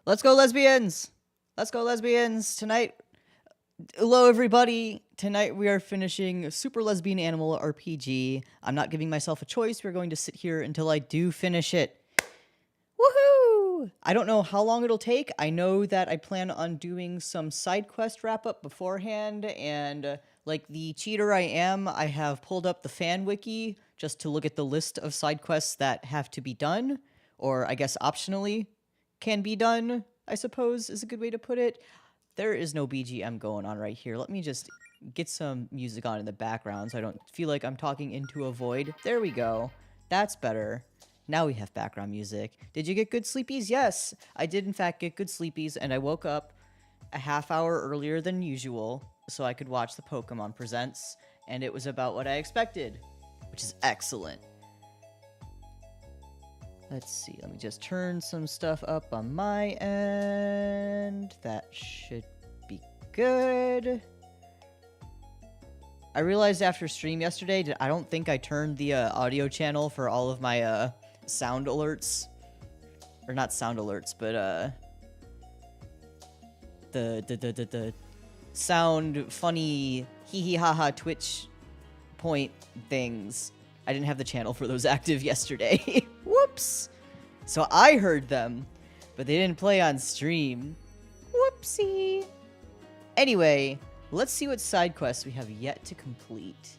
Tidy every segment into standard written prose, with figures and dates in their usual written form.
Let's go, lesbians! Let's go, lesbians! Tonight, hello, everybody. Tonight we are finishing Super Lesbian Animal RPG. I'm not giving myself a choice. We're going to sit here until I do finish it. Woohoo! I don't know how long it'll take. I know that I plan on doing some side quest wrap-up beforehand, and like the cheater I am, I have pulled up the fan wiki just to look at the list of side quests that have to be done, or I guess optionally can be done, I suppose is a good way to put it. There is no BGM going on right here. Let me just get some music on in the background so I don't feel like I'm talking into a void. There we go. That's better. Now we have background music. Did you get good sleepies? Yes, I did in fact get good sleepies, and I woke up a half hour earlier than usual so I could watch the Pokemon Presents, and it was about what I expected, which is excellent. Let's see, let me just turn some stuff up on my end. That should be good. I realized after stream yesterday, I don't think I turned the audio channel for all of my sound alerts. Or not sound alerts, but the sound funny hee hee ha ha Twitch point things. I didn't have the channel for those active yesterday. Whoops! So I heard them, but they didn't play on stream. Whoopsie! Anyway, let's see what side quests we have yet to complete.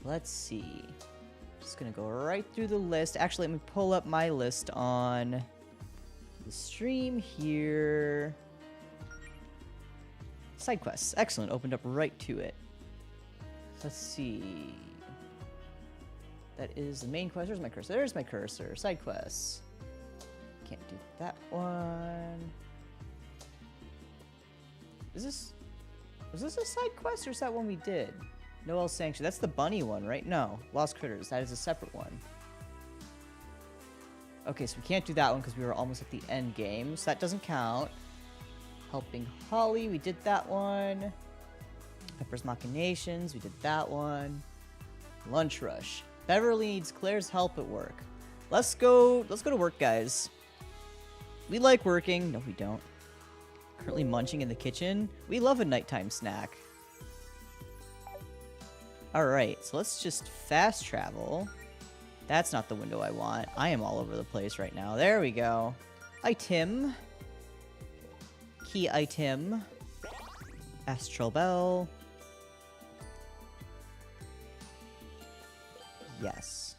Let's see. Just gonna go right through the list. Actually, let me pull up my list on the stream here. Side quests. Excellent. Opened up right to it. Let's see. That is the main quest. Where's my cursor? There's my cursor. Side quests. Can't do that one. Was this a side quest or is that one we did? Noel Sanction. That's the bunny one, right? No. Lost Critters. That is a separate one. Okay, so we can't do that one because we were almost at the end game, so that doesn't count. Helping Holly. We did that one. Pepper's Machinations. We did that one. Lunch Rush. Beverly needs Claire's help at work. Let's go to work, guys. We like working. No, we don't. Currently munching in the kitchen. We love a nighttime snack. Alright, so let's just fast travel. That's not the window I want. I am all over the place right now. There we go. Item. Key item. Astral Bell. Yes.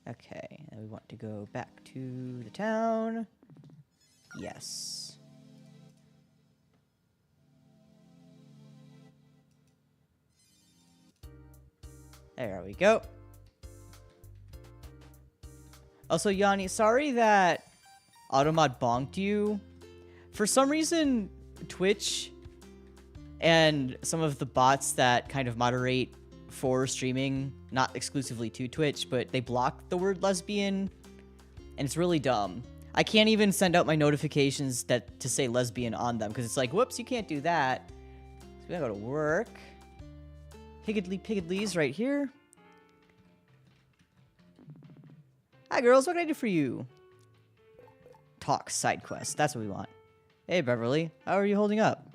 Okay, and we want to go back to the town. Yes. There we go. Also, Yanni, sorry that Automod bonked you. For some reason, Twitch and some of the bots that kind of moderate for streaming, not exclusively to Twitch, but they block the word lesbian, and it's really dumb. I can't even send out my notifications to say lesbian on them, because it's like, whoops, you can't do that. So we gotta go to work. Piggedly's right here. Hi, girls, what can I do for you? Talk side quest, that's what we want. Hey, Beverly, how are you holding up?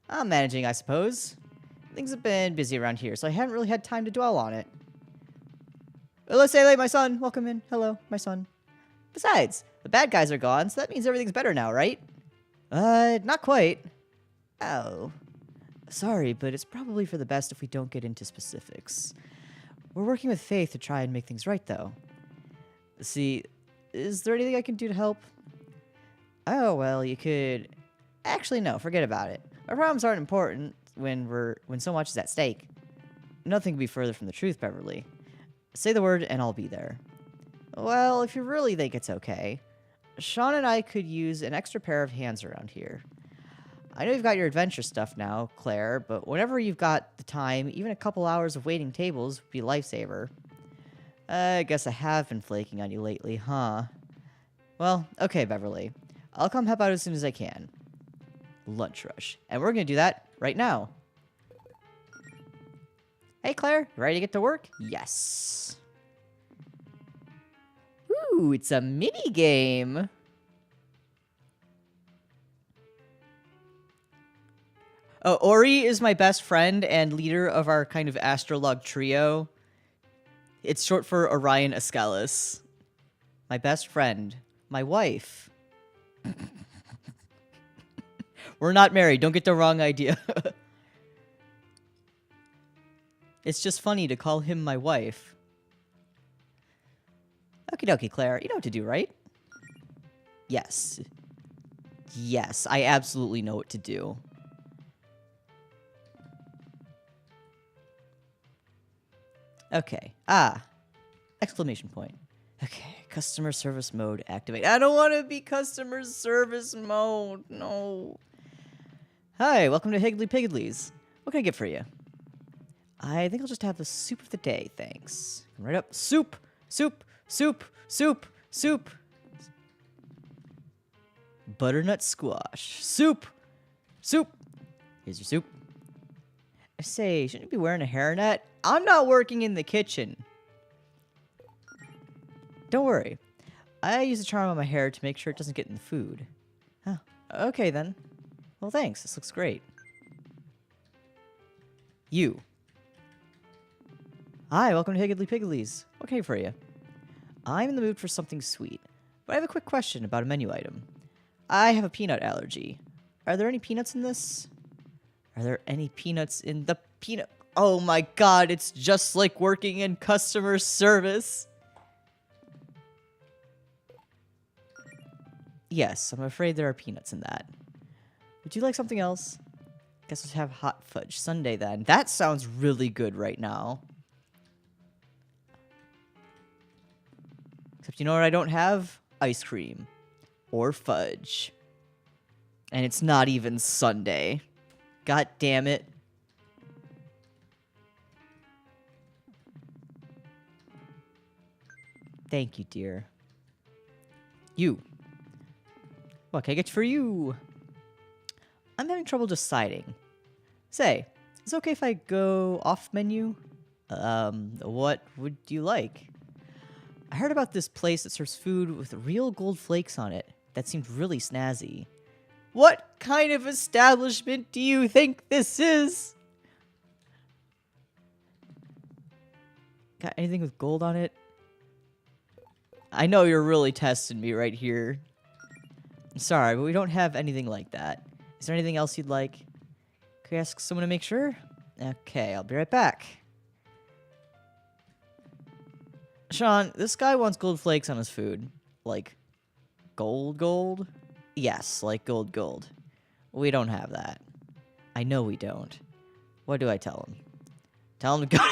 I'm managing, I suppose. Things have been busy around here, so I haven't really had time to dwell on it. Let's say, my son. Welcome in. Hello, my son. Besides, the bad guys are gone, so that means everything's better now, right? Not quite. Oh. Sorry, but it's probably for the best if we don't get into specifics. We're working with Faith to try and make things right, though. See, is there anything I can do to help? Oh, well, you could... Actually, no, forget about it. Our problems aren't important when so much is at stake. Nothing could be further from the truth, Beverly. Say the word and I'll be there. Well, if you really think it's okay, Sean and I could use an extra pair of hands around here. I know you've got your adventure stuff now, Claire, but whenever you've got the time, even a couple hours of waiting tables would be a lifesaver. I guess I have been flaking on you lately, huh? Well, okay, Beverly. I'll come help out as soon as I can. Lunch rush. And we're gonna do that right now. Hey, Claire, ready to get to work? Yes. Woo! Ooh, it's a mini game. Oh, Ori is my best friend and leader of our kind of AstraLog trio. It's short for Orion Escalus. My best friend. My wife. We're not married. Don't get the wrong idea. It's just funny to call him my wife. Okie dokie, Claire. You know what to do, right? Yes. Yes, I absolutely know what to do. Okay. Ah. Exclamation point. Okay. Customer service mode activate. I don't want to be customer service mode. No. Hi, welcome to Higgly Piggly's. What can I get for you? I think I'll just have the soup of the day, thanks. Come right up. Soup! Soup! Soup! Soup! Soup! Butternut squash. Soup! Soup! Here's your soup. I say, shouldn't you be wearing a hairnet? I'm not working in the kitchen. Don't worry. I use a charm on my hair to make sure it doesn't get in the food. Huh. Okay, then. Well, thanks. This looks great. You. Hi, welcome to Higgly Piggly's. What can I get for you? I'm in the mood for something sweet, but I have a quick question about a menu item. I have a peanut allergy. Are there any peanuts in this? Are there any peanuts in the peanut? Oh my god, it's just like working in customer service. Yes, I'm afraid there are peanuts in that. Would you like something else? Guess let's have hot fudge sundae then. That sounds really good right now. Except you know what I don't have? Ice cream. Or fudge. And it's not even Sunday. God damn it. Thank you, dear. You. What can I get for you? I'm having trouble deciding. Say, is it okay if I go off menu? What would you like? I heard about this place that serves food with real gold flakes on it. That seemed really snazzy. What kind of establishment do you think this is? Got anything with gold on it? I know you're really testing me right here. I'm sorry, but we don't have anything like that. Is there anything else you'd like? Could I ask someone to make sure? Okay, I'll be right back. Sean, this guy wants gold flakes on his food. Like, gold? Yes, like gold. We don't have that. I know we don't. What do I tell him? Tell him to go...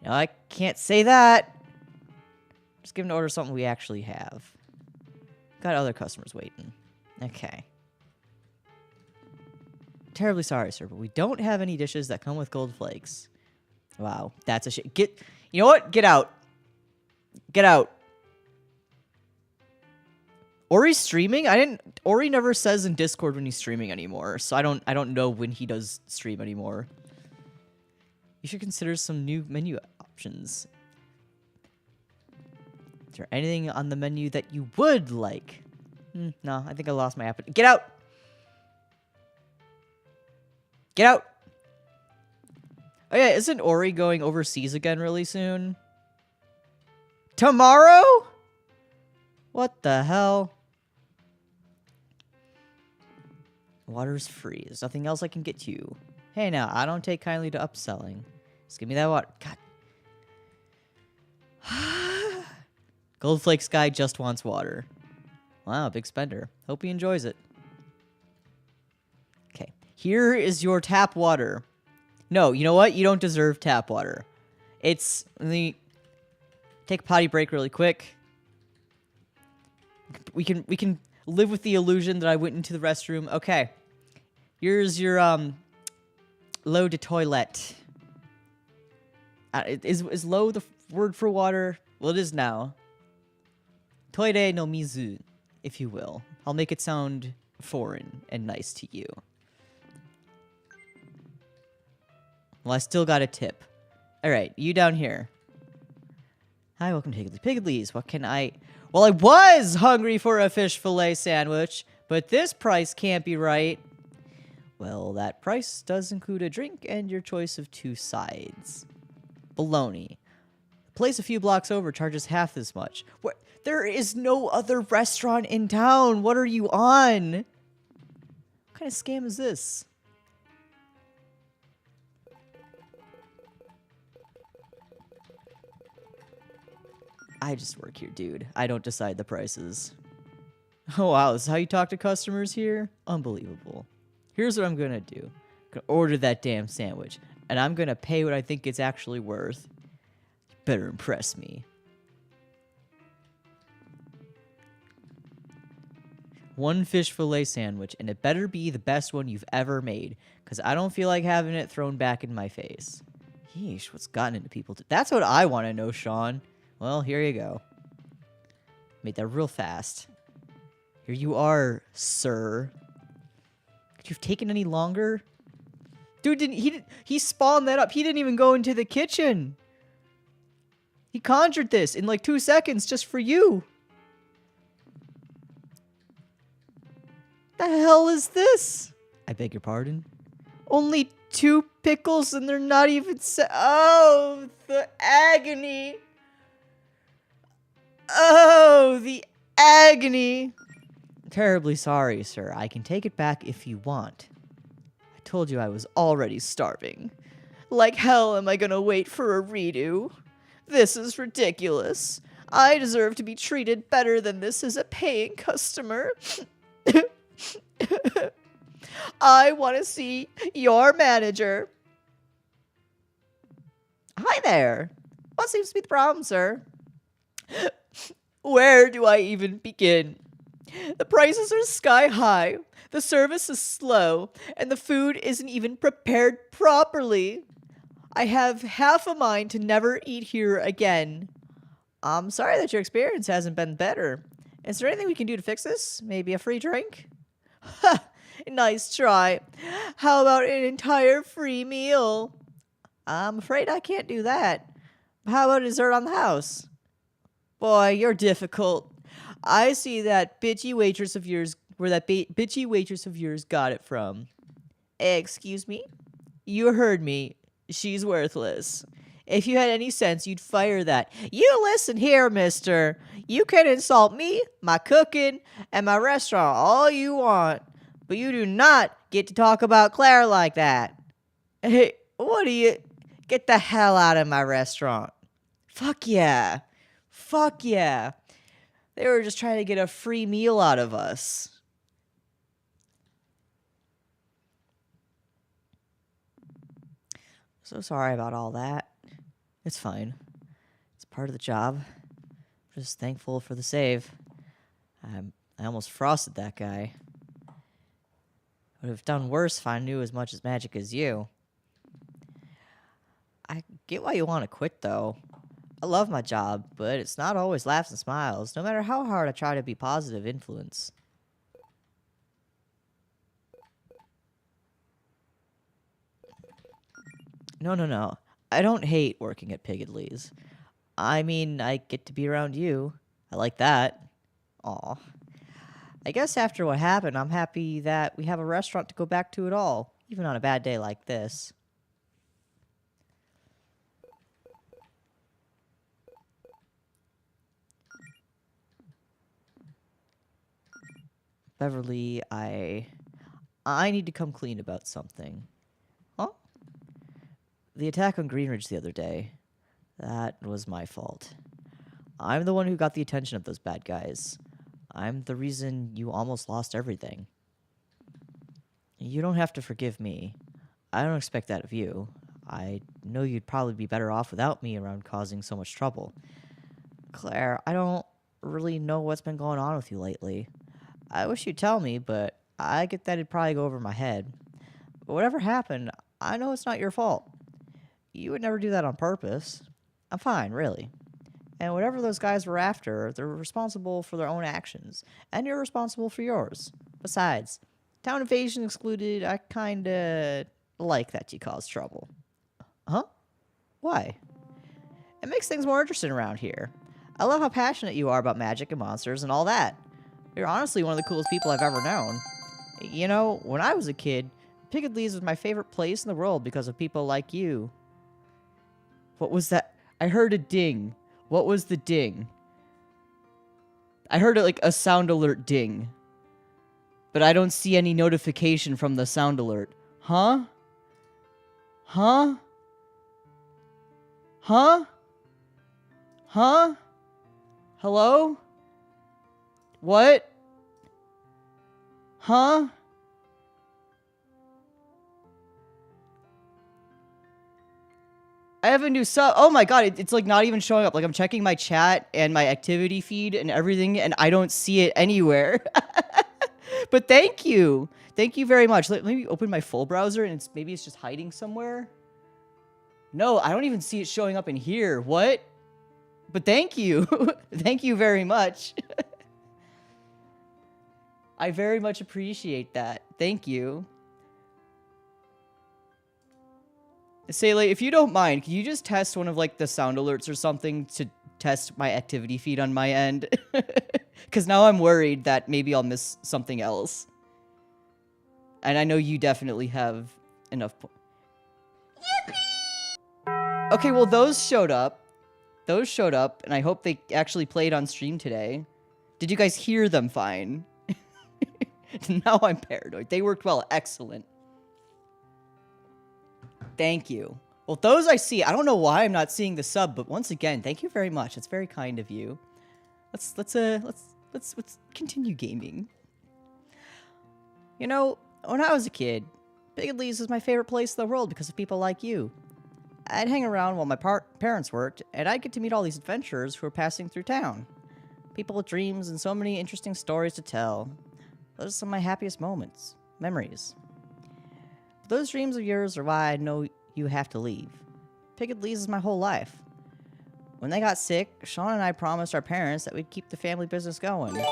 No, I can't say that. Just give him to order something we actually have. Got other customers waiting. Okay. Terribly sorry, sir, but we don't have any dishes that come with gold flakes. Wow, that's a shit. You know what? Get out. Get out. Ori's streaming? Ori never says in Discord when he's streaming anymore, so I don't know when he does stream anymore. You should consider some new menu options. Is there anything on the menu that you would like? No, I think I lost my appetite. Get out! Get out! Oh yeah, isn't Ori going overseas again really soon? Tomorrow? What the hell? Water's free. There's nothing else I can get you. Hey now, I don't take kindly to upselling. Just give me that water. God. Goldflakes guy just wants water. Wow, big spender. Hope he enjoys it. Okay. Here is your tap water. No, you know what? You don't deserve tap water. It's... Let me take a potty break really quick. We can live with the illusion that I went into the restroom. Okay. Here's your, l'eau de toilette. Is l'eau the word for water? Well, it is now. Toire no mizu, if you will. I'll make it sound foreign and nice to you. Well, I still got a tip. Alright, you down here. Hi, welcome to Pigledleys. What can I... Well, I was hungry for a fish fillet sandwich, but this price can't be right. Well, that price does include a drink and your choice of 2 sides. Baloney. The place a few blocks over charges half this much. What? There is no other restaurant in town. What are you on? What kind of scam is this? I just work here, dude. I don't decide the prices. Oh, wow. This is how you talk to customers here? Unbelievable. Here's what I'm gonna do. I'm gonna order that damn sandwich, and I'm gonna pay what I think it's actually worth. You better impress me. 1 fish fillet sandwich, and it better be the best one you've ever made, because I don't feel like having it thrown back in my face. Yeesh, what's gotten into people? That's what I want to know, Sean. Well, here you go. Made that real fast. Here you are, sir. Could you have taken any longer? Dude, he spawned that up. He didn't even go into the kitchen. He conjured this in like 2 seconds just for you. The hell is this? I beg your pardon? Only 2 pickles and they're not even oh, the agony. Oh, the agony. Terribly sorry, sir. I can take it back if you want. I told you I was already starving. Like hell am I gonna wait for a redo? This is ridiculous. I deserve to be treated better than this as a paying customer. I want to see your manager. Hi there. What seems to be the problem, sir? Where do I even begin? The prices are sky high, the service is slow, and the food isn't even prepared properly. I have half a mind to never eat here again. I'm sorry that your experience hasn't been better. Is there anything we can do to fix this? Maybe a free drink? Ha! Nice try. How about an entire free meal? I'm afraid I can't do that. How about a dessert on the house? Boy, you're difficult. I see that bitchy waitress of yours, where that bitchy waitress of yours got it from. Excuse me? You heard me. She's worthless. If you had any sense, you'd fire that. You listen here, mister. You can insult me, my cooking, and my restaurant all you want, but you do not get to talk about Claire like that. Hey, what do you... Get the hell out of my restaurant. Fuck yeah. Fuck yeah. They were just trying to get a free meal out of us. So sorry about all that. It's fine. It's part of the job. I'm just thankful for the save. I almost frosted that guy. Would have done worse if I knew as much as magic as you. I get why you want to quit, though. I love my job, but it's not always laughs and smiles, no matter how hard I try to be positive influence. No. I don't hate working at Pigledleys. I mean, I get to be around you. I like that. Aw. I guess after what happened, I'm happy that we have a restaurant to go back to at all, even on a bad day like this. Beverly, I need to come clean about something. Huh? The attack on Greenridge the other day. That was my fault. I'm the one who got the attention of those bad guys. I'm the reason you almost lost everything. You don't have to forgive me. I don't expect that of you. I know you'd probably be better off without me around causing so much trouble. Claire, I don't really know what's been going on with you lately. I wish you'd tell me, but I get that it'd probably go over my head. But whatever happened, I know it's not your fault. You would never do that on purpose. I'm fine, really. And whatever those guys were after, they're responsible for their own actions. And you're responsible for yours. Besides, town invasion excluded, I kinda like that you caused trouble. Huh? Why? It makes things more interesting around here. I love how passionate you are about magic and monsters and all that. You're honestly one of the coolest people I've ever known. You know, when I was a kid, Piggedly's was my favorite place in the world because of people like you. What was that? I heard a ding. What was the ding? I heard it like a sound alert ding. But I don't see any notification from the sound alert. Huh? Huh? Huh? Huh? Hello? What? Huh? I have a new sub. Oh my god, it's like not even showing up. Like I'm checking my chat and my activity feed and everything, and I don't see it anywhere. But thank you. Thank you very much. Let me open my full browser, and maybe it's just hiding somewhere. No, I don't even see it showing up in here. What? But thank you. Thank you very much. I very much appreciate that. Thank you. Say, like, if you don't mind, can you just test one of, like, the sound alerts or something to test my activity feed on my end? Because now I'm worried that maybe I'll miss something else. And I know you definitely have enough... Yippee! Okay, well, those showed up. Those showed up, and I hope they actually played on stream today. Did you guys hear them fine? Now I'm paranoid. They worked well. Excellent. Thank you. Well, those I see. I don't know why I'm not seeing the sub, but once again, thank you very much. It's very kind of you. Let's continue gaming. You know, when I was a kid, Piggedly's was my favorite place in the world because of people like you. I'd hang around while my parents worked, and I'd get to meet all these adventurers who were passing through town. People with dreams and so many interesting stories to tell. Those are some of my happiest moments, memories. But those dreams of yours are why I know you have to leave. Piggedly's is my whole life. When they got sick, Sean and I promised our parents that we'd keep the family business going.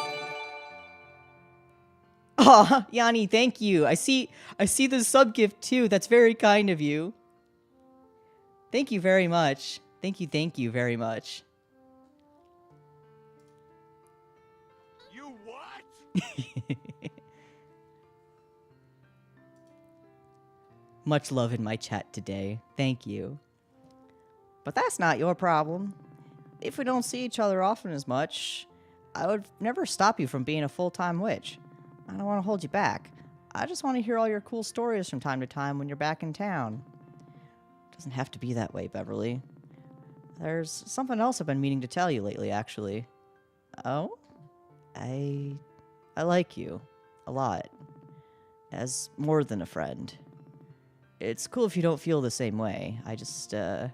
Aw, Yanni, thank you. I see the sub gift too. That's very kind of you. Thank you very much. Thank you very much. You what? Much love in my chat today. Thank you. But that's not your problem. If we don't see each other often as much, I would never stop you from being a full-time witch. I don't want to hold you back. I just want to hear all your cool stories from time to time when you're back in town. It doesn't have to be that way, Beverly. There's something else I've been meaning to tell you lately, actually. Oh? I like you. A lot. As more than a friend. It's cool if you don't feel the same way. I just, I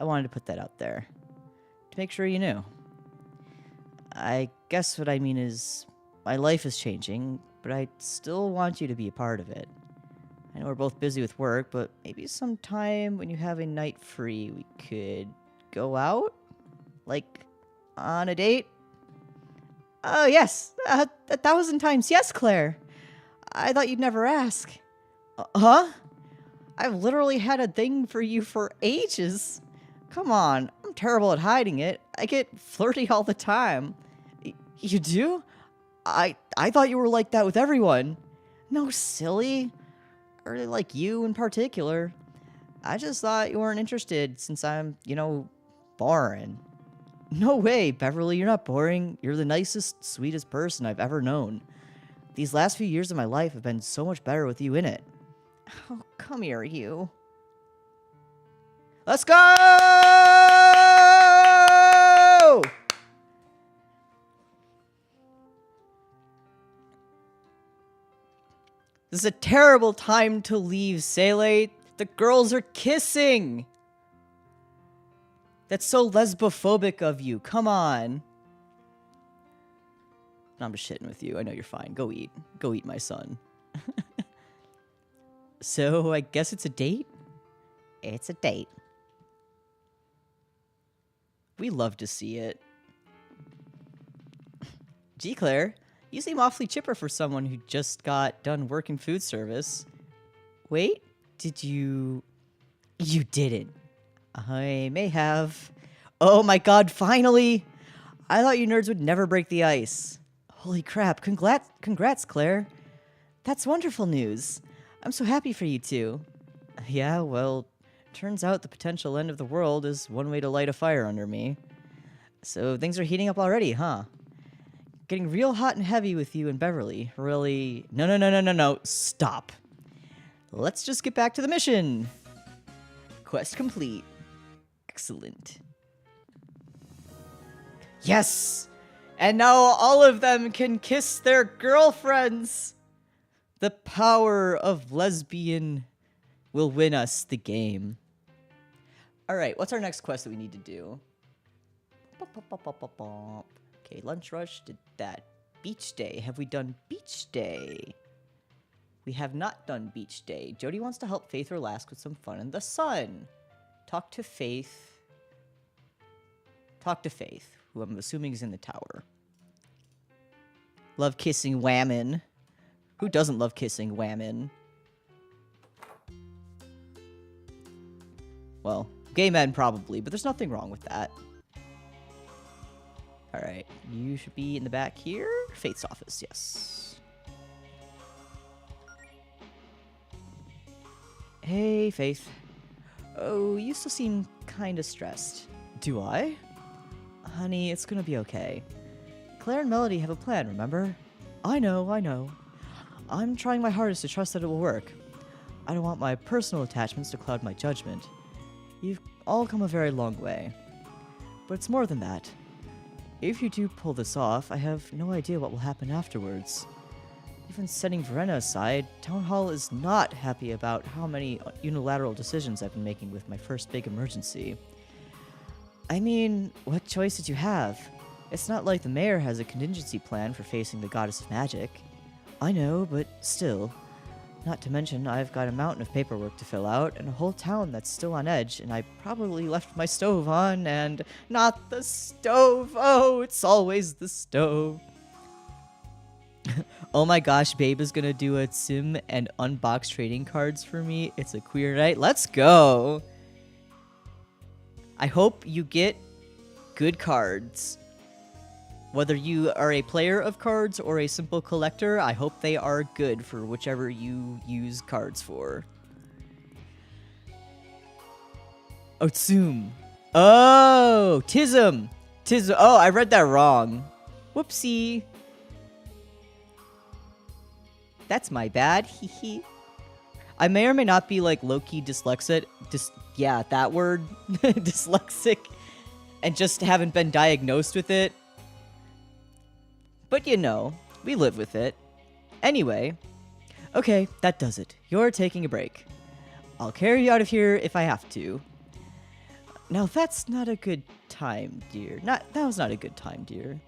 wanted to put that out there. To make sure you knew. I guess what I mean is, my life is changing, but I still want you to be a part of it. I know we're both busy with work, but maybe sometime when you have a night free, we could go out? Like, on a date? Oh, yes. 1,000 times yes, Claire. I thought you'd never ask. Huh? I've literally had a thing for you for ages. Come on, I'm terrible at hiding it. I get flirty all the time. You do? I thought you were like that with everyone. No, silly. I really like you in particular. I just thought you weren't interested since I'm, you know, boring. No way, Beverly, you're not boring. You're the nicest, sweetest person I've ever known. These last few years of my life have been so much better with you in it. Oh, come here, you. Let's go! This is a terrible time to leave, Sele. The girls are kissing. That's so lesbophobic of you. Come on. No, I'm just shitting with you. I know you're fine. Go eat. Go eat, my son. So, I guess it's a date? It's a date. We love to see it. Gee, Claire, you seem awfully chipper for someone who just got done working food service. Wait, did you... You didn't. I may have. Oh my god, finally! I thought you nerds would never break the ice. Holy crap, congrats, Claire. That's wonderful news. I'm so happy for you two. Yeah, well, turns out the potential end of the world is one way to light a fire under me. So things are heating up already, huh? Getting real hot and heavy with you and Beverly. Really? No. Stop. Let's just get back to the mission. Quest complete. Excellent. Yes! And now all of them can kiss their girlfriends! The power of lesbian will win us the game. Alright, what's our next quest that we need to do? Okay, lunch rush, did that. Beach day. Have we done beach day? We have not done beach day. Jody wants to help Faith relax with some fun in the sun. Talk to Faith. Talk to Faith, who I'm assuming is in the tower. Love kissing whammon. Who doesn't love kissing whammon? Well, gay men probably, but there's nothing wrong with that. Alright, you should be in the back here. Faith's office, yes. Hey, Faith. Oh, you still seem kinda stressed. Do I? Honey, it's gonna be okay. Claire and Melody have a plan, remember? I know. I'm trying my hardest to trust that it will work. I don't want my personal attachments to cloud my judgment. You've all come a very long way. But it's more than that. If you do pull this off, I have no idea what will happen afterwards. Even setting Verena aside, Town Hall is not happy about how many unilateral decisions I've been making with my first big emergency. I mean, what choice did you have? It's not like the mayor has a contingency plan for facing the goddess of magic. I know, but still. Not to mention, I've got a mountain of paperwork to fill out, and a whole town that's still on edge, and I probably left my stove on, and not the stove! Oh, it's always the stove! Oh my gosh, Babe is gonna do a sim and unbox trading cards for me. It's a queer night. Let's go! I hope you get good cards. Whether you are a player of cards or a simple collector, I hope they are good for whichever you use cards for. Oh, Tsum. Oh, Tism. Oh, I read that wrong. Whoopsie. That's my bad. Hee. I may or may not be like low-key dyslexic. Yeah, that word. Dyslexic. And just haven't been diagnosed with it. But you know, we live with it. Anyway, okay, that does it. You're taking a break. I'll carry you out of here if I have to. Now that's not a good time, dear. That was not a good time, dear.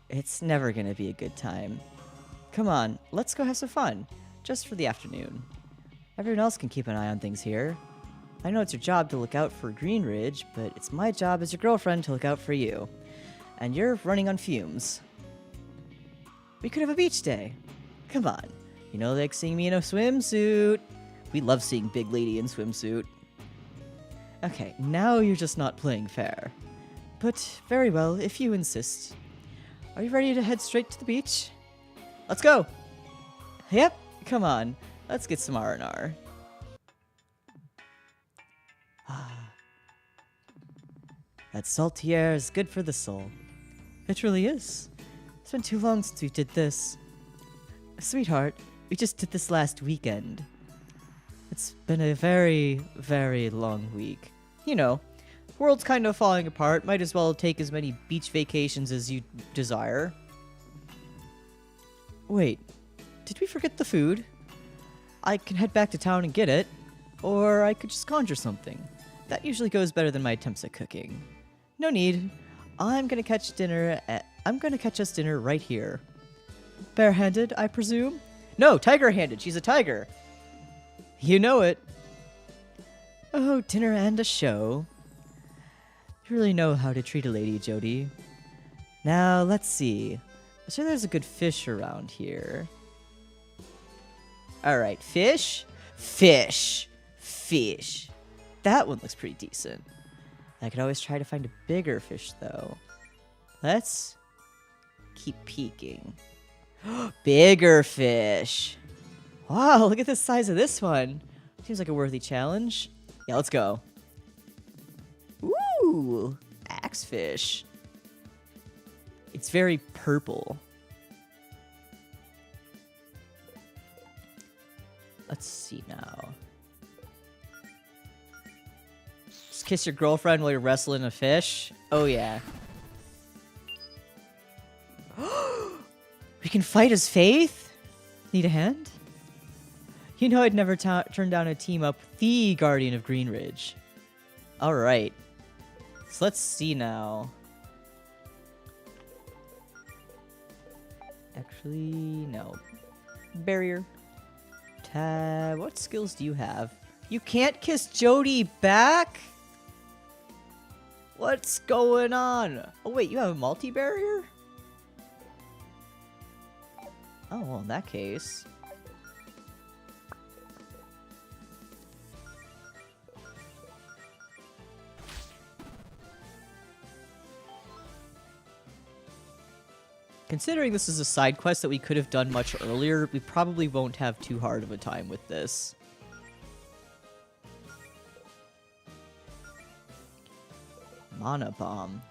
It's never gonna be a good time. Come on, let's go have some fun. Just for the afternoon. Everyone else can keep an eye on things here. I know it's your job to look out for Greenridge, but it's my job as your girlfriend to look out for you. And you're running on fumes. We could have a beach day. Come on. You know, like seeing me in a swimsuit. We love seeing Big Lady in swimsuit. Okay, now you're just not playing fair. But very well, if you insist. Are you ready to head straight to the beach? Let's go. Yep, come on. Let's get some R&R. That salty air is good for the soul. It really is. It's been too long since we did this. Sweetheart, we just did this last weekend. It's been a very, very long week. You know, world's kind of falling apart. Might as well take as many beach vacations as you desire. Wait, did we forget the food? I can head back to town and get it. Or I could just conjure something. That usually goes better than my attempts at cooking. No need. I'm gonna catch us dinner right here. Barehanded, I presume? No, tiger-handed. She's a tiger. You know it. Oh, dinner and a show. You really know how to treat a lady, Jody. Now, let's see. I'm sure there's a good fish around here. Alright, fish? Fish. Fish. that one looks pretty decent. I could always try to find a bigger fish, though. Let's keep peeking. Bigger fish. Wow, look at the size of this one. Seems like a worthy challenge. Yeah, let's go. Ooh, axefish. It's very purple. Let's see now. Just kiss your girlfriend while you're wrestling a fish? Oh, yeah. We can fight as Faith? Need a hand? You know I'd never turn down a team up with the Guardian of Greenridge. Alright. So let's see now. Actually, no. Barrier. Tab. What skills do you have? You can't kiss Jody back? What's going on? Oh wait, you have a multi-barrier? Oh, well, in that case... Considering this is a side quest that we could have done much earlier, we probably won't have too hard of a time with this. Mana Bomb.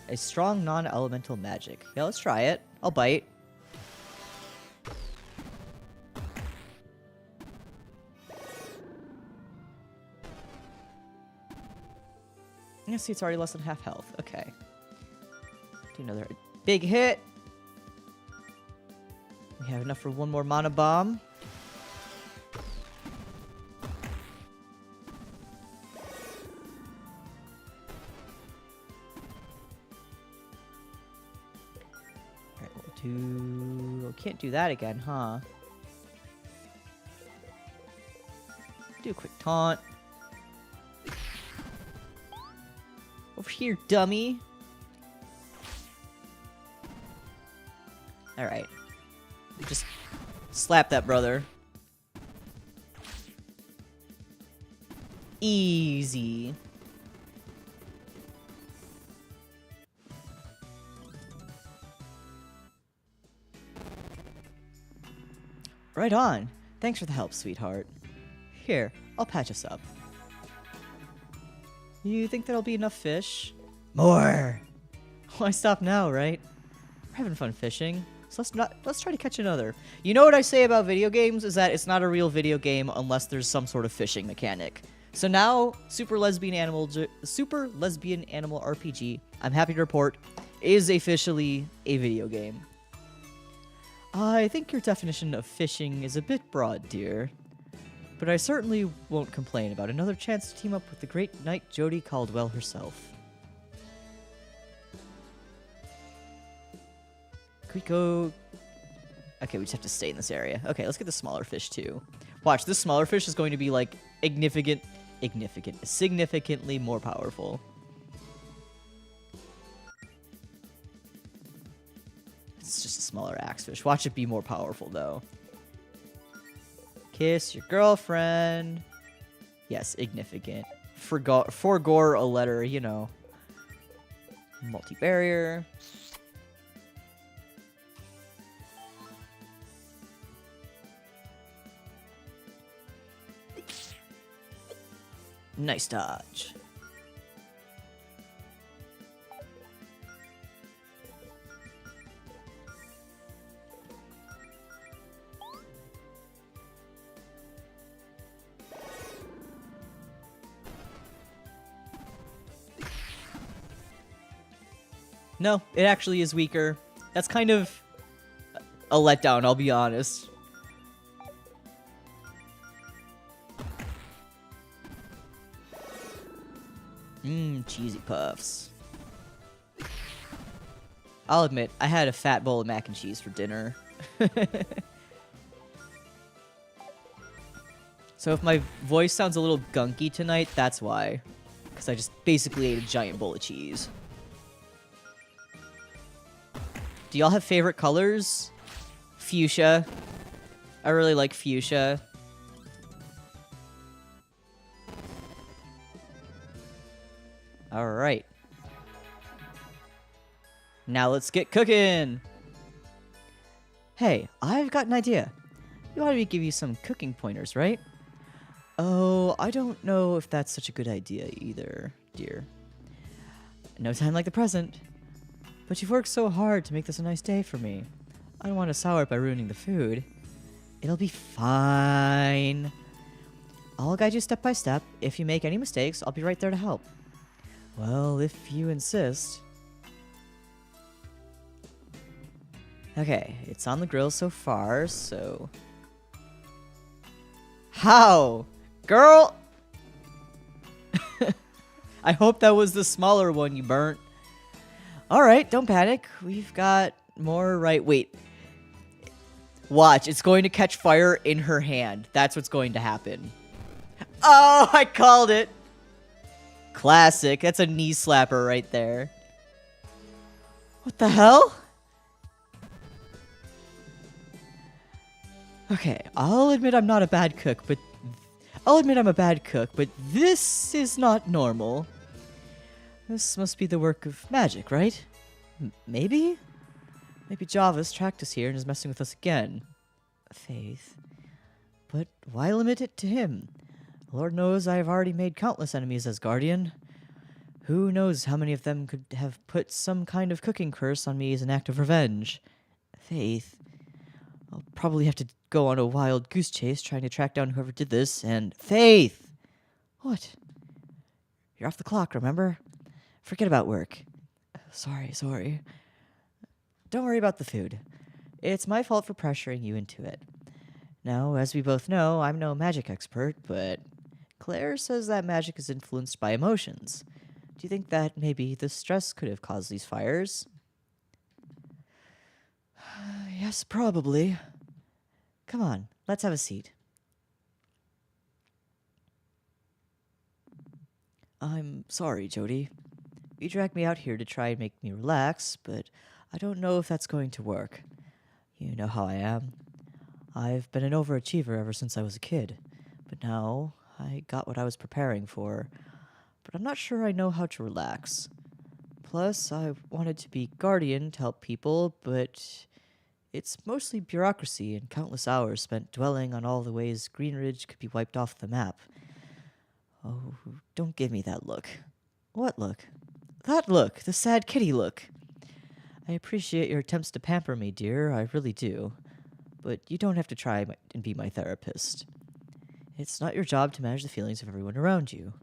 A strong non-elemental magic. Yeah, let's try it. I'll bite. I see it's already less than half health. Okay. Do another big hit. We have enough for one more Mana Bomb. Alright, we'll do... We can't do that again, huh? Do a quick taunt. Over here, dummy. Alright. Just slap that brother. Easy. Right on. Thanks for the help, sweetheart. Here, I'll patch us up. You think that'll be enough fish? More! Why stop now, right? We're having fun fishing, so let's try to catch another. You know what I say about video games is that it's not a real video game unless there's some sort of fishing mechanic. So now, Super Lesbian Animal RPG, I'm happy to report, is officially a video game. I think your definition of fishing is a bit broad, dear. But I certainly won't complain about another chance to team up with the great knight Jody Caldwell herself. Can we go... Okay, we just have to stay in this area. Okay, let's get the smaller fish, too. Watch, this smaller fish is going to be, like, significantly more powerful. It's just a smaller axefish. Watch it be more powerful, though. Kiss your girlfriend. Yes, significant. Forgore a letter, you know. Multi-barrier. Nice dodge. No, it actually is weaker. That's kind of a letdown, I'll be honest. Cheesy puffs. I'll admit, I had a fat bowl of mac and cheese for dinner. So if my voice sounds a little gunky tonight, that's why. Because I just basically ate a giant bowl of cheese. Do y'all have favorite colors? Fuchsia. I really like fuchsia. Alright. Now let's get cooking! Hey, I've got an idea. You wanted me to give you some cooking pointers, right? Oh, I don't know if that's such a good idea either, dear. No time like the present. But you've worked so hard to make this a nice day for me. I don't want to sour it by ruining the food. It'll be fine. I'll guide you step by step. If you make any mistakes, I'll be right there to help. Well, if you insist. Okay, it's on the grill so far, so... How? Girl! I hope that was the smaller one you burnt. Alright, don't panic. We've got more right... Wait. Watch, it's going to catch fire in her hand. That's what's going to happen. Oh, I called it! Classic. That's a knee slapper right there. What the hell? Okay, I'll admit I'm not a bad cook, but... I'll admit I'm a bad cook, but this is not normal. This must be the work of magic, right? Maybe? Maybe Java's tracked us here and is messing with us again. Faith. But why limit it to him? Lord knows I have already made countless enemies as guardian. Who knows how many of them could have put some kind of cooking curse on me as an act of revenge. Faith. I'll probably have to go on a wild goose chase trying to track down whoever did this, and... Faith! What? You're off the clock, remember? Forget about work. Sorry. Don't worry about the food. It's my fault for pressuring you into it. Now, as we both know, I'm no magic expert, but Claire says that magic is influenced by emotions. Do you think that maybe the stress could have caused these fires? Yes, probably. Come on, let's have a seat. I'm sorry, Jody. You dragged me out here to try and make me relax, but I don't know if that's going to work. You know how I am. I've been an overachiever ever since I was a kid, but now I got what I was preparing for. But I'm not sure I know how to relax. Plus, I wanted to be guardian to help people, but it's mostly bureaucracy and countless hours spent dwelling on all the ways Greenridge could be wiped off the map. Oh, don't give me that look. What look? That look! The sad kitty look! I appreciate your attempts to pamper me, dear, I really do. But you don't have to try and be my therapist. It's not your job to manage the feelings of everyone around you.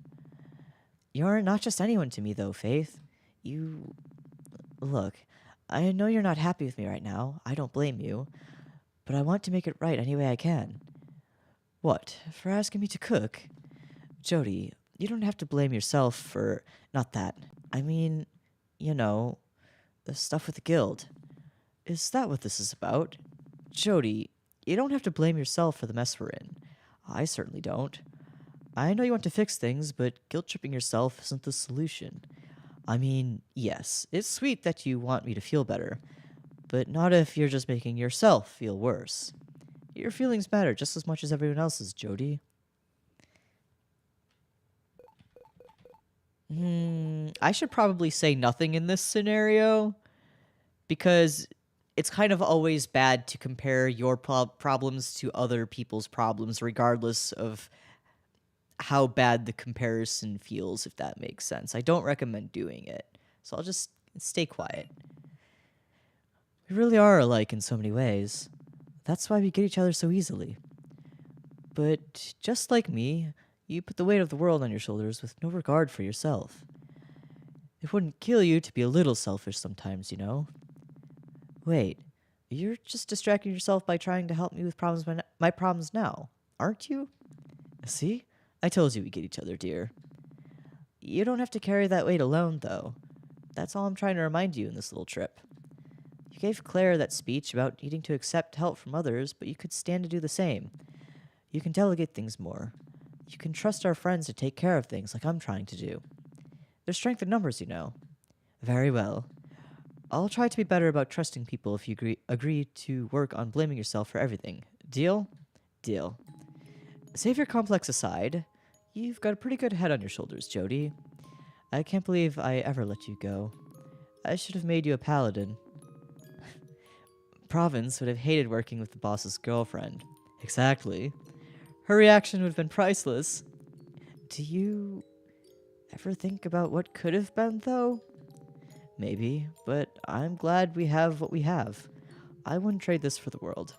You're not just anyone to me, though, Faith. You... Look, I know you're not happy with me right now. I don't blame you. But I want to make it right any way I can. What? For asking me to cook? Jody, you don't have to blame yourself for... Not that. I mean, you know, the stuff with the guild. Is that what this is about? Jody, you don't have to blame yourself for the mess we're in. I certainly don't. I know you want to fix things, but guilt-tripping yourself isn't the solution. I mean, yes, it's sweet that you want me to feel better, but not if you're just making yourself feel worse. Your feelings matter just as much as everyone else's, Jody. I should probably say nothing in this scenario, because it's kind of always bad to compare your problems to other people's problems, regardless of how bad the comparison feels, if that makes sense. I don't recommend doing it, so I'll just stay quiet. We really are alike in so many ways. That's why we get each other so easily. But just like me, you put the weight of the world on your shoulders with no regard for yourself. It wouldn't kill you to be a little selfish sometimes, you know? Wait, you're just distracting yourself by trying to help me with my problems now, aren't you? See? I told you we get each other, dear. You don't have to carry that weight alone, though. That's all I'm trying to remind you in this little trip. You gave Claire that speech about needing to accept help from others, but you could stand to do the same. You can delegate things more. You can trust our friends to take care of things like I'm trying to do. There's strength in numbers, you know. Very well. I'll try to be better about trusting people if you agree to work on blaming yourself for everything. Deal? Deal. Save your complex aside. You've got a pretty good head on your shoulders, Jody. I can't believe I ever let you go. I should have made you a paladin. Province would have hated working with the boss's girlfriend. Exactly. Her reaction would have been priceless. Do you ever think about what could have been, though? Maybe, but I'm glad we have what we have. I wouldn't trade this for the world.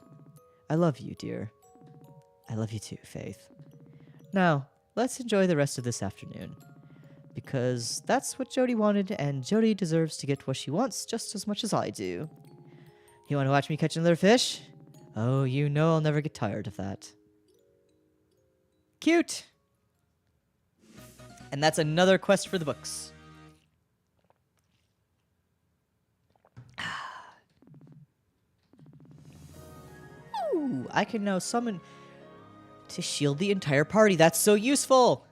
I love you, dear. I love you too, Faith. Now, let's enjoy the rest of this afternoon. Because that's what Jody wanted, and Jody deserves to get what she wants just as much as I do. You want to watch me catch another fish? Oh, you know I'll never get tired of that. Cute! And that's another quest for the books. Ooh, I can now summon to shield the entire party. That's so useful!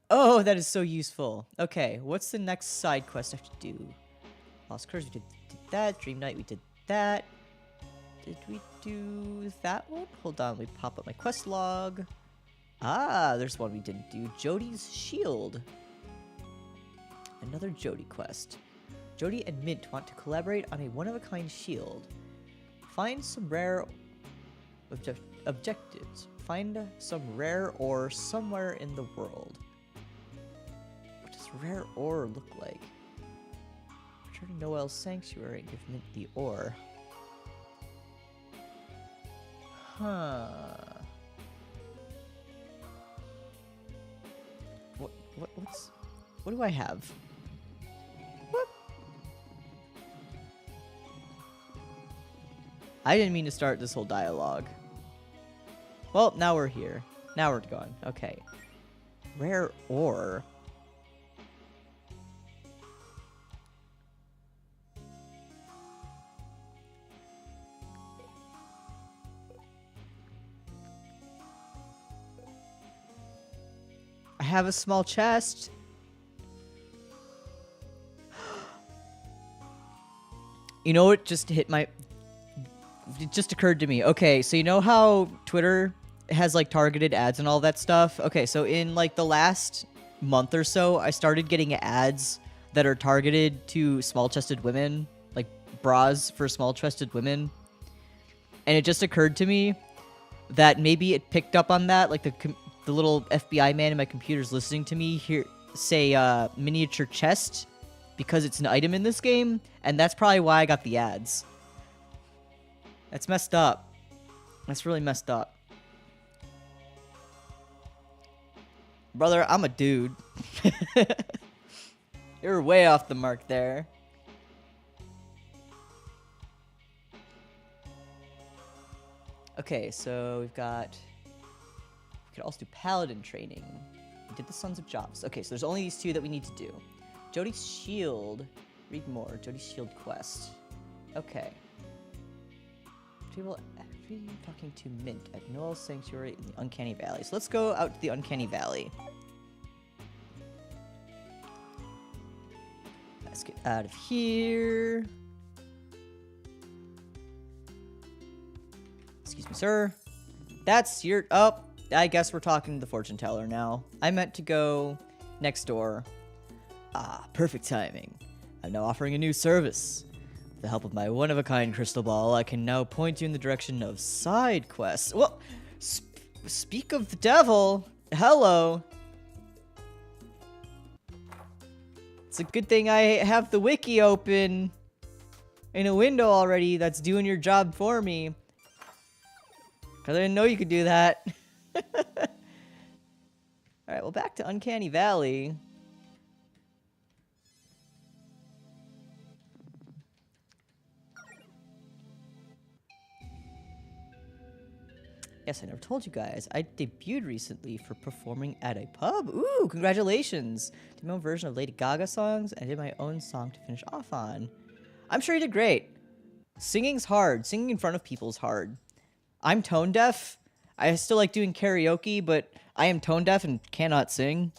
Oh, that is so useful. Okay, what's the next side quest I have to do? Lost Curse, we did that. Dream Knight, we did that. Did we do that one? Hold on, let me pop up my quest log. Ah, there's one we didn't do. Jody's Shield. Another Jody quest. Jody and Mint want to collaborate on a one-of-a-kind shield. Find some rare objectives. Find some rare ore somewhere in the world. What does rare ore look like? Return to Noel's Sanctuary and give Mint the ore. Huh. What do I have? What? I didn't mean to start this whole dialogue. Well, now we're here. Now we're gone. Okay. Rare ore. I have a small chest. You know what just hit my... It just occurred to me. Okay, so you know how Twitter has, like, targeted ads and all that stuff? Okay, so in, like, the last month or so, I started getting ads that are targeted to small-chested women. Like, bras for small-chested women. And it just occurred to me that maybe it picked up on that. Like, the little FBI man in my computer's listening to me here say, miniature chest, because it's an item in this game, and that's probably why I got the ads. That's messed up. That's really messed up. Brother, I'm a dude. You're way off the mark there. Okay, so we've got... We could also do paladin training. We did the Sons of Jobs. Okay, so there's only these two that we need to do. Jody's Shield. Read more. Jody's Shield quest. Okay. Talking to Mint at Noel's Sanctuary in the Uncanny Valley. So let's go out to the Uncanny Valley. Let's get out of here. Excuse me, sir. That's your... Oh, I guess we're talking to the fortune teller now. I meant to go next door. Ah, perfect timing. I'm now offering a new service. With the help of my one-of-a-kind crystal ball, I can now point you in the direction of side quests. Well, speak of the devil. Hello. It's a good thing I have the wiki open in a window already that's doing your job for me. Because I didn't know you could do that. Alright, well, back to Uncanny Valley. Yes, I never told you guys. I debuted recently for performing at a pub. Ooh, congratulations! Did my own version of Lady Gaga songs, and I did my own song to finish off on. I'm sure you did great. Singing's hard. Singing in front of people is hard. I'm tone deaf. I still like doing karaoke, but I am tone deaf and cannot sing.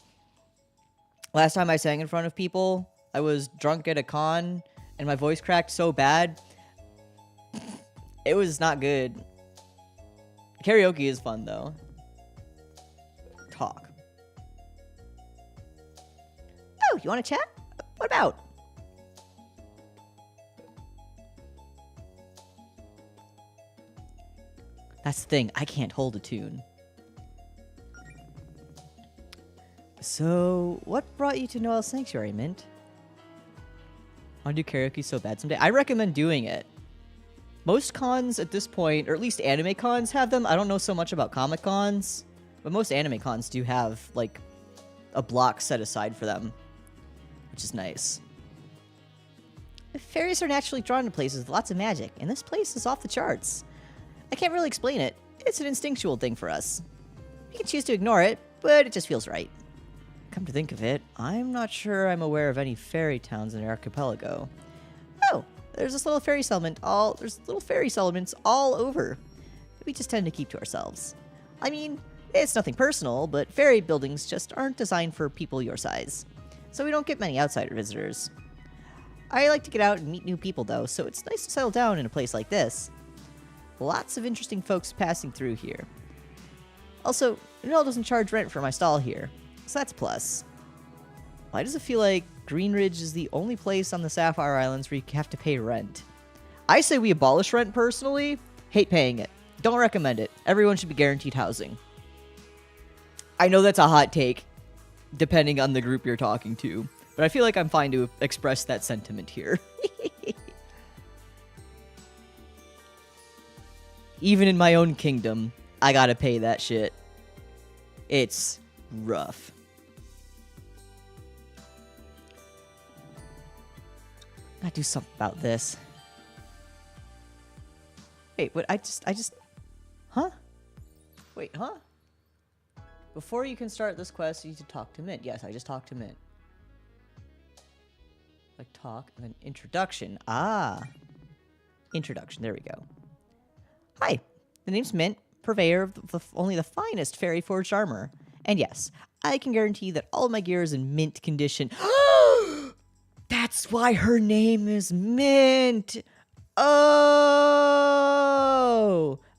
Last time I sang in front of people, I was drunk at a con, and my voice cracked so bad. It was not good. Karaoke is fun, though. Talk. Oh, you want to chat? What about? That's the thing. I can't hold a tune. So, what brought you to Noel Sanctuary, Mint? Want to do karaoke so bad someday? I recommend doing it. Most cons at this point, or at least anime cons, have them. I don't know so much about comic cons, but most anime cons do have, like, a block set aside for them, which is nice. Fairies are naturally drawn to places with lots of magic, and this place is off the charts. I can't really explain it. It's an instinctual thing for us. You can choose to ignore it, but it just feels right. Come to think of it, I'm not sure I'm aware of any fairy towns in the archipelago. Oh, there's this little fairy settlement there's little fairy settlements all over. We just tend to keep to ourselves. I mean, it's nothing personal, but fairy buildings just aren't designed for people your size. So we don't get many outsider visitors. I like to get out and meet new people though, so it's nice to settle down in a place like this. Lots of interesting folks passing through here. Also, Noel doesn't charge rent for my stall here, so that's a plus. Why does it feel like Greenridge is the only place on the Sapphire Islands where you have to pay rent? I say we abolish rent personally. Hate paying it. Don't recommend it. Everyone should be guaranteed housing. I know that's a hot take, depending on the group you're talking to, but I feel like I'm fine to express that sentiment here. Even in my own kingdom, I gotta pay that shit. It's rough. Gotta do something about this. Wait, what? I just... Huh? Wait, huh? Before you can start this quest, you need to talk to Mint. Yes, I just talked to Mint. Like talk, and then introduction. Ah. Introduction, there we go. Hi, the name's Mint, purveyor of only the finest fairy forged armor. And yes, I can guarantee that all of my gear is in mint condition. That's why her name is Mint! Oh!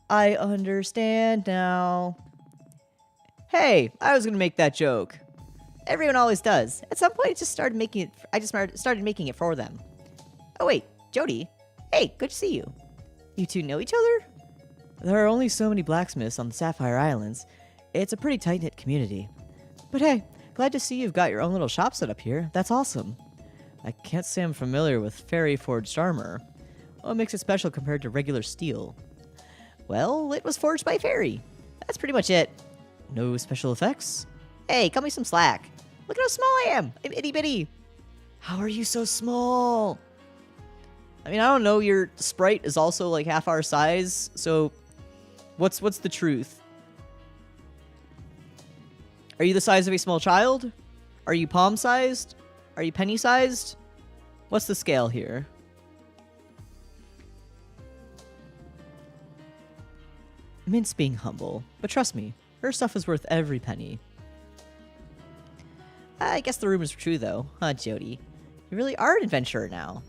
I understand now. Hey, I was gonna make that joke. Everyone always does. At some point, I just started making it. Started making it for them. Oh wait, Jody. Hey, good to see you. You two know each other? There are only so many blacksmiths on the Sapphire Islands. It's a pretty tight-knit community. But hey, glad to see you've got your own little shop set up here. That's awesome. I can't say I'm familiar with fairy forged armor. What makes it special compared to regular steel? Well, it was forged by fairy. That's pretty much it. No special effects? Hey, cut me some slack. Look at how small I am. I'm itty-bitty. How are you so small? I mean, I don't know. Your sprite is also like half our size, so what's the truth? Are you the size of a small child? Are you palm-sized? Are you penny-sized? What's the scale here? Mint's being humble, but trust me, her stuff is worth every penny. I guess the rumors are true, though, huh, Jody? You really are an adventurer now.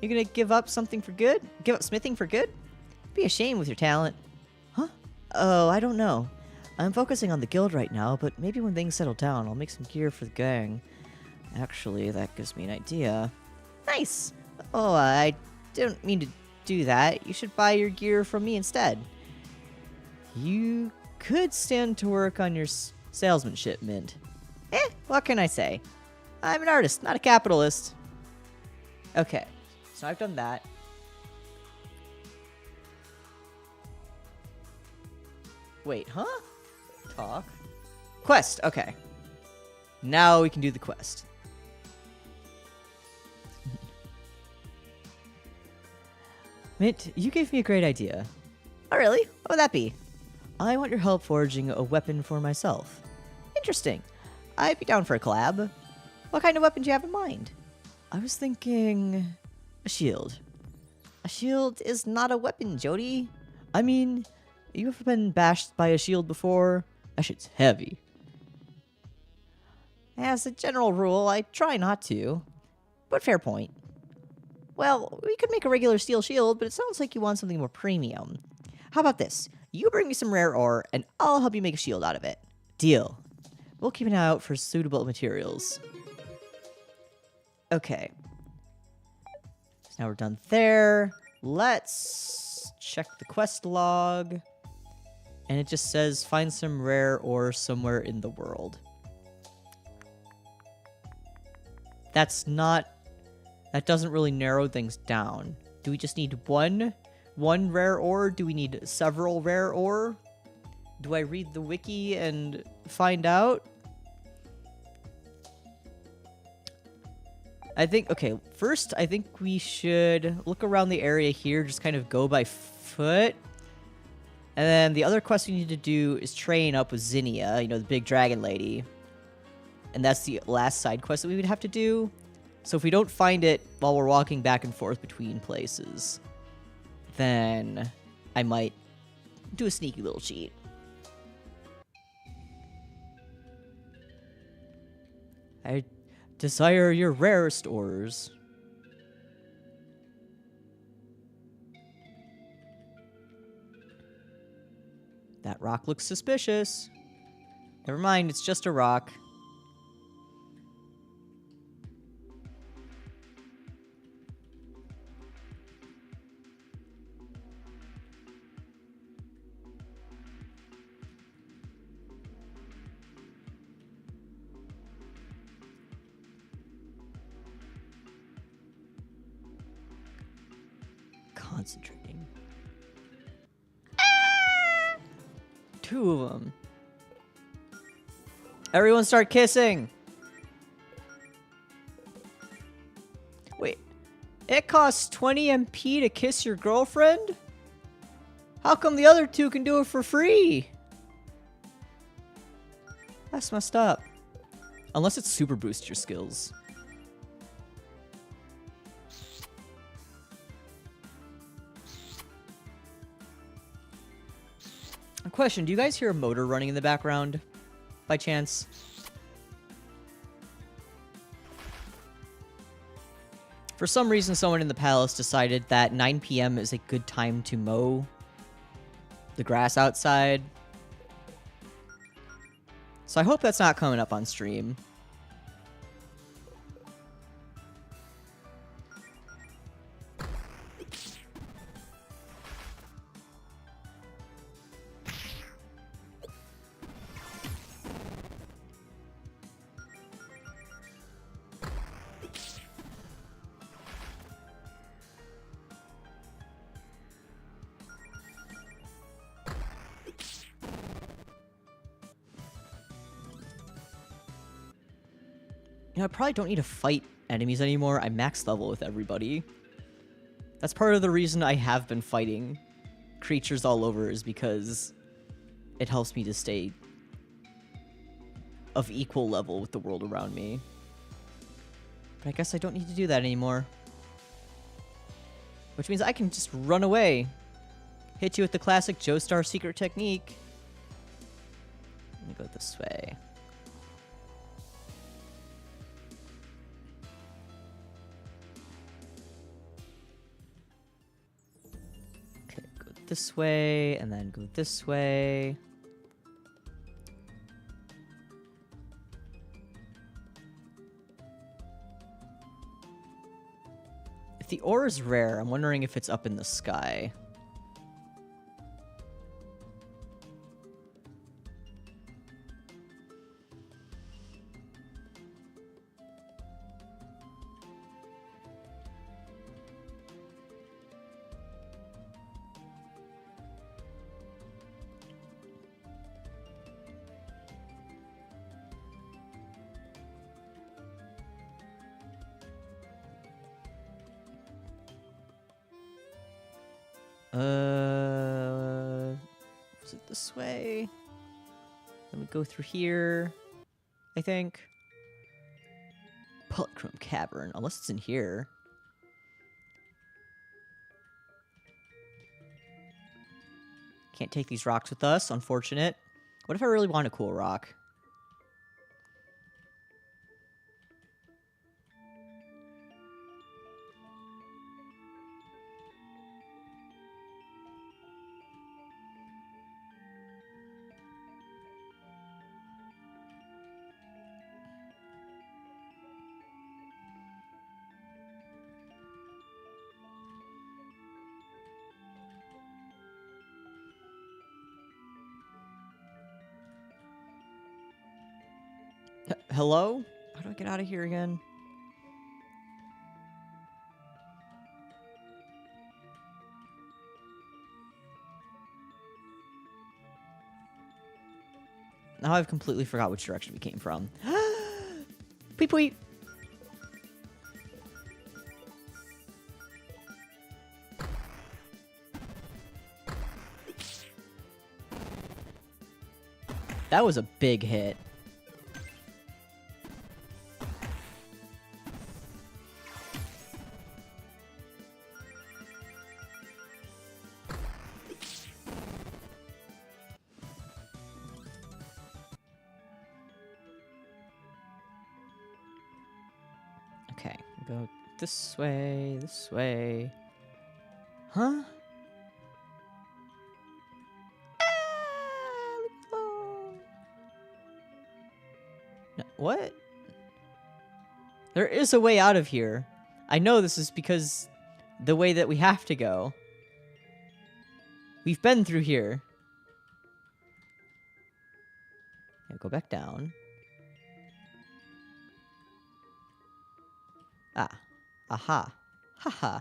You're gonna give up something for good? Give up smithing for good? Be a shame with your talent. Huh? Oh, I don't know. I'm focusing on the guild right now, but maybe when things settle down, I'll make some gear for the gang. Actually, that gives me an idea. Nice! Oh, I didn't mean to do that. You should buy your gear from me instead. You could stand to work on your salesmanship, Mint. What can I say? I'm an artist, not a capitalist. Okay, so I've done that. Wait, huh? Talk. Quest, okay. Now we can do the quest. Mint, you gave me a great idea. Oh, really? What would that be? I want your help forging a weapon for myself. Interesting. I'd be down for a collab. What kind of weapon do you have in mind? I was thinking... a shield. A shield is not a weapon, Jody. I mean, you ever been bashed by a shield before? That shit's heavy. As a general rule, I try not to. But fair point. Well, we could make a regular steel shield, but it sounds like you want something more premium. How about this? You bring me some rare ore, and I'll help you make a shield out of it. Deal. We'll keep an eye out for suitable materials. Okay. So now we're done there. Let's check the quest log. And it just says, find some rare ore somewhere in the world. That's not... That doesn't really narrow things down. Do we just need one rare ore? Do we need several rare ore? Do I read the wiki and find out? I think, okay, first I think we should look around the area here, just kind of go by foot. And then the other quest we need to do is train up with Zinnia, you know, the big dragon lady. And that's the last side quest that we would have to do. So if we don't find it while we're walking back and forth between places, then I might do a sneaky little cheat. I desire your rarest ores. That rock looks suspicious. Never mind, it's just a rock. Concentrating. Two of them. Everyone start kissing. Wait. It costs 20 MP to kiss your girlfriend? How come the other two can do it for free? That's messed up. Unless it super boosts your skills. A question, do you guys hear a motor running in the background? By chance? For some reason, someone in the palace decided that 9 PM is a good time to mow the grass outside. So I hope that's not coming up on stream. You know, I probably don't need to fight enemies anymore. I'm max level with everybody. That's part of the reason I have been fighting creatures all over, is because it helps me to stay of equal level with the world around me. But I guess I don't need to do that anymore. Which means I can just run away. Hit you with the classic Joestar secret technique. Let me go this way. This way, and then go this way. If the ore is rare, I'm wondering if it's up in the sky. Was it this way? Then we go through here, I think. Polychrome Cavern, unless it's in here. Can't take these rocks with us, unfortunate. What if I really want a cool rock? Hello? How do I get out of here again? Now I've completely forgot which direction we came from. Peep peep. That was a big hit. Okay, go this way, this way. Huh? Leave me alone. No, what? There is a way out of here. I know this is because the way that we have to go. We've been through here. Yeah, go back down. Ah. Aha. Haha.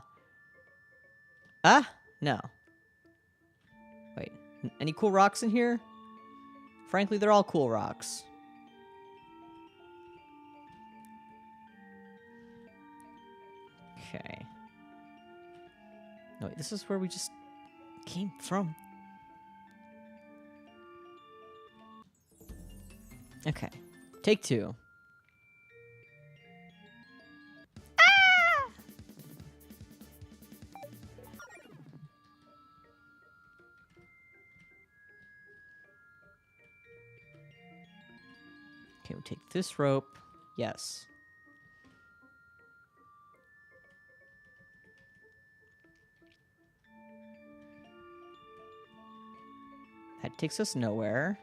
Ah? No. Wait. Any cool rocks in here? Frankly, they're all cool rocks. Okay. No, wait. This is where we just came from. Okay. Take two. Okay, we'll take this rope. Yes. That takes us nowhere.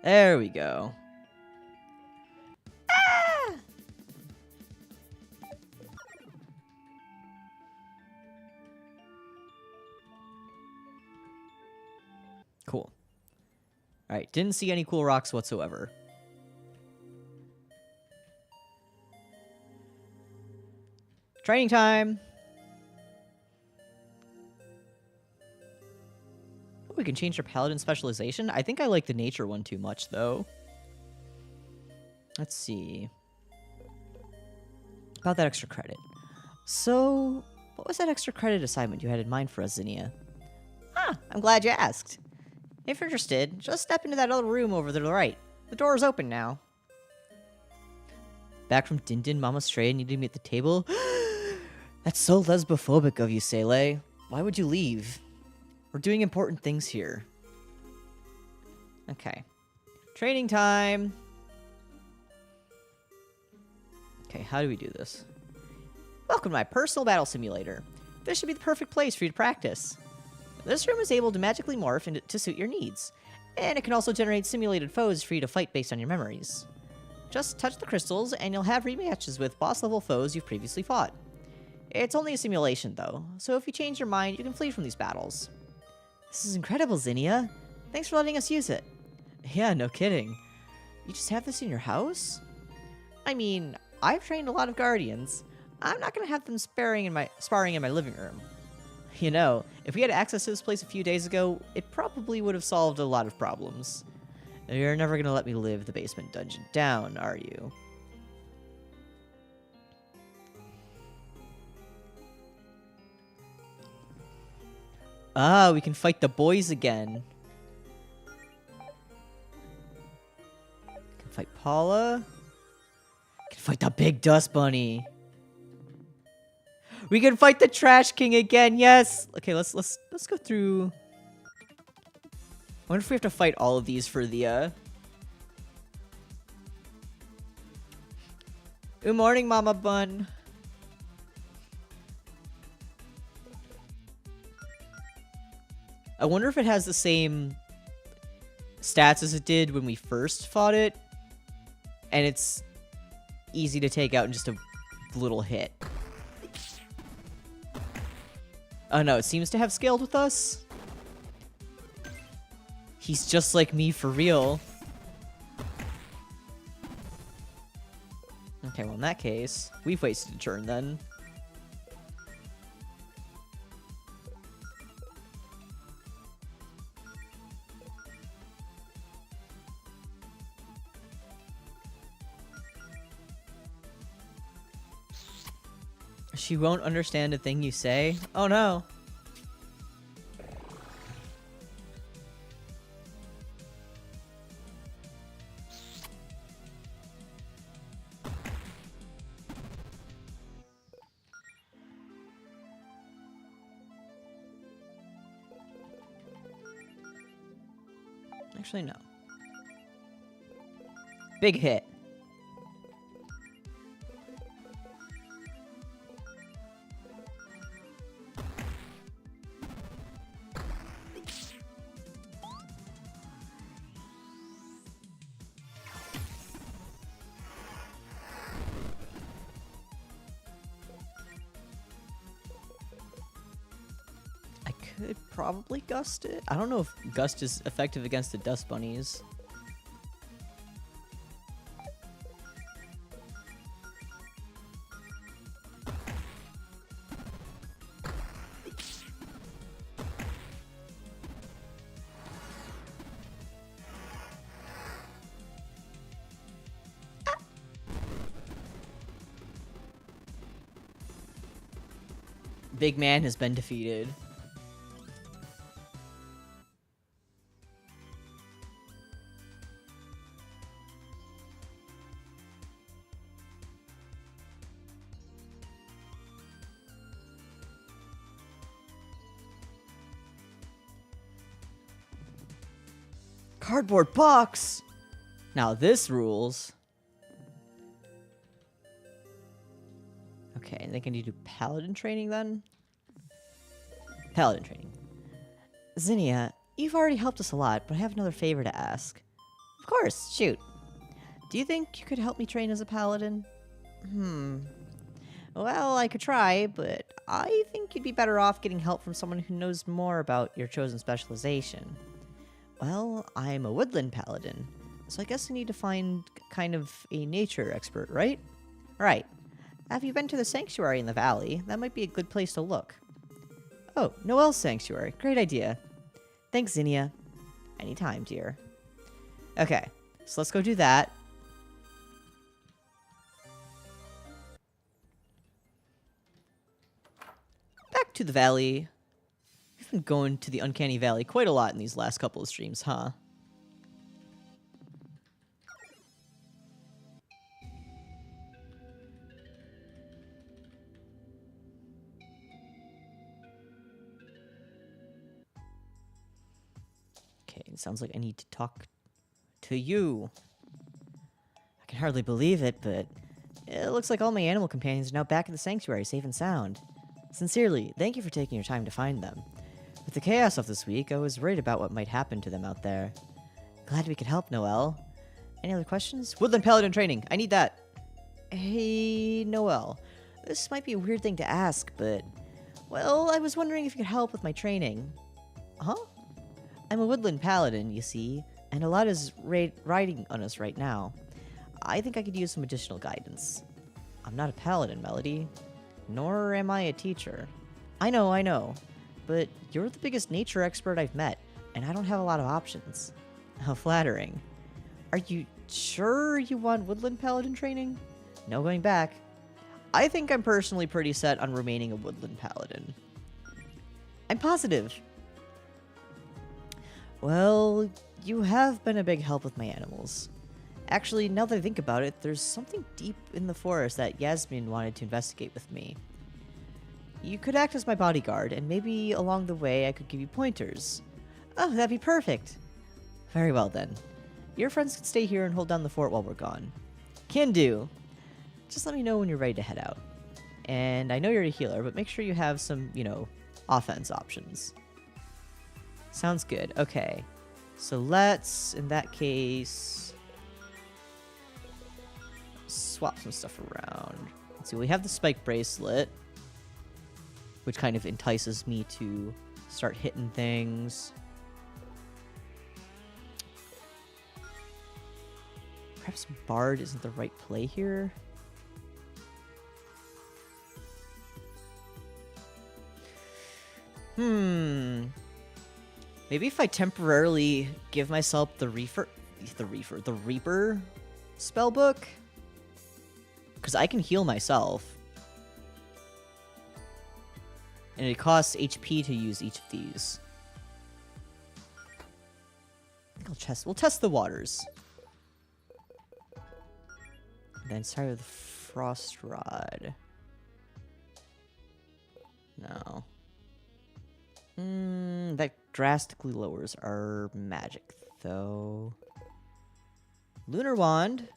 There we go. Ah! Cool. Alright, didn't see any cool rocks whatsoever. Training time! Oh, we can change our paladin specialization? I think I like the nature one too much, though. Let's see. About that extra credit. So, what was that extra credit assignment you had in mind for us, Zinnia? Ah, I'm glad you asked. If you're interested, just step into that other room over to the right. The door is open now. Back from Din Din Mama Stray and needing me at the table? That's so lesbophobic of you, Sele. Why would you leave? We're doing important things here. Okay. Training time! Okay, how do we do this? Welcome to my personal battle simulator. This should be the perfect place for you to practice. This room is able to magically morph to suit your needs, and it can also generate simulated foes for you to fight based on your memories. Just touch the crystals, and you'll have rematches with boss-level foes you've previously fought. It's only a simulation, though, so if you change your mind, you can flee from these battles. This is incredible, Zinnia. Thanks for letting us use it. Yeah, no kidding. You just have this in your house? I mean, I've trained a lot of guardians. I'm not gonna have them sparring in my living room. You know, if we had access to this place a few days ago, it probably would have solved a lot of problems. You're never gonna let me live the basement dungeon down, are you? Ah, we can fight the boys again. Can fight Paula. Can fight the big dust bunny. We can fight the Trash King again. Yes. Okay, let's go through. I wonder if we have to fight all of these for the Good morning, Mama Bun. I wonder if it has the same stats as it did when we first fought it, and it's easy to take out in just a little hit. Oh no, it seems to have scaled with us. He's just like me for real. Okay, well in that case, we've wasted a turn then. She won't understand a thing you say? Oh no. Actually, no. Big hit. Could probably gust it. I don't know if gust is effective against the dust bunnies. Big man has been defeated. Cardboard box! Now this rules. Okay, and they can do paladin training then? Paladin training. Zinnia, you've already helped us a lot, but I have another favor to ask. Of course, shoot. Do you think you could help me train as a paladin? Well, I could try, but I think you'd be better off getting help from someone who knows more about your chosen specialization. Well, I'm a woodland paladin, so I guess I need to find kind of a nature expert, right? Right. Have you been to the sanctuary in the valley? That might be a good place to look. Oh, Noelle's sanctuary. Great idea. Thanks, Zinnia. Anytime, dear. Okay, so let's go do that. Back to the valley. We've been going to the Uncanny Valley quite a lot in these last couple of streams, huh? Okay, it sounds like I need to talk to you. I can hardly believe it, but it looks like all my animal companions are now back in the sanctuary, safe and sound. Sincerely, thank you for taking your time to find them. With the chaos of this week, I was worried about what might happen to them out there. Glad we could help, Noelle. Any other questions? Woodland Paladin training! I need that! Hey, Noelle. This might be a weird thing to ask, but... Well, I was wondering if you could help with my training. Huh? I'm a Woodland Paladin, you see, and a lot is riding on us right now. I think I could use some additional guidance. I'm not a Paladin, Melody. Nor am I a teacher. I know. But you're the biggest nature expert I've met, and I don't have a lot of options. How flattering. Are you sure you want Woodland Paladin training? No going back. I think I'm personally pretty set on remaining a Woodland Paladin. I'm positive. Well, you have been a big help with my animals. Actually, now that I think about it, there's something deep in the forest that Yasmin wanted to investigate with me. You could act as my bodyguard, and maybe along the way I could give you pointers. Oh, that'd be perfect. Very well then. Your friends can stay here and hold down the fort while we're gone. Can do. Just let me know when you're ready to head out. And I know you're a healer, but make sure you have some, offense options. Sounds good. Okay. So let's, in that case, swap some stuff around. Let's see, we have the spike bracelet, which kind of entices me to start hitting things. Perhaps Bard isn't the right play here? Maybe if I temporarily give myself the Reaper spellbook? Because I can heal myself. And it costs HP to use each of these. I think we'll test the waters. Then start with the Frost Rod. No. That drastically lowers our magic, though. Lunar Wand.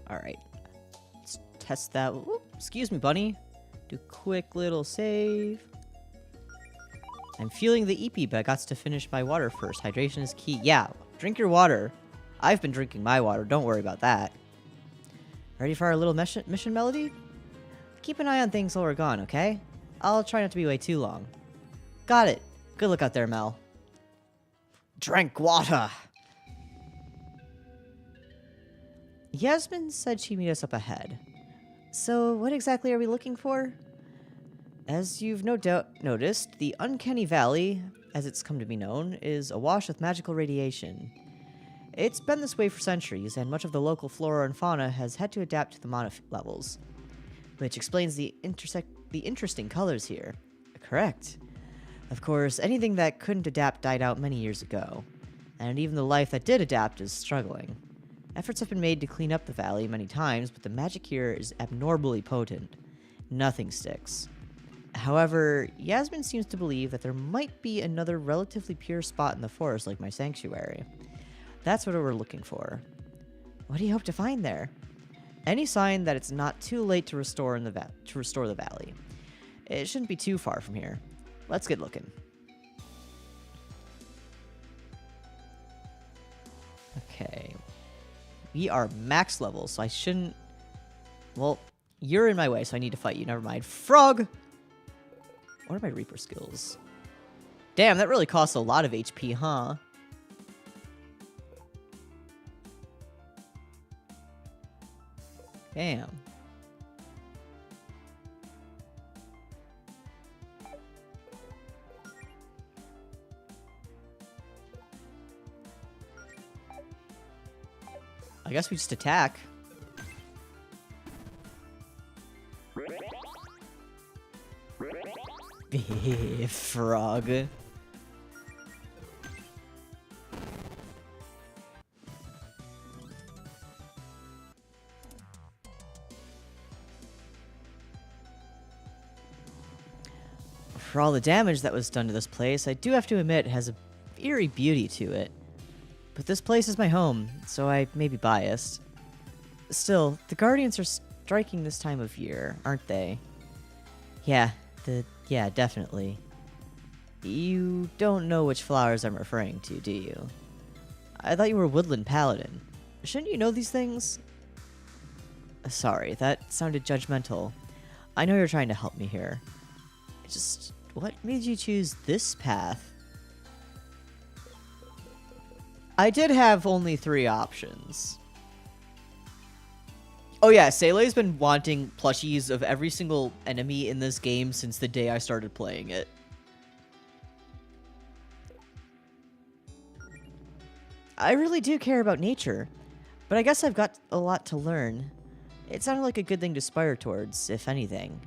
Alright. Let's test that. Ooh, excuse me, bunny. Do a quick little save. I'm feeling the EP, but I got to finish my water first. Hydration is key. Yeah, drink your water. I've been drinking my water. Don't worry about that. Ready for our little mission melody? Keep an eye on things while we're gone, okay? I'll try not to be away too long. Got it. Good look out there, Mel. Drink water! Yasmin said she'd meet us up ahead. So, what exactly are we looking for? As you've no doubt noticed, the Uncanny Valley, as it's come to be known, is awash with magical radiation. It's been this way for centuries, and much of the local flora and fauna has had to adapt to the mana levels. Which explains the interesting colors here. Correct. Of course, anything that couldn't adapt died out many years ago, and even the life that did adapt is struggling. Efforts have been made to clean up the valley many times, but the magic here is abnormally potent. Nothing sticks. However, Yasmin seems to believe that there might be another relatively pure spot in the forest like my sanctuary. That's what we're looking for. What do you hope to find there? Any sign that it's not too late to restore the valley. It shouldn't be too far from here. Let's get looking. Okay. We are max level, so I shouldn't... Well, you're in my way, so I need to fight you. Never mind. Frog! What are my Reaper skills? Damn, that really costs a lot of HP, huh? Damn. I guess we just attack. Frog. For all the damage that was done to this place, I do have to admit it has a eerie beauty to it. But this place is my home, so I may be biased. Still, the Guardians are striking this time of year, aren't they? Yeah, definitely. You don't know which flowers I'm referring to, do you? I thought you were a woodland paladin. Shouldn't you know these things? Sorry, that sounded judgmental. I know you're trying to help me here. Just, what made you choose this path? I did have only 3 options. Oh yeah, Sele's been wanting plushies of every single enemy in this game since the day I started playing it. I really do care about nature, but I guess I've got a lot to learn. It sounded like a good thing to aspire towards, if anything.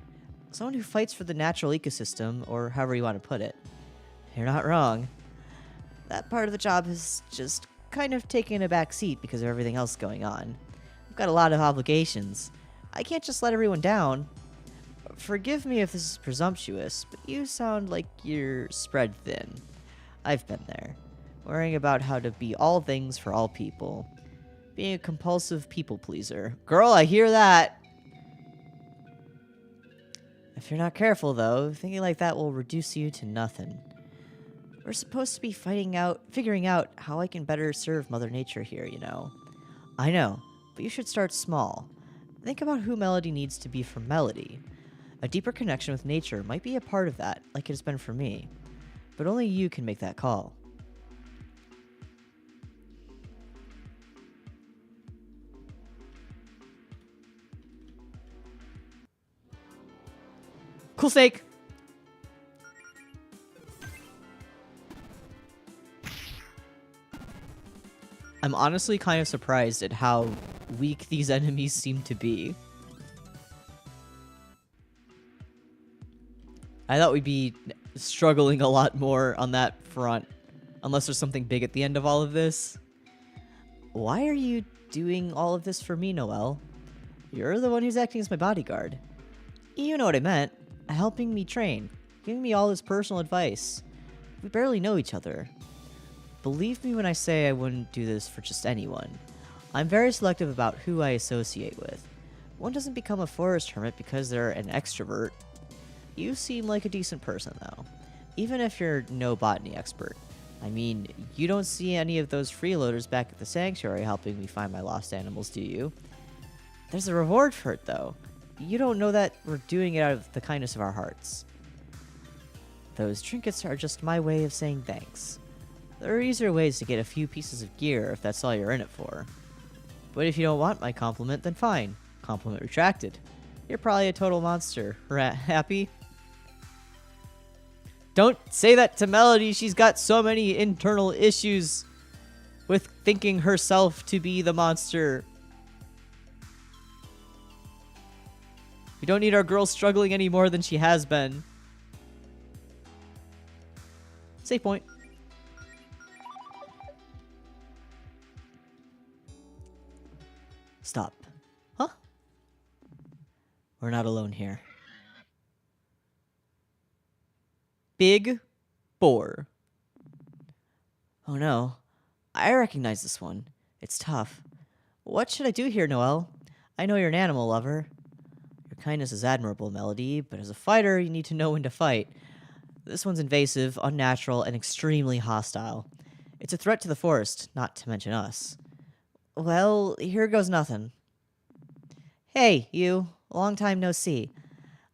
Someone who fights for the natural ecosystem, or however you want to put it. You're not wrong. That part of the job has just kind of taken a back seat because of everything else going on. I've got a lot of obligations. I can't just let everyone down. Forgive me if this is presumptuous, but you sound like you're spread thin. I've been there. Worrying about how to be all things for all people. Being a compulsive people pleaser. Girl, I hear that! If you're not careful, though, thinking like that will reduce you to nothing. We're supposed to be figuring out how I can better serve Mother Nature here, you know. I know, but you should start small. Think about who Melody needs to be for Melody. A deeper connection with nature might be a part of that, like it has been for me. But only you can make that call. Cool steak! I'm honestly kind of surprised at how weak these enemies seem to be. I thought we'd be struggling a lot more on that front. Unless there's something big at the end of all of this. Why are you doing all of this for me, Noelle? You're the one who's acting as my bodyguard. You know what I meant. Helping me train. Giving me all this personal advice. We barely know each other. Believe me when I say I wouldn't do this for just anyone. I'm very selective about who I associate with. One doesn't become a forest hermit because they're an extrovert. You seem like a decent person, though. Even if you're no botany expert. I mean, you don't see any of those freeloaders back at the sanctuary helping me find my lost animals, do you? There's a reward for it, though. You don't know that we're doing it out of the kindness of our hearts. Those trinkets are just my way of saying thanks. There are easier ways to get a few pieces of gear if that's all you're in it for. But if you don't want my compliment, then fine. Compliment retracted. You're probably a total monster. Happy? Don't say that to Melody. She's got so many internal issues with thinking herself to be the monster. We don't need our girl struggling any more than she has been. Save point. Stop. Huh? We're not alone here. Big boar. Oh no. I recognize this one. It's tough. What should I do here, Noelle? I know you're an animal lover. Your kindness is admirable, Melody, but as a fighter, you need to know when to fight. This one's invasive, unnatural, and extremely hostile. It's a threat to the forest, not to mention us. Well, here goes nothing. Hey, you. Long time no see.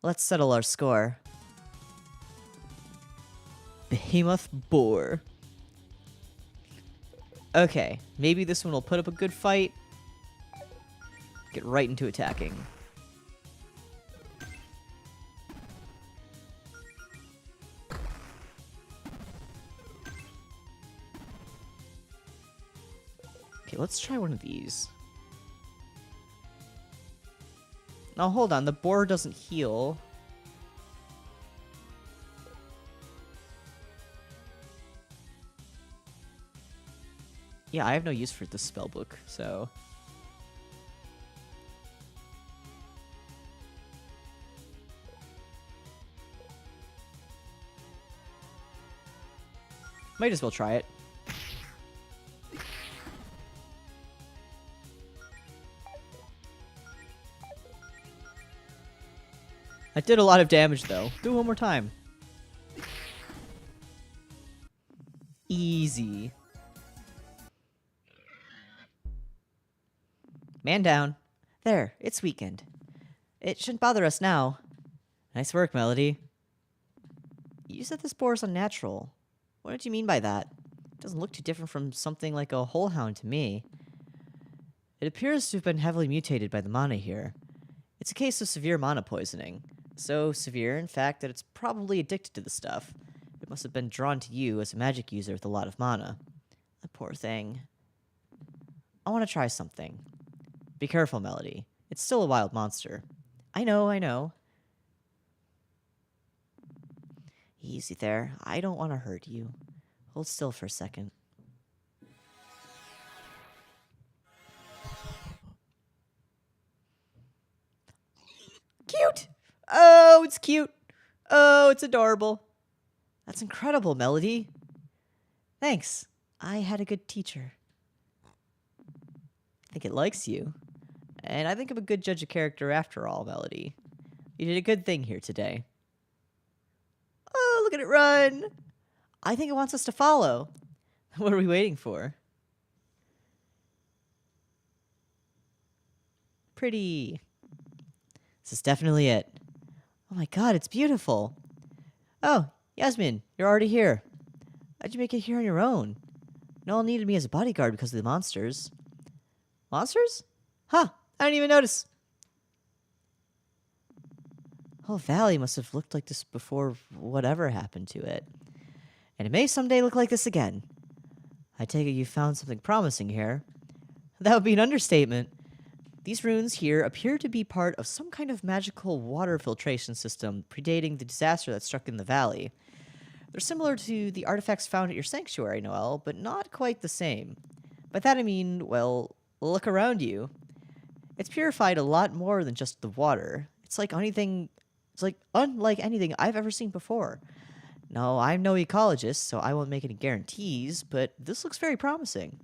Let's settle our score. Behemoth Boar. Okay, maybe this one will put up a good fight. Get right into attacking. Okay, let's try one of these. Now hold on, the boar doesn't heal. Yeah, I have no use for this spellbook, so... might as well try it. That did a lot of damage, though. Do it one more time. Easy. Man down. There, it's weakened. It shouldn't bother us now. Nice work, Melody. You said this boar is unnatural. What did you mean by that? It doesn't look too different from something like a whole hound to me. It appears to have been heavily mutated by the mana here. It's a case of severe mana poisoning. So severe, in fact, that it's probably addicted to the stuff. It must have been drawn to you as a magic user with a lot of mana. The poor thing. I want to try something. Be careful, Melody. It's still a wild monster. I know, I know. Easy there. I don't want to hurt you. Hold still for a second. Cute! Oh, it's cute. Oh, it's adorable. That's incredible, Melody. Thanks. I had a good teacher. I think it likes you. And I think I'm a good judge of character after all, Melody. You did a good thing here today. Oh, look at it run! I think it wants us to follow. What are we waiting for? Pretty. This is definitely it. Oh my god, it's beautiful. Oh, Yasmin, you're already here. How'd you make it here on your own? No one needed me as a bodyguard because of the monsters. Monsters? Huh, I didn't even notice. The whole valley must have looked like this before whatever happened to it. And it may someday look like this again. I take it you found something promising here. That would be an understatement. These ruins here appear to be part of some kind of magical water filtration system predating the disaster that struck in the valley. They're similar to the artifacts found at your sanctuary, Noelle, but not quite the same. By that I mean, well, look around you. It's purified a lot more than just the water. It's like unlike anything I've ever seen before. No, I'm no ecologist, so I won't make any guarantees, but this looks very promising.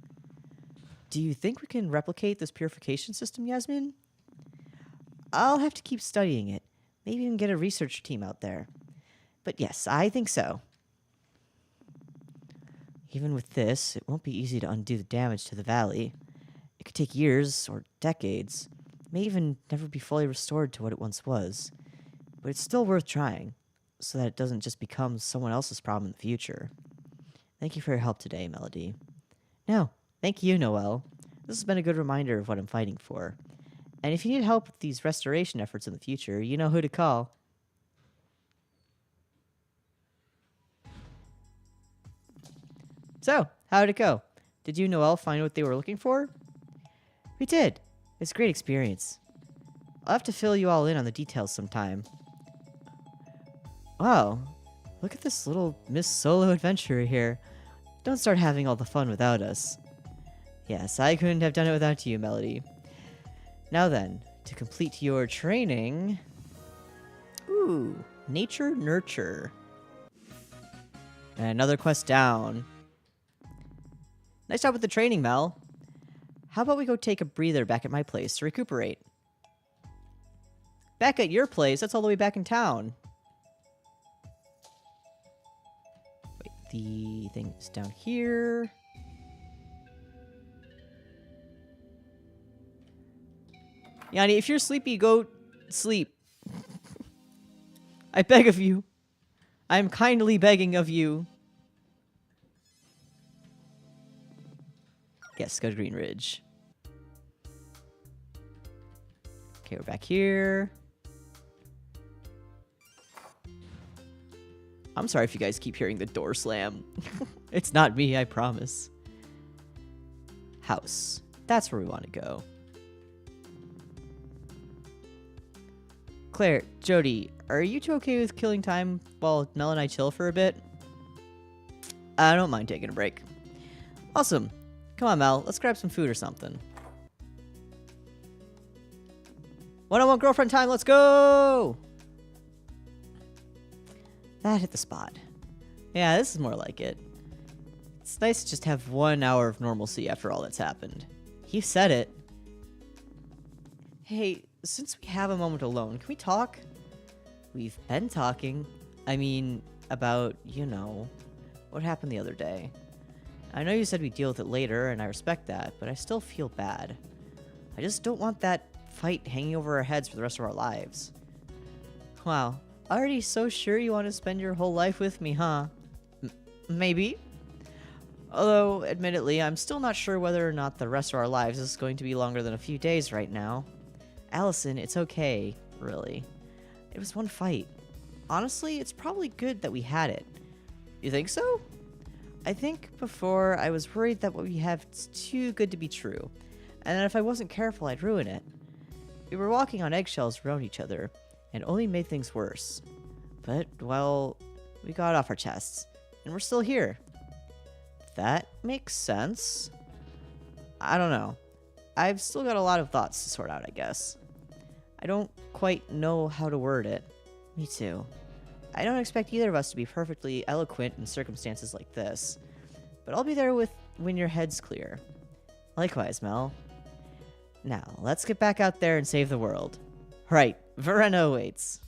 Do you think we can replicate this purification system, Yasmin? I'll have to keep studying it. Maybe even get a research team out there. But yes, I think so. Even with this, it won't be easy to undo the damage to the valley. It could take years or decades. It may even never be fully restored to what it once was. But it's still worth trying, so that it doesn't just become someone else's problem in the future. Thank you for your help today, Melody. No, thank you, Noelle. This has been a good reminder of what I'm fighting for. And if you need help with these restoration efforts in the future, you know who to call. So, how did it go? Did you and Noelle find what they were looking for? We did. It's a great experience. I'll have to fill you all in on the details sometime. Wow, look at this little Miss Solo adventurer here. Don't start having all the fun without us. Yes, I couldn't have done it without you, Melody. Now then, to complete your training... Ooh, Nature Nurture. And another quest down. Nice job with the training, Mel. How about we go take a breather back at my place to recuperate? Back at your place? That's all the way back in town. Wait, the thing's down here. Yanni, if you're sleepy, go sleep. I beg of you. I am kindly begging of you. Yes, go to Green Ridge. Okay, we're back here. I'm sorry if you guys keep hearing the door slam. It's not me, I promise. House. That's where we want to go. Claire, Jody, are you two okay with killing time while Mel and I chill for a bit? I don't mind taking a break. Awesome. Come on, Mel. Let's grab some food or something. One-on-one girlfriend time. Let's go! That hit the spot. Yeah, this is more like it. It's nice to just have 1 hour of normalcy after all that's happened. You said it. Hey, since we have a moment alone, can we talk? We've been talking. I mean, about, you know, what happened the other day. I know you said we'd deal with it later, and I respect that, but I still feel bad. I just don't want that fight hanging over our heads for the rest of our lives. Wow, already so sure you want to spend your whole life with me, huh? Maybe. Although, admittedly, I'm still not sure whether or not the rest of our lives is going to be longer than a few days right now. Allison, it's okay, really. It was one fight. Honestly, it's probably good that we had it. You think so? I think before I was worried that what we have is too good to be true, and that if I wasn't careful, I'd ruin it. We were walking on eggshells around each other, and only made things worse. But, well, we got off our chests, and we're still here. That makes sense. I don't know. I've still got a lot of thoughts to sort out, I guess. I don't quite know how to word it. Me too. I don't expect either of us to be perfectly eloquent in circumstances like this, but I'll be there with when your head's clear. Likewise, Mel. Now, let's get back out there and save the world. Right, Verena awaits.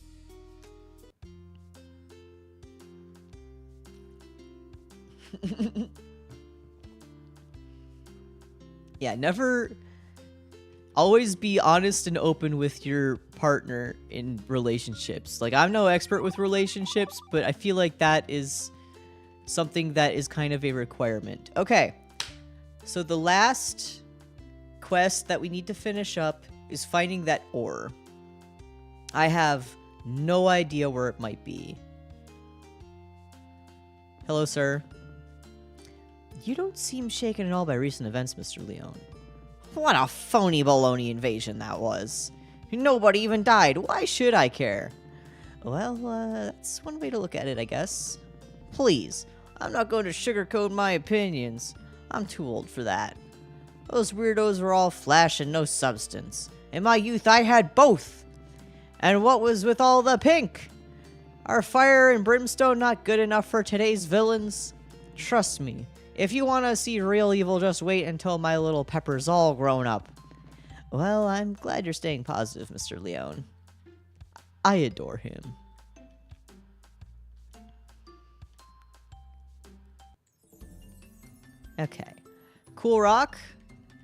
Yeah, never... Always be honest and open with your partner in relationships. Like, I'm no expert with relationships, but I feel like that is something that is kind of a requirement. Okay, so the last quest that we need to finish up is finding that ore. I have no idea where it might be. Hello, sir. You don't seem shaken at all by recent events, Mr. Leone. What a phony baloney invasion that was. Nobody even died. Why should I care? Well, that's one way to look at it, I guess. Please, I'm not going to sugarcoat my opinions. I'm too old for that. Those weirdos were all flash and no substance. In my youth, I had both. And what was with all the pink? Are fire and brimstone not good enough for today's villains? Trust me. If you want to see real evil, just wait until my little Pepper's all grown up. Well, I'm glad you're staying positive, Mr. Leone. I adore him. Okay. Cool rock.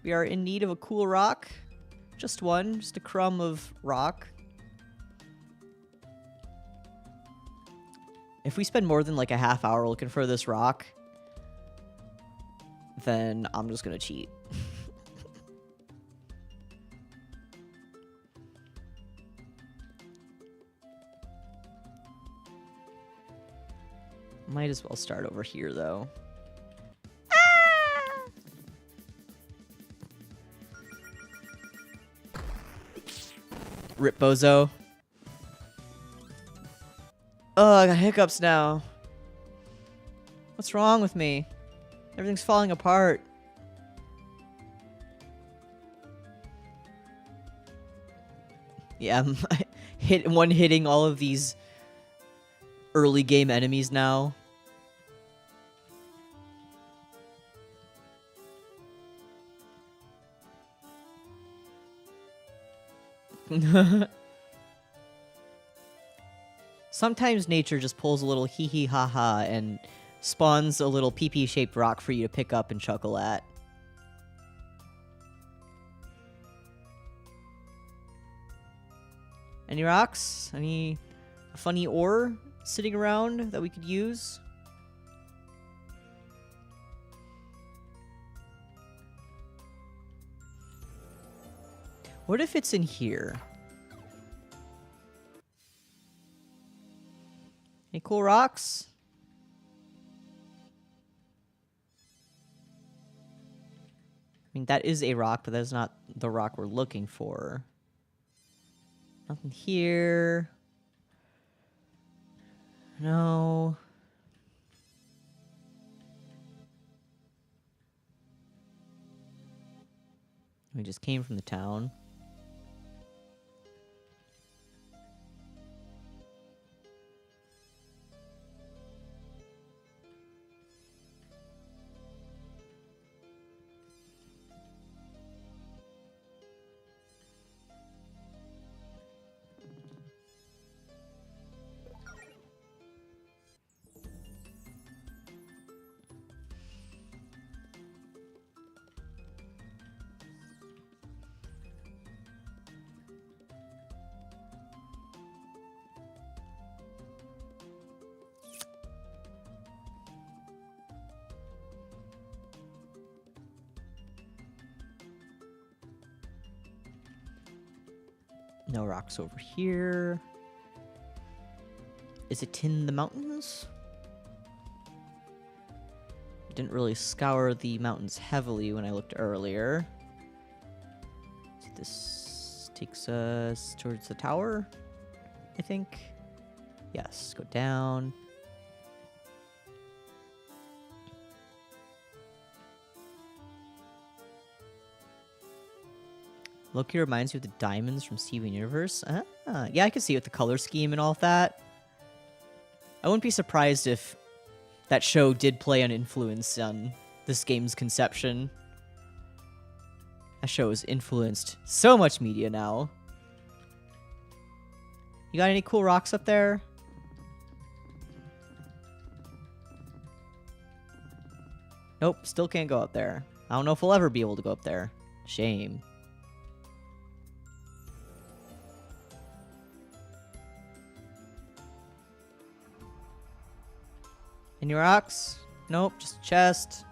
We are in need of a cool rock. Just one. Just a crumb of rock. If we spend more than like a half hour looking for this rock, then I'm just gonna cheat. Might as well start over here, though. Ah! Rip bozo. Oh, I got hiccups now. What's wrong with me? Everything's falling apart. Yeah, I'm hitting all of these early game enemies now. Sometimes nature just pulls a little hee hee ha ha and spawns a little pee-pee shaped rock for you to pick up and chuckle at. Any rocks? Any funny ore sitting around that we could use? What if it's in here? Any cool rocks? I mean, that is a rock, but that's not the rock we're looking for. Nothing here. No. We just came from the town. No rocks over here. Is it in the mountains? Didn't really scour the mountains heavily when I looked earlier. So this takes us towards the tower, I think. Yes, go down. Loki reminds you of the diamonds from Steven Universe. Yeah, I can see it with the color scheme and all of that. I wouldn't be surprised if that show did play an influence on this game's conception. That show has influenced so much media now. You got any cool rocks up there? Nope, still can't go up there. I don't know if we'll ever be able to go up there. Shame. Any rocks? Nope, just a chest.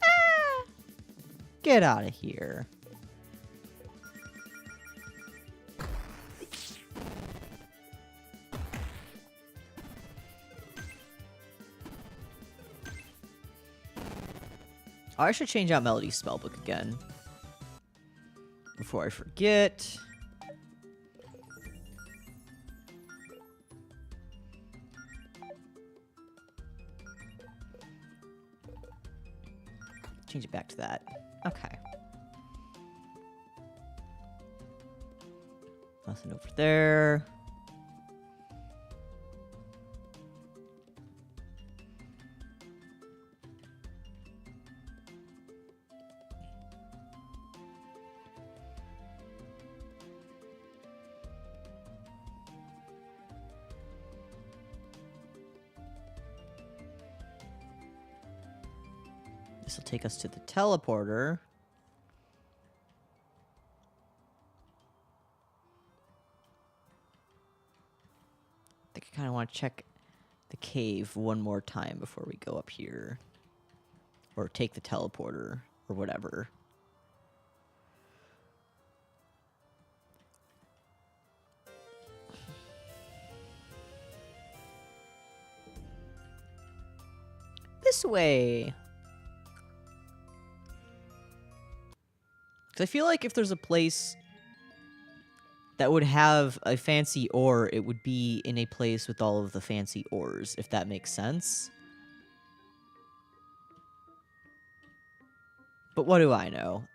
Ah! Get out of here. Oh, I should change out Melody's spellbook again. Before I forget. Change it back to that. Okay. Nothing over there. This will take us to the teleporter. I think I kind of want to check the cave one more time before we go up here. Or take the teleporter, or whatever. This way! Because I feel like if there's a place that would have a fancy ore, it would be in a place with all of the fancy ores, if that makes sense. But what do I know?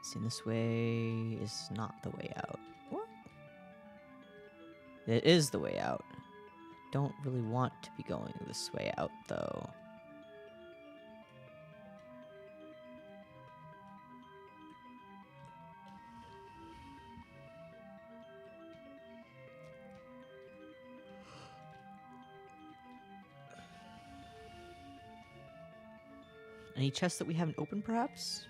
See, this way is not the way out. What? It is the way out. Don't really want to be going this way out, though. Any chests that we haven't opened, perhaps?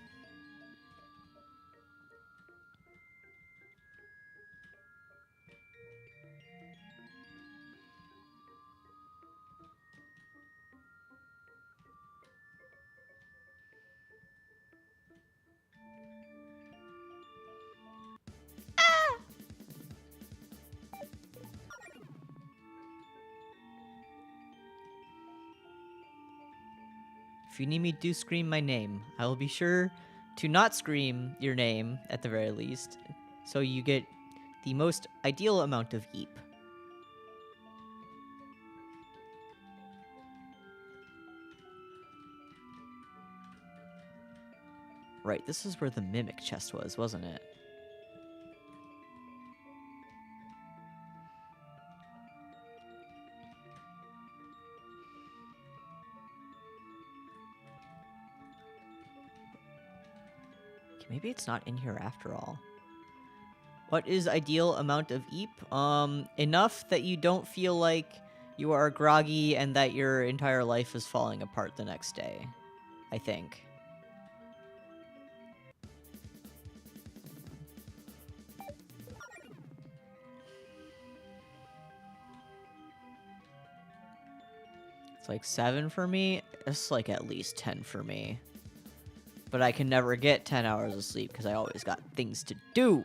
If you need me to scream my name, I will be sure to not scream your name at the very least, so you get the most ideal amount of eep. Right, this is where the mimic chest was, wasn't it? Maybe it's not in here after all. What is ideal amount of eep? Enough that you don't feel like you are groggy and that your entire life is falling apart the next day. I think. It's like 7 for me. It's like at least 10 for me. But I can never get 10 hours of sleep because I always got things to do.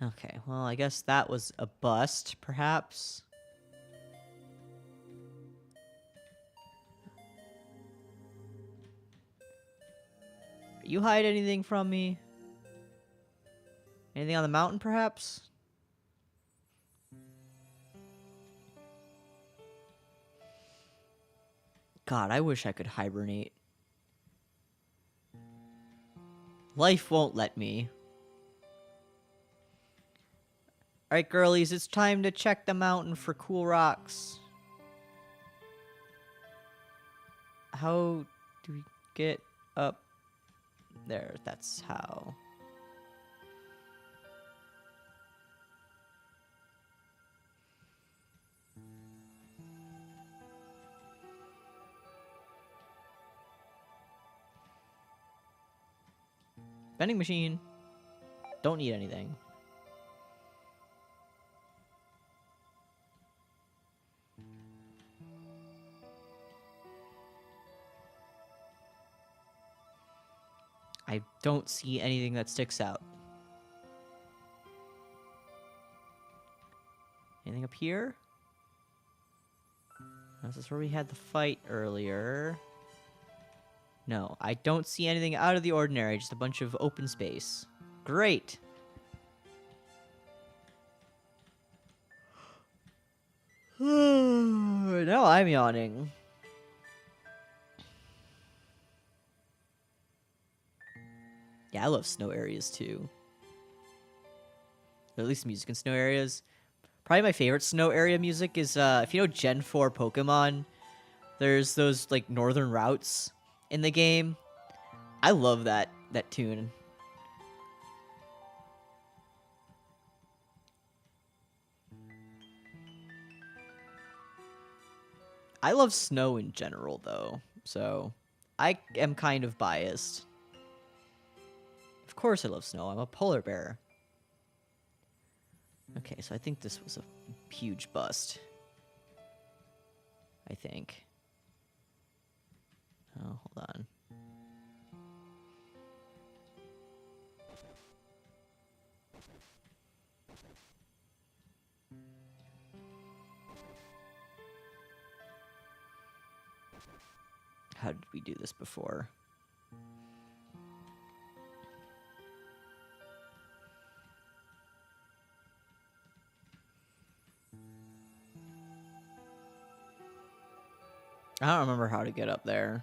Okay, well, I guess that was a bust, perhaps. You hide anything from me? Anything on the mountain, perhaps? God, I wish I could hibernate. Life won't let me. Alright, girlies, it's time to check the mountain for cool rocks. How do we get up there? That's how. Vending machine. Don't need anything. I don't see anything that sticks out. Anything up here? This is where we had the fight earlier. No, I don't see anything out of the ordinary, just a bunch of open space. Great! Now I'm yawning. Yeah, I love snow areas too. Or at least music in snow areas. Probably my favorite snow area music is, if you know Gen 4 Pokemon, there's those, like, northern routes in the game. I love that tune. I love snow in general, though, so I am kind of biased. Of course I love snow. I'm a polar bear. Okay, so I think this was a huge bust. I think. Oh, hold on. How did we do this before? I don't remember how to get up there.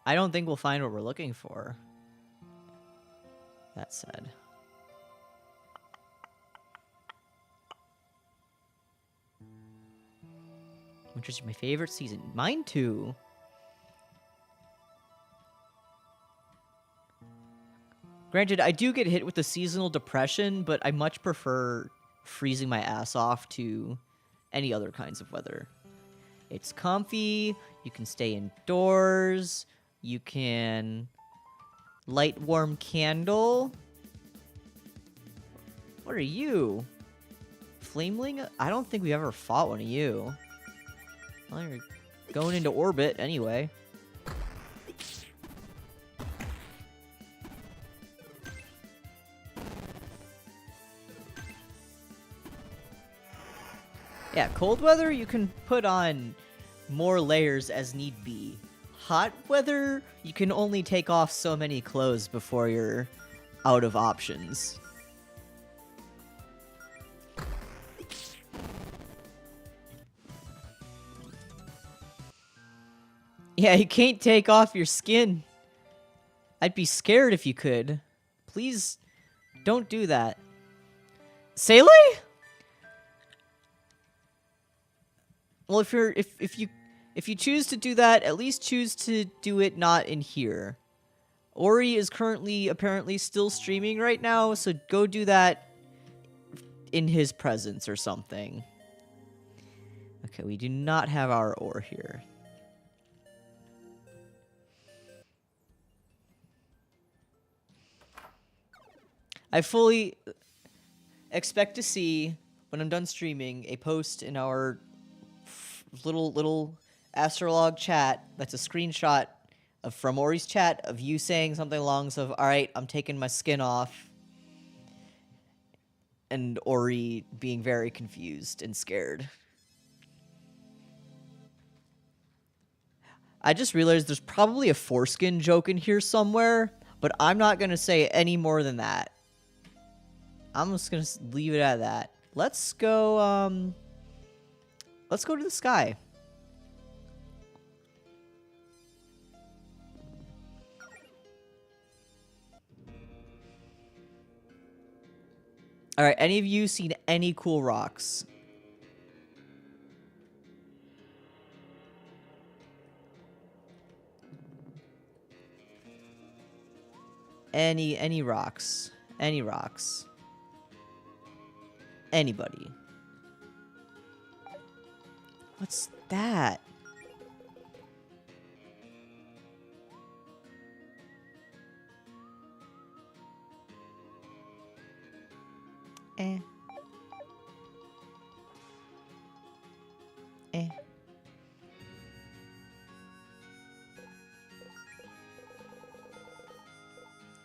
I don't think we'll find what we're looking for. That said. Which is my favorite season? Mine too. Granted, I do get hit with the seasonal depression, but I much prefer freezing my ass off to any other kinds of weather. It's comfy, you can stay indoors, you can light warm candle. What are you? Flameling? I don't think we ever fought one of you. Well, you're going into orbit anyway. Yeah, cold weather, you can put on more layers as need be. Hot weather, you can only take off so many clothes before you're out of options. Yeah, you can't take off your skin. I'd be scared if you could. Please, don't do that. Sele? Well, if If you choose to do that, at least choose to do it not in here. Ori is currently apparently still streaming right now, so go do that in his presence or something. Okay, we do not have our ore here. I fully expect to see, when I'm done streaming, a post in our little AstraLog chat that's a screenshot from Ori's chat of you saying something along the lines of, alright, I'm taking my skin off. And Ori being very confused and scared. I just realized there's probably a foreskin joke in here somewhere, but I'm not going to say any more than that. I'm just going to leave it at that. Let's go to the sky. All right, any of you seen any cool rocks? Any rocks? Any rocks? Anybody? What's that? Eh. Eh.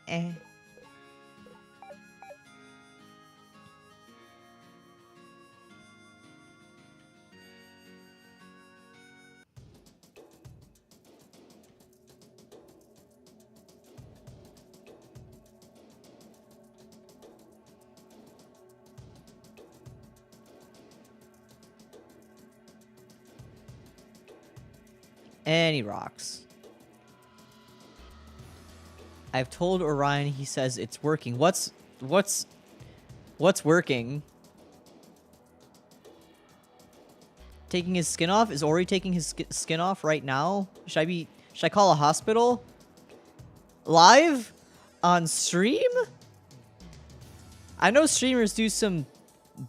Eh. Any rocks. I've told Orion, he says it's working. What's working? Taking his skin off? Is Ori taking his skin off right now? Should I call a hospital? Live? On stream? I know streamers do some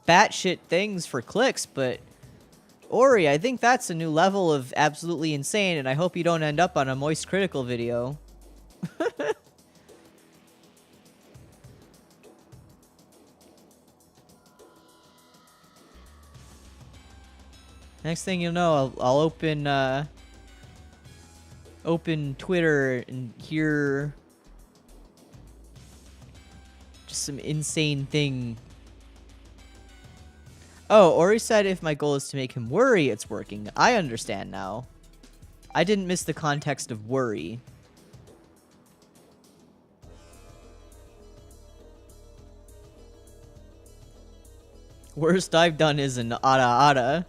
batshit things for clicks, but Ori, I think that's a new level of absolutely insane, and I hope you don't end up on a Moist Critical video. Next thing you'll know, I'll open Twitter and hear just some insane thing. Oh, Ori said if my goal is to make him worry, it's working. I understand now. I didn't miss the context of worry. Worst I've done is an ada.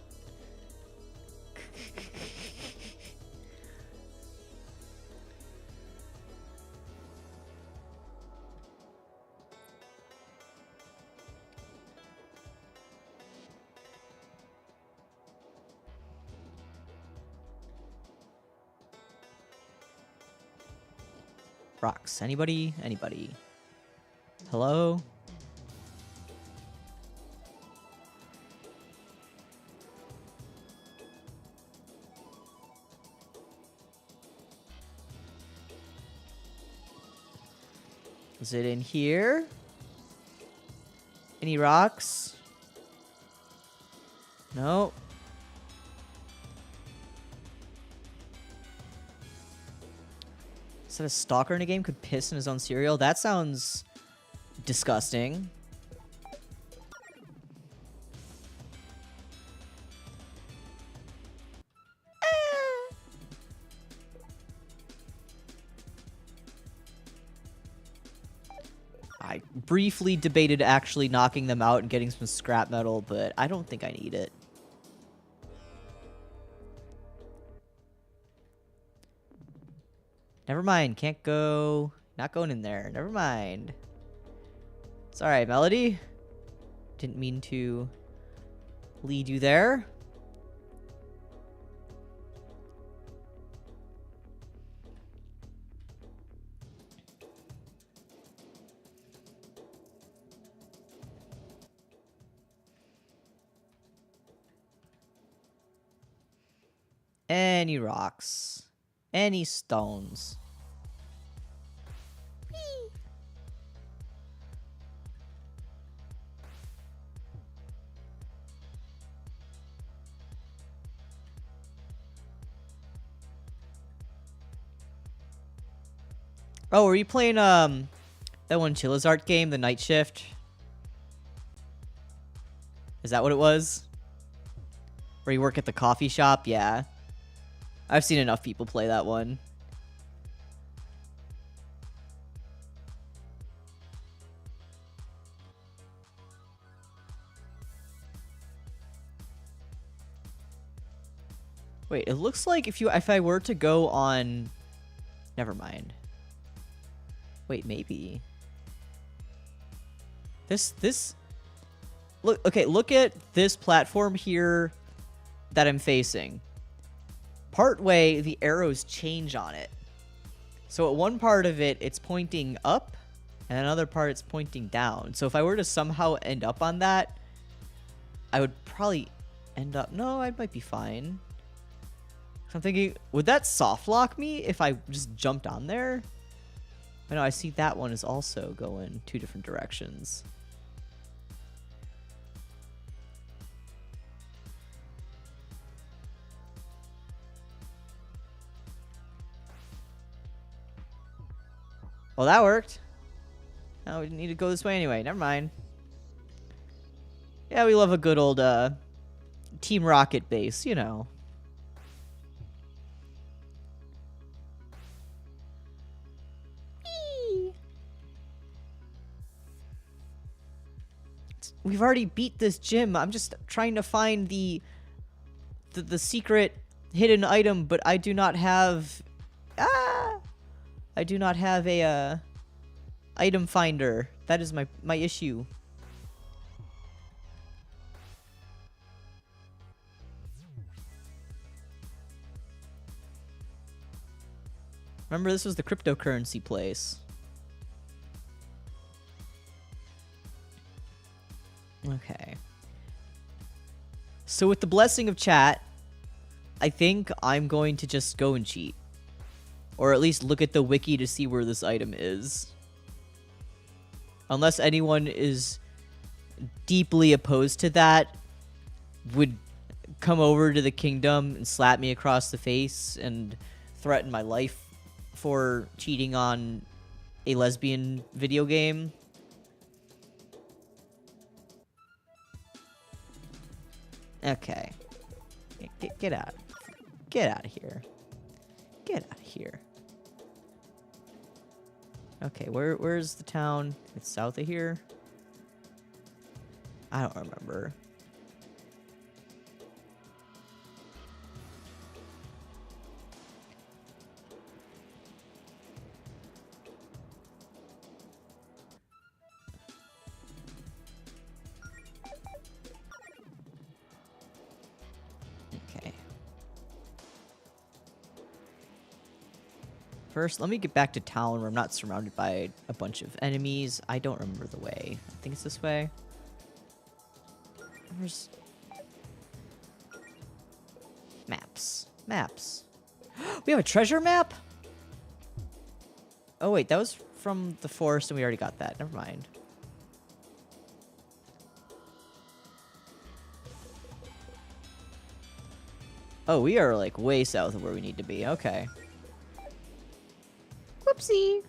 Rocks. Anybody? Anybody? Hello? Is it in here? Any rocks? No. That a stalker in a game could piss in his own cereal? That sounds disgusting. I briefly debated actually knocking them out and getting some scrap metal, but I don't think I need it. Never mind, can't go. Not going in there. Never mind. It's alright, Melody. Didn't mean to lead you there. Any rocks. Any stones. Oh, were you playing that one Chillizart game, the Night Shift? Is that what it was? Where you work at the coffee shop? Yeah. I've seen enough people play that one. Wait, it looks like if I were to go on... Never mind. Wait, maybe. This... Look, okay, look at this platform here that I'm facing. Partway, the arrows change on it. So at one part of it, it's pointing up, and another part, it's pointing down. So if I were to somehow end up on that, I would probably end up... No, I might be fine. I'm thinking, would that soft lock me if I just jumped on there? I know, I see that one is also going 2 different directions. Well, that worked. No, we didn't need to go this way anyway. Never mind. Yeah, we love a good old Team Rocket base, you know. We've already beat this gym. I'm just trying to find the secret hidden item, but I do not have... I do not have a item finder. That is my issue. Remember, this was the cryptocurrency place. Okay. So with the blessing of chat, I think I'm going to just go and cheat. Or at least look at the wiki to see where this item is. Unless anyone is deeply opposed to that, would come over to the kingdom and slap me across the face and threaten my life for cheating on a lesbian video game. Okay. Get out. Get out of here. Get out of here. Okay, where's the town? It's south of here? I don't remember. Okay. First, let me get back to town where I'm not surrounded by a bunch of enemies. I don't remember the way. I think it's this way. Where's... Maps. Maps. We have a treasure map? Oh, wait. That was from the forest, and we already got that. Never mind. Oh, we are, like, way south of where we need to be. Okay. Whoopsie.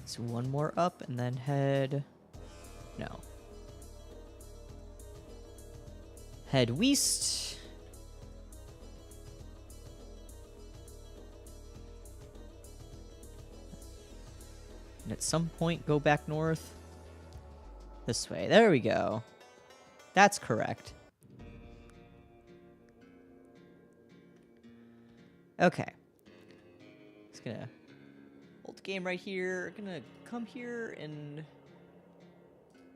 So one more up and then head... No. Head west. And at some point go back north. This way. There we go. That's correct. Okay. Just gonna hold the game right here. Gonna come here and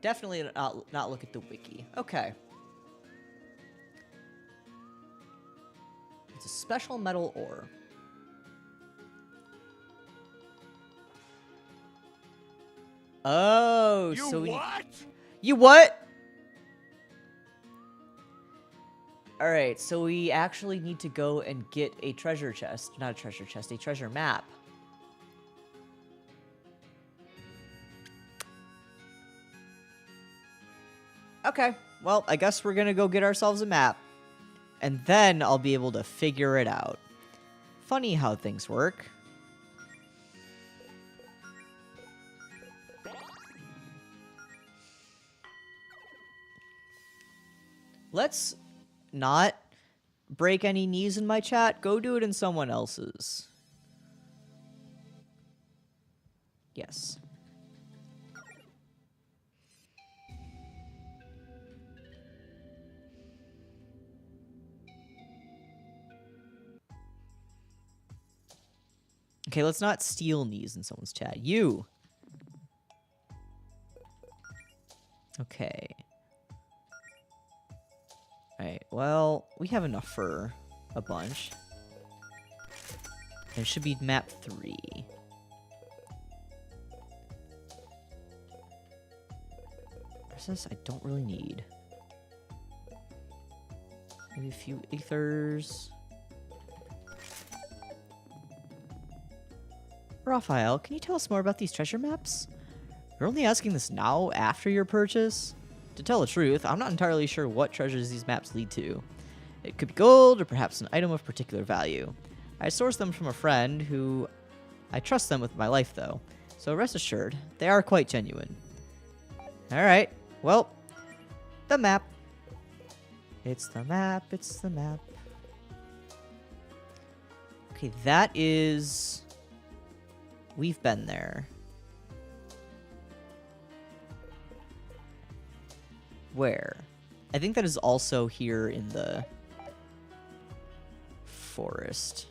definitely not look at the wiki. Okay. It's a special metal ore. Oh, You so what? You what? Alright, so we actually need to go and get a treasure chest. Not a treasure chest, a treasure map. Okay, well, I guess we're gonna go get ourselves a map. And then I'll be able to figure it out. Funny how things work. Let's not break any knees in my chat. Go do it in someone else's. Yes. Okay, let's not steal knees in someone's chat. You! Okay. Alright, well, we have enough for a bunch. It should be map 3. What's this? I don't really need. Maybe a few ethers. Raphael, can you tell us more about these treasure maps? You're only asking this now after your purchase? To tell the truth, I'm not entirely sure what treasures these maps lead to. It could be gold, or perhaps an item of particular value. I sourced them from a friend who... I trust them with my life, though. So rest assured, they are quite genuine. Alright, well, the map. It's the map, it's the map. Okay, that is... We've been there. Where? I think that is also here in the forest.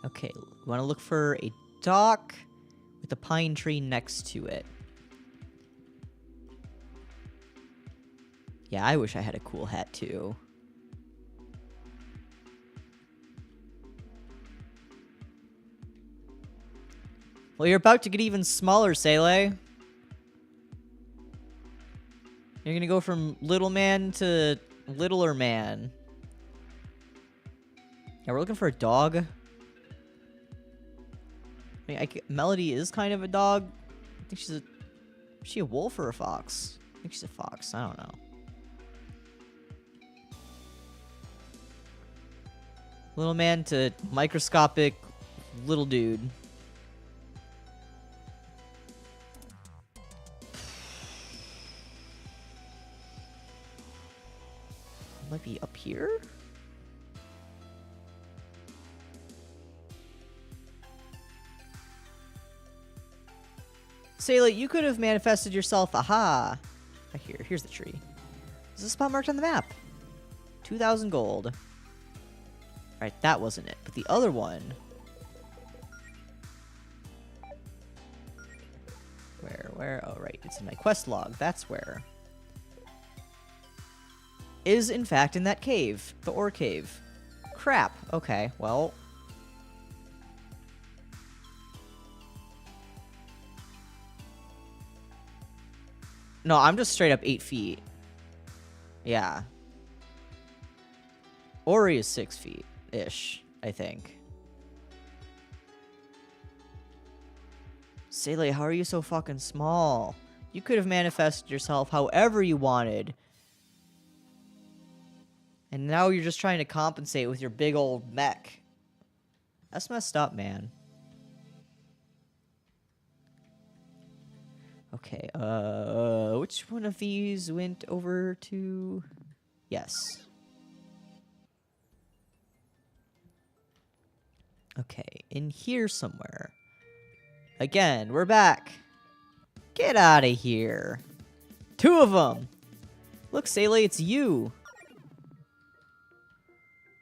Okay, we want to look for a dock with a pine tree next to it. Yeah, I wish I had a cool hat too. Well, you're about to get even smaller, Sele. You're gonna go from little man to littler man. Yeah, we're looking for a dog. I mean, Melody is kind of a dog. I think she's a... Is she a wolf or a fox? I think she's a fox. I don't know. Little man to microscopic little dude. Might be up here? Sele, you could have manifested yourself. Aha! Right here. Here's the tree. There's a spot marked on the map. 2,000 gold. Right, that wasn't it. But the other one... Where? Oh, right. It's in my quest log. That's where. Is, in fact, in that cave. The ore cave. Crap. Okay, well... No, I'm just straight up 8 feet. Yeah. Ori is 6 feet-ish, I think. Sele, how are you so fucking small? You could have manifested yourself however you wanted. And now you're just trying to compensate with your big old mech. That's messed up, man. Okay, which one of these went over to... Yes. Okay, in here somewhere. Again, we're back. Get out of here. 2 of them. Look, Sele, it's you.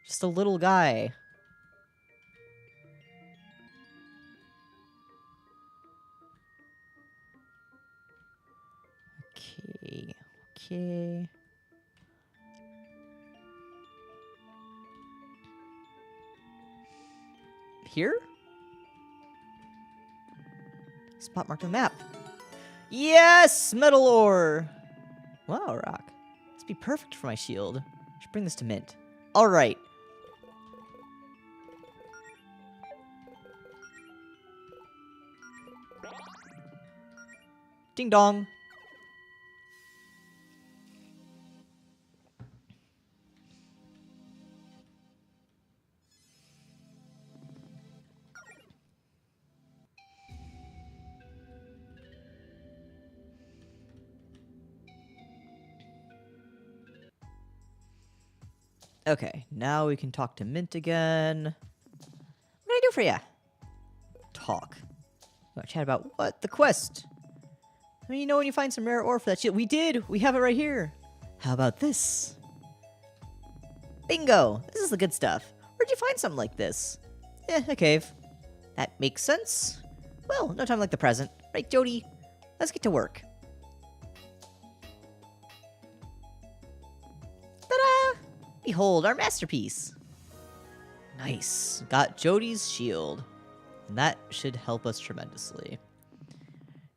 Just a little guy. Okay. Okay. Here? Spot marked on the map. Yes! Metal ore! Wow, rock. This would be perfect for my shield. I should bring this to Mint. Alright. Ding dong. Okay, now we can talk to Mint again. What can I do for ya? Talk. You want to chat about what? The quest. I mean, you know when you find some rare ore for that shield. We did! We have it right here. How about this? Bingo! This is the good stuff. Where'd you find something like this? A cave. That makes sense. Well, no time like the present. Right, Jody? Let's get to work. Ta-da! Behold, our masterpiece. Nice. Got Jody's shield. And that should help us tremendously.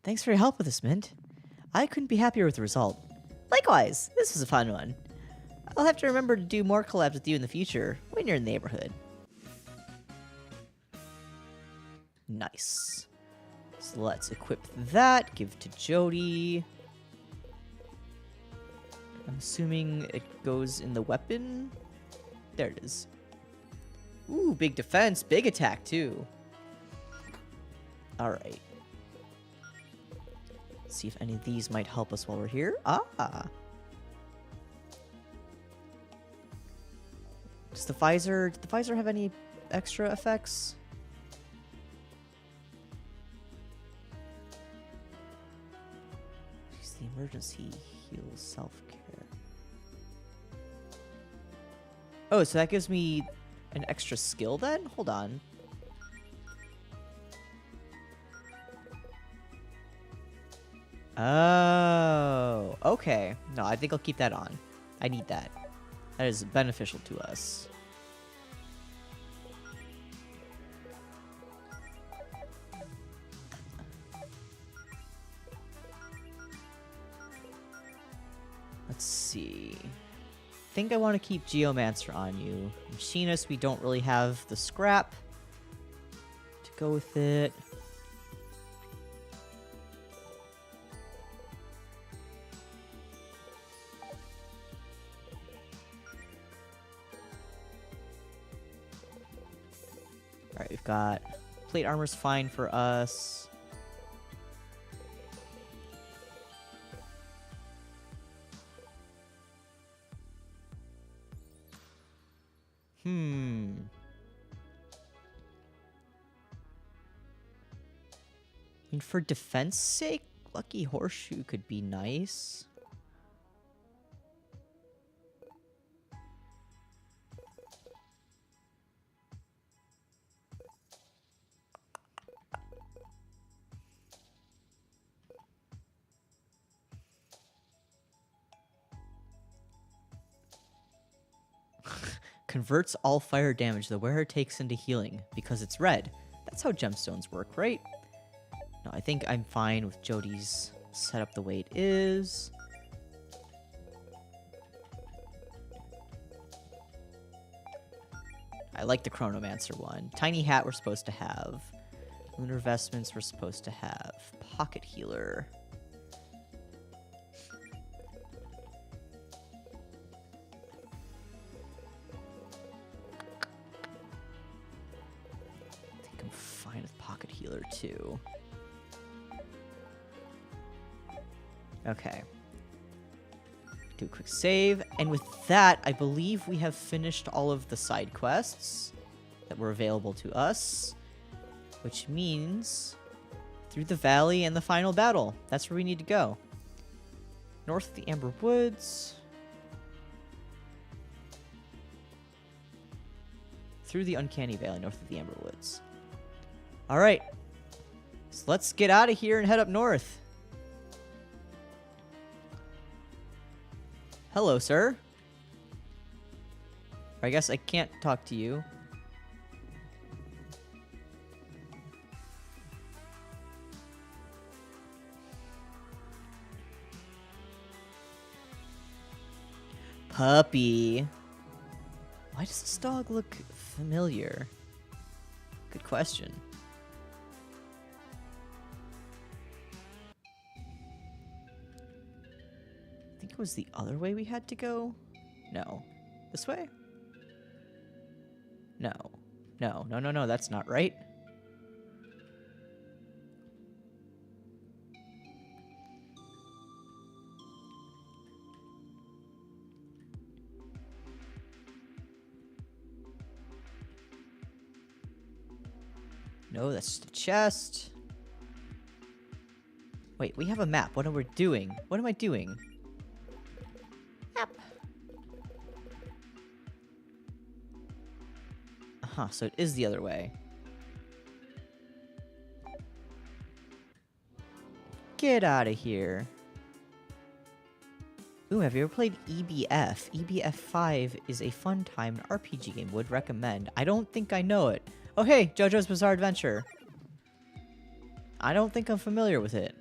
Thanks for your help with this, Mint. I couldn't be happier with the result. Likewise, this was a fun one. I'll have to remember to do more collabs with you in the future, when you're in the neighborhood. Nice. So let's equip that, give to Jody. I'm assuming it goes in the weapon. There it is. Ooh, big defense, big attack too. Alright. See if any of these might help us while we're here. Ah! Does the visor have any extra effects? Use the emergency heal self-care. Oh, so that gives me an extra skill then? Hold on. Oh, okay. No, I think I'll keep that on. I need that. That is beneficial to us. Let's see. I think I want to keep Geomancer on you. Machinist, we don't really have the scrap to go with it. Alright, we've got plate armor's fine for us. I mean, for defense sake, Lucky Horseshoe could be nice. Converts all fire damage the wearer takes into healing because it's red. That's how gemstones work, right? No, I think I'm fine with Jody's setup the way it is. I like the Chronomancer one. Tiny Hat we're supposed to have. Lunar Vestments we're supposed to have. Pocket Healer. I think I'm fine with Pocket Healer too. Okay. Do a quick save. And with that, I believe we have finished all of the side quests that were available to us. Which means through the valley and the final battle. That's where we need to go. North of the Amber Woods. Through the Uncanny Valley, north of the Amber Woods. Alright. So let's get out of here and head up north. Hello, sir. I guess I can't talk to you. Puppy. Why does this dog look familiar? Good question. I think it was the other way we had to go? No. This way? No. No, no, no, no, that's not right. No, that's just a chest. Wait, we have a map. What are we doing? What am I doing? Map. Uh-huh, so it is the other way. Get out of here. Ooh, have you ever played EBF? EBF 5 is a fun-timed RPG game. Would recommend. I don't think I know it. Oh, hey, JoJo's Bizarre Adventure. I don't think I'm familiar with it.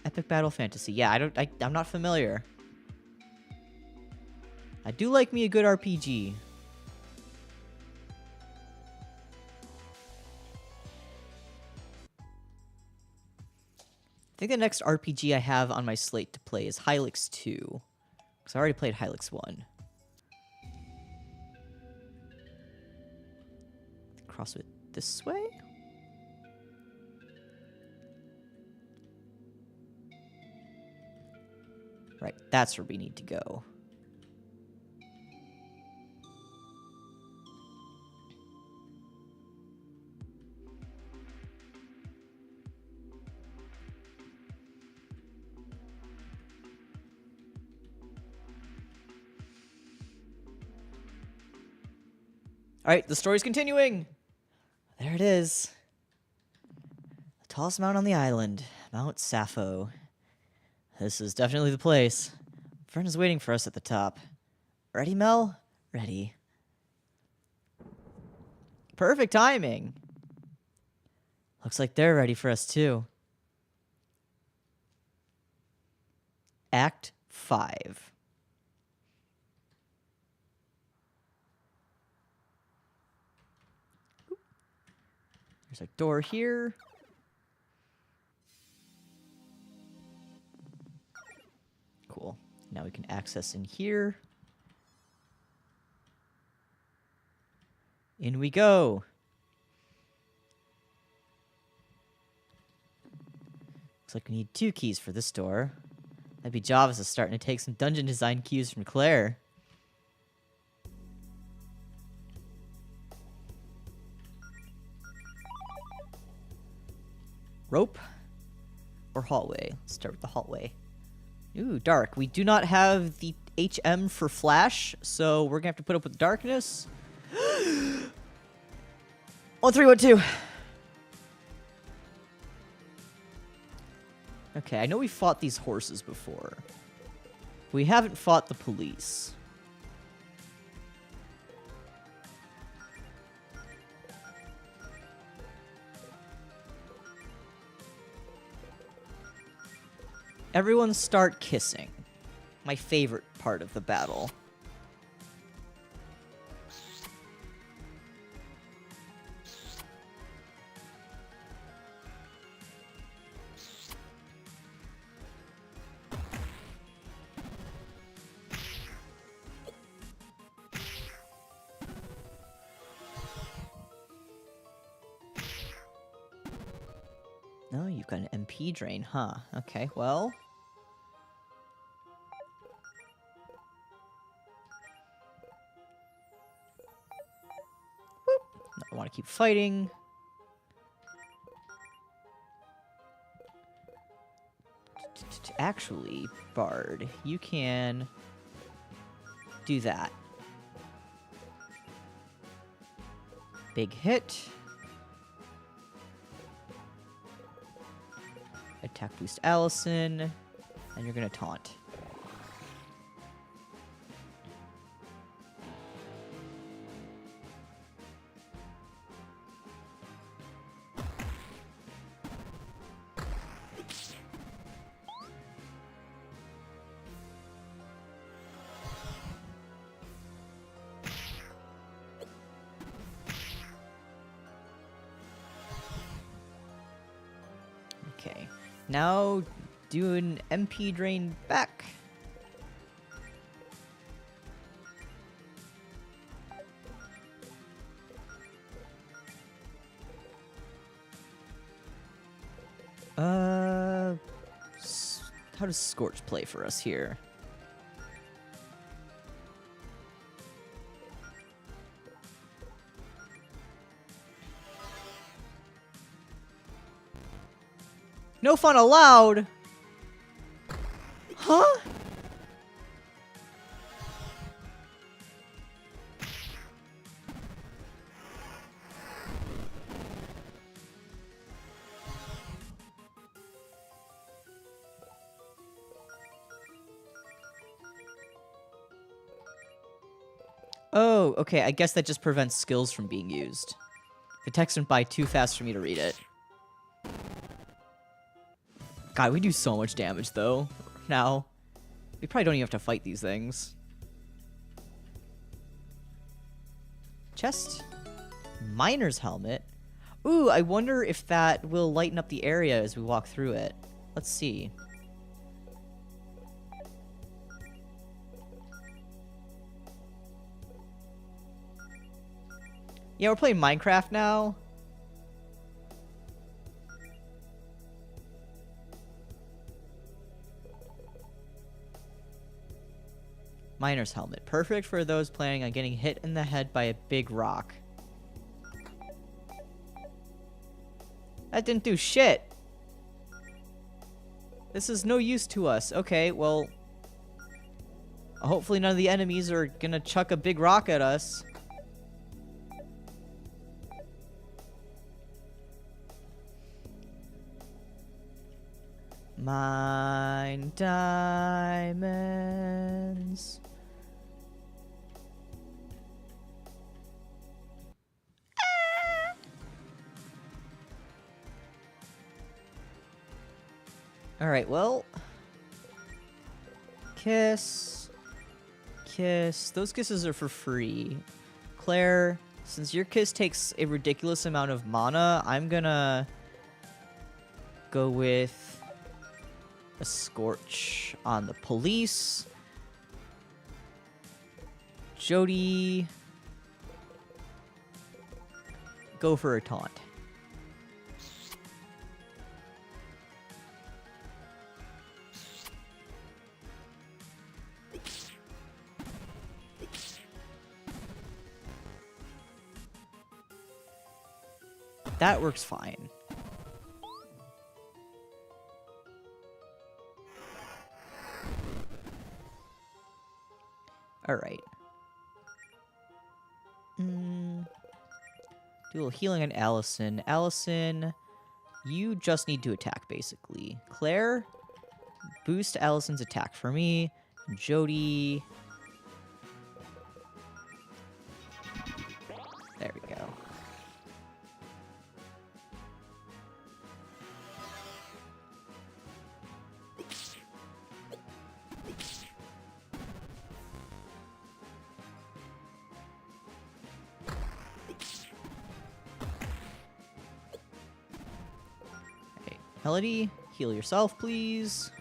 Epic Battle Fantasy. Yeah, I'm not familiar. I do like me a good RPG. I think the next RPG I have on my slate to play is Hylix 2. Because I already played Hylix 1. Cross it this way? Right, that's where we need to go. Alright, the story's continuing! There it is. The tallest mountain on the island, Mount Sappho. This is definitely the place. Friend is waiting for us at the top. Ready, Mel? Ready. Perfect timing. Looks like they're ready for us too. Act 5. There's a door here. Cool. Now we can access in here. In we go. Looks like we need 2 keys for this door. That'd be Java's is starting to take some dungeon design cues from Claire. Rope or hallway? Let's start with the hallway. Ooh, dark. We do not have the HM for flash, so we're gonna have to put up with darkness. 1, 3, 1, 2. Okay, I know we fought these horses before. We haven't fought the police. Everyone start kissing. My favorite part of the battle. No, you've got an MP drain, huh? Okay, well... I want to keep fighting. Actually, Bard, you can do that. Big hit. Attack boost Allison. And you're gonna taunt. Okay, now do an MP drain back. How does Scorch play for us here? No fun allowed! Huh? Oh, okay, I guess that just prevents skills from being used. The text went by too fast for me to read it. God, we do so much damage, though, now. We probably don't even have to fight these things. Chest. Miner's helmet. Ooh, I wonder if that will lighten up the area as we walk through it. Let's see. Yeah, we're playing Minecraft now. Miner's helmet. Perfect for those planning on getting hit in the head by a big rock. That didn't do shit. This is no use to us. Okay, well, hopefully none of the enemies are gonna chuck a big rock at us. Mine diamonds. Alright, well. Kiss. Kiss. Those kisses are for free. Claire, since your kiss takes a ridiculous amount of mana, I'm gonna go with a Scorch on the police. Jody, go for a taunt. That works fine. Alright. Do a little healing on Allison. Allison, you just need to attack, basically. Claire, boost Allison's attack for me. Jody. There we go. Melody, heal yourself, please.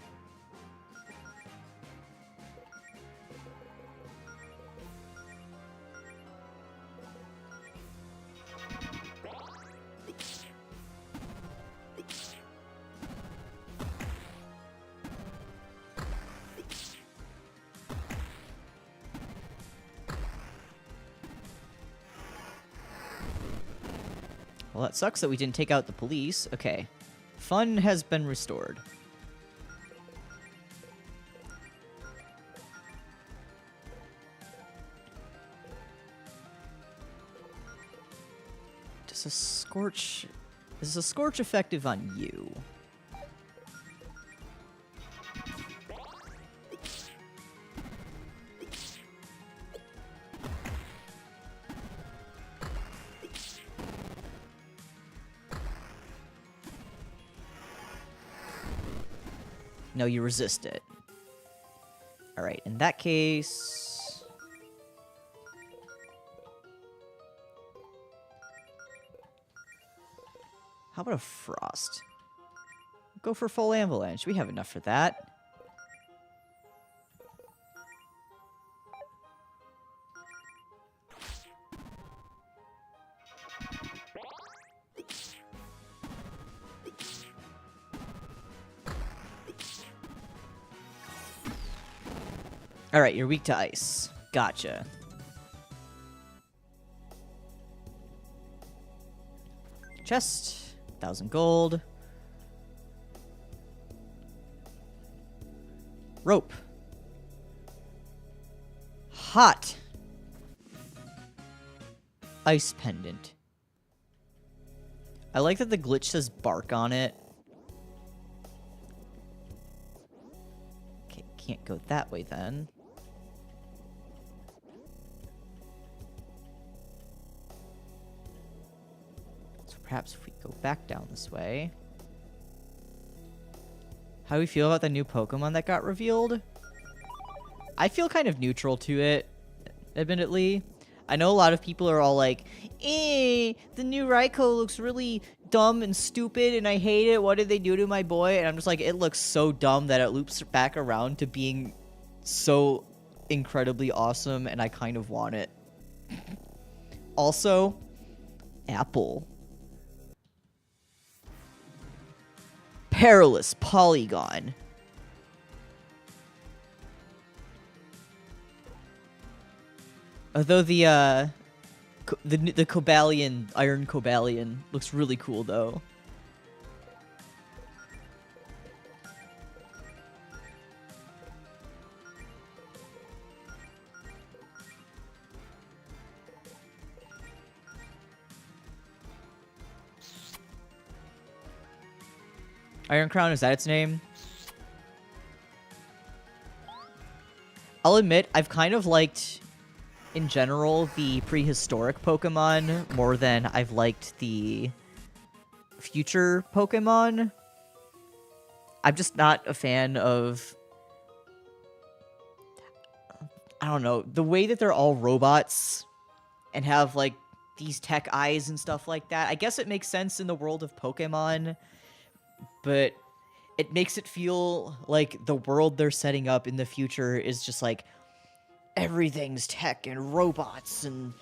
Well, that sucks that we didn't take out the police. Okay. Fun has been restored. Is a Scorch effective on you? No, you resist it. Alright, in that case... How about a frost? Go for full avalanche. We have enough for that. Alright, you're weak to ice. Gotcha. Chest. 1,000 gold. Rope. Hot. Ice pendant. I like that the glitch says bark on it. Okay, can't go that way then. Perhaps if we go back down this way. How do we feel about the new Pokemon that got revealed? I feel kind of neutral to it, admittedly. I know a lot of people are all like, the new Raikou looks really dumb and stupid and I hate it. What did they do to my boy? And I'm just like, it looks so dumb that it loops back around to being so incredibly awesome and I kind of want it. Also, Apple. Perilous Polygon. Although the Cobalion, Iron Cobalion, looks really cool though. Iron Crown, is that its name? I'll admit, I've kind of liked, in general, the prehistoric Pokemon more than I've liked the future Pokemon. I'm just not a fan of... I don't know, the way that they're all robots and have, like, these tech eyes and stuff like that. I guess it makes sense in the world of Pokemon, but it makes it feel like the world they're setting up in the future is just like everything's tech and robots and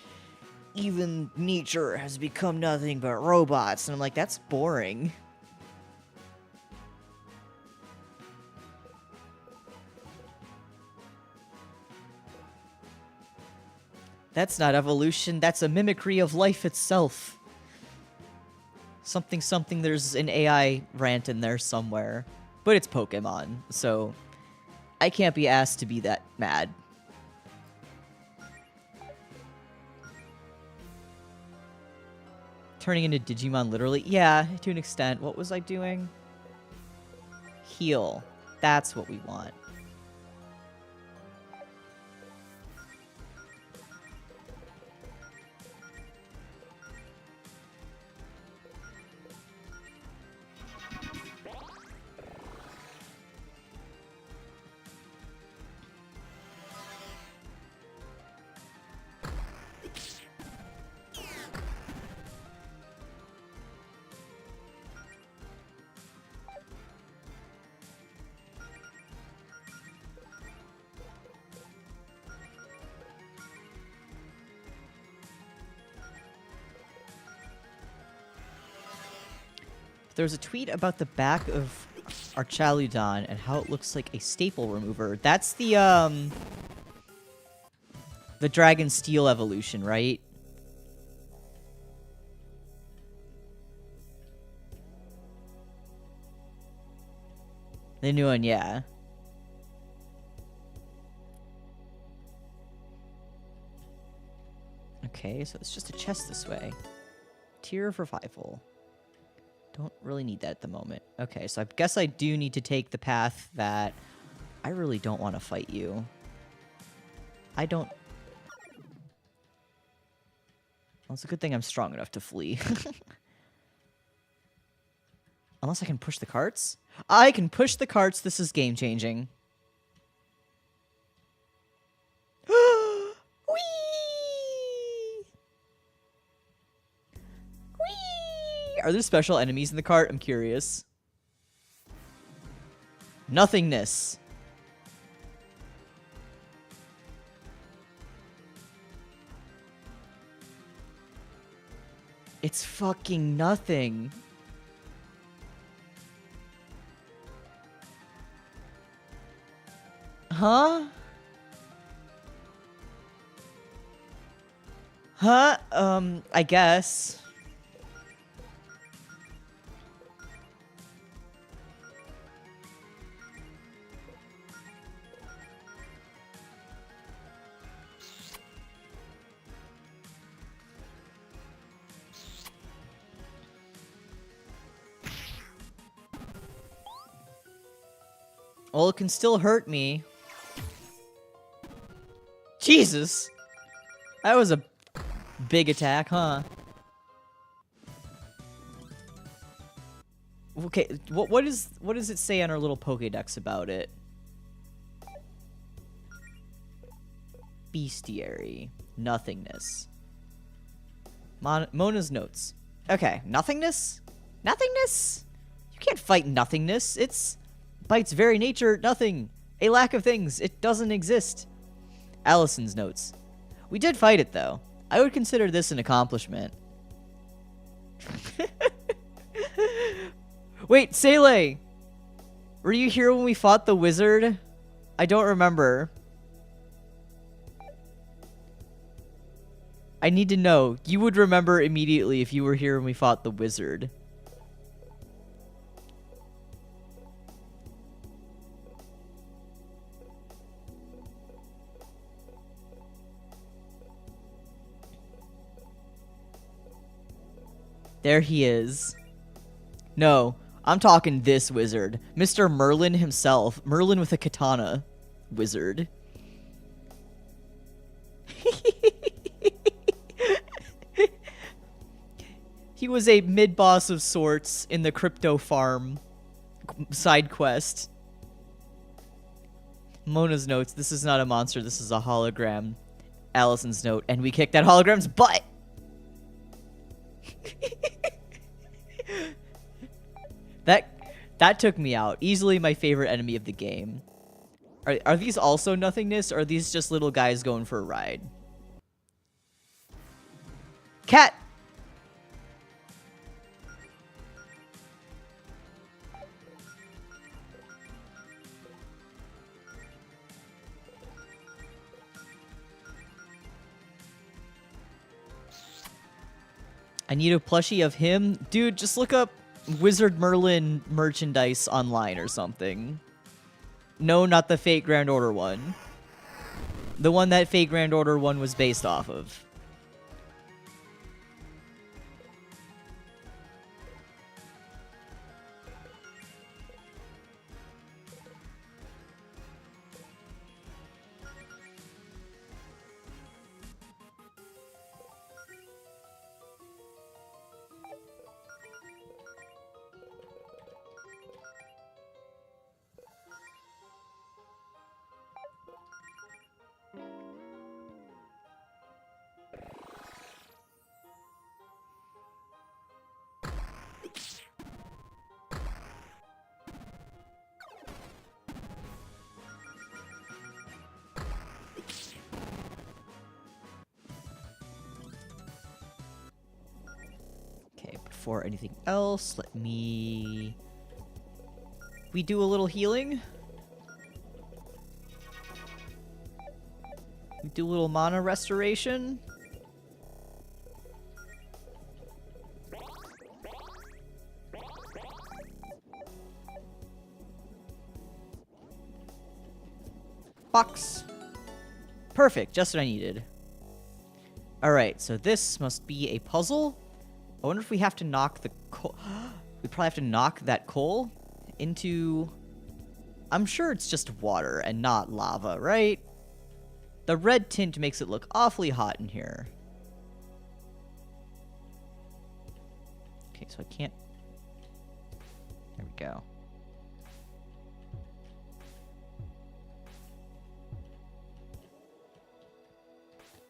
even nature has become nothing but robots. And I'm like, that's boring. That's not evolution, that's a mimicry of life itself. Something, there's an AI rant in there somewhere. But it's Pokemon, so I can't be asked to be that mad. Turning into Digimon, literally? Yeah, to an extent. What was I doing? Heal. That's what we want. There's a tweet about the back of Archaludon and how it looks like a staple remover. That's the Dragon Steel evolution, right? The new one, yeah. Okay, so it's just a chest this way. Tier of Revival. Don't really need that at the moment. Okay, so I guess I do need to take the path that I really don't want to fight you. I don't... Well, it's a good thing I'm strong enough to flee. Unless I can push the carts? I can push the carts. This is game-changing. Whee! Whee! Are there special enemies in the cart? I'm curious. Nothingness. It's fucking nothing. Huh? Huh? I guess. Well, it can still hurt me. Jesus! That was a big attack, huh? Okay, what does it say on our little Pokédex about it? Bestiary. Nothingness. Mona's notes. Okay, nothingness? Nothingness? You can't fight nothingness. It's, by its very nature, nothing. A lack of things. It doesn't exist. Allison's notes. We did fight it, though. I would consider this an accomplishment. Wait, Sele! Were you here when we fought the wizard? I don't remember. I need to know. You would remember immediately if you were here when we fought the wizard. There he is. No, I'm talking this wizard. Mr. Merlin himself. Merlin with a katana. Wizard. He was a mid-boss of sorts in the crypto farm side quest. Mona's notes. This is not a monster. This is a hologram. Allison's note. And we kicked that hologram's butt! That took me out. Easily my favorite enemy of the game. Are these also nothingness, or are these just little guys going for a ride? Cat! I need a plushie of him. Dude, just look up Wizard Merlin merchandise online or something. No, not the Fate Grand Order one. The one that Fate Grand Order 1 was based off of. Before anything else, let me... We do a little healing. We do a little mana restoration. Box. Perfect, just what I needed. Alright, so this must be a puzzle. I wonder if we have to knock the coal... We probably have to knock that coal into... I'm sure it's just water and not lava, right? The red tint makes it look awfully hot in here. Okay, so I can't... There we go.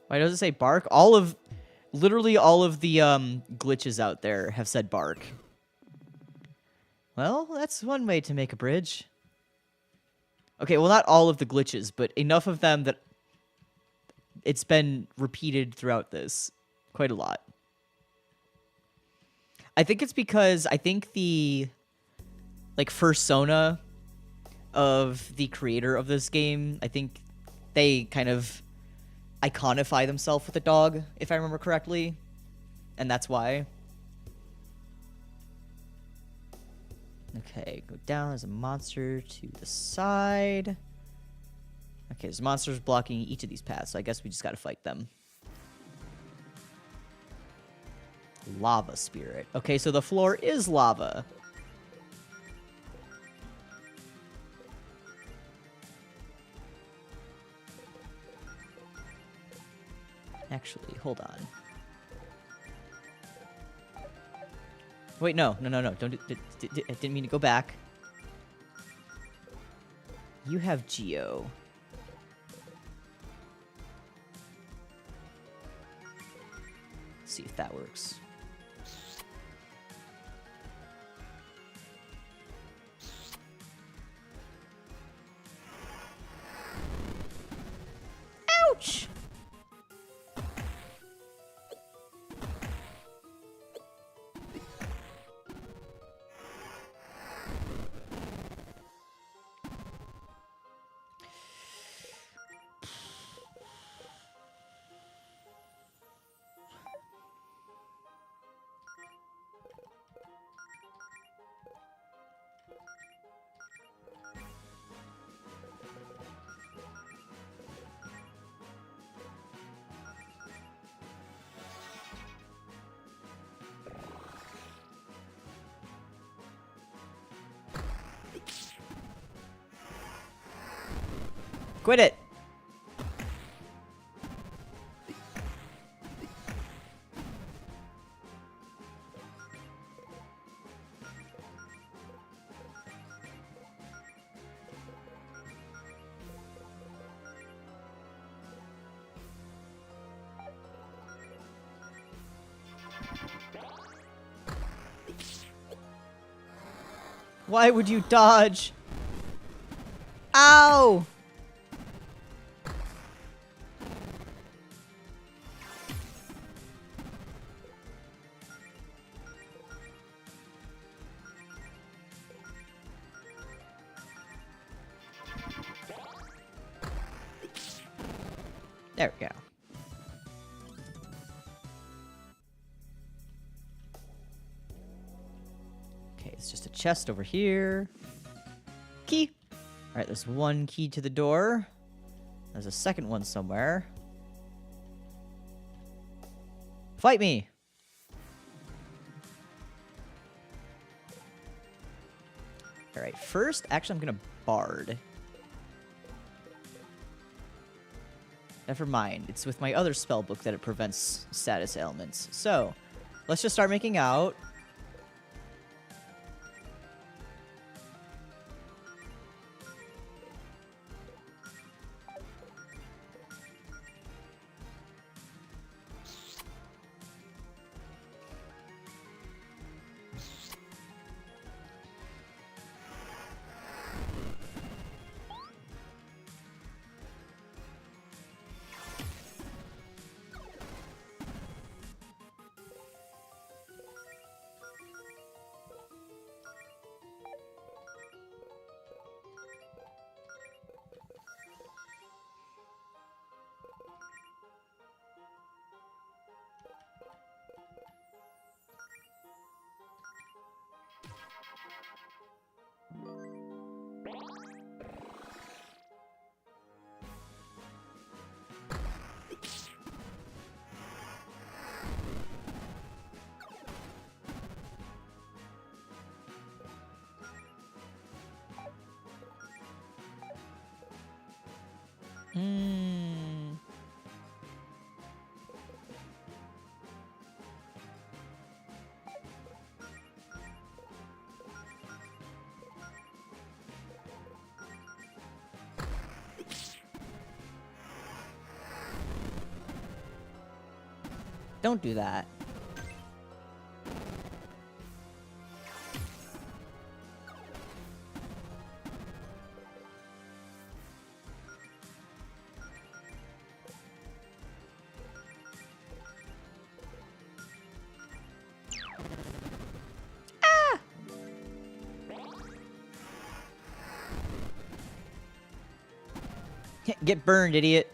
Why does it say bark? Literally all of the glitches out there have said bark. Well, that's one way to make a bridge. Okay, well, not all of the glitches, but enough of them that it's been repeated throughout this. Quite a lot. I think it's because I think the, like, fursona of the creator of this game, I think they kind of iconify themselves with a dog, if I remember correctly. And that's why. Okay, go down. There's a monster to the side. Okay, there's monsters blocking each of these paths, so I guess we just gotta fight them. Lava spirit. Okay, so the floor is lava. Actually, hold on. Wait, no. Don't. I didn't mean to go back. You have Geo. Let's see if that works. Ouch! Quit it! Why would you dodge? Ow! There we go. Okay, it's just a chest over here. Key. All right, there's one key to the door. There's a second one somewhere. Fight me. All right, first, actually, I'm gonna bard. Never mind. It's with my other spell book that it prevents status ailments. So, let's just start making out. Don't do that. Get burned, idiot.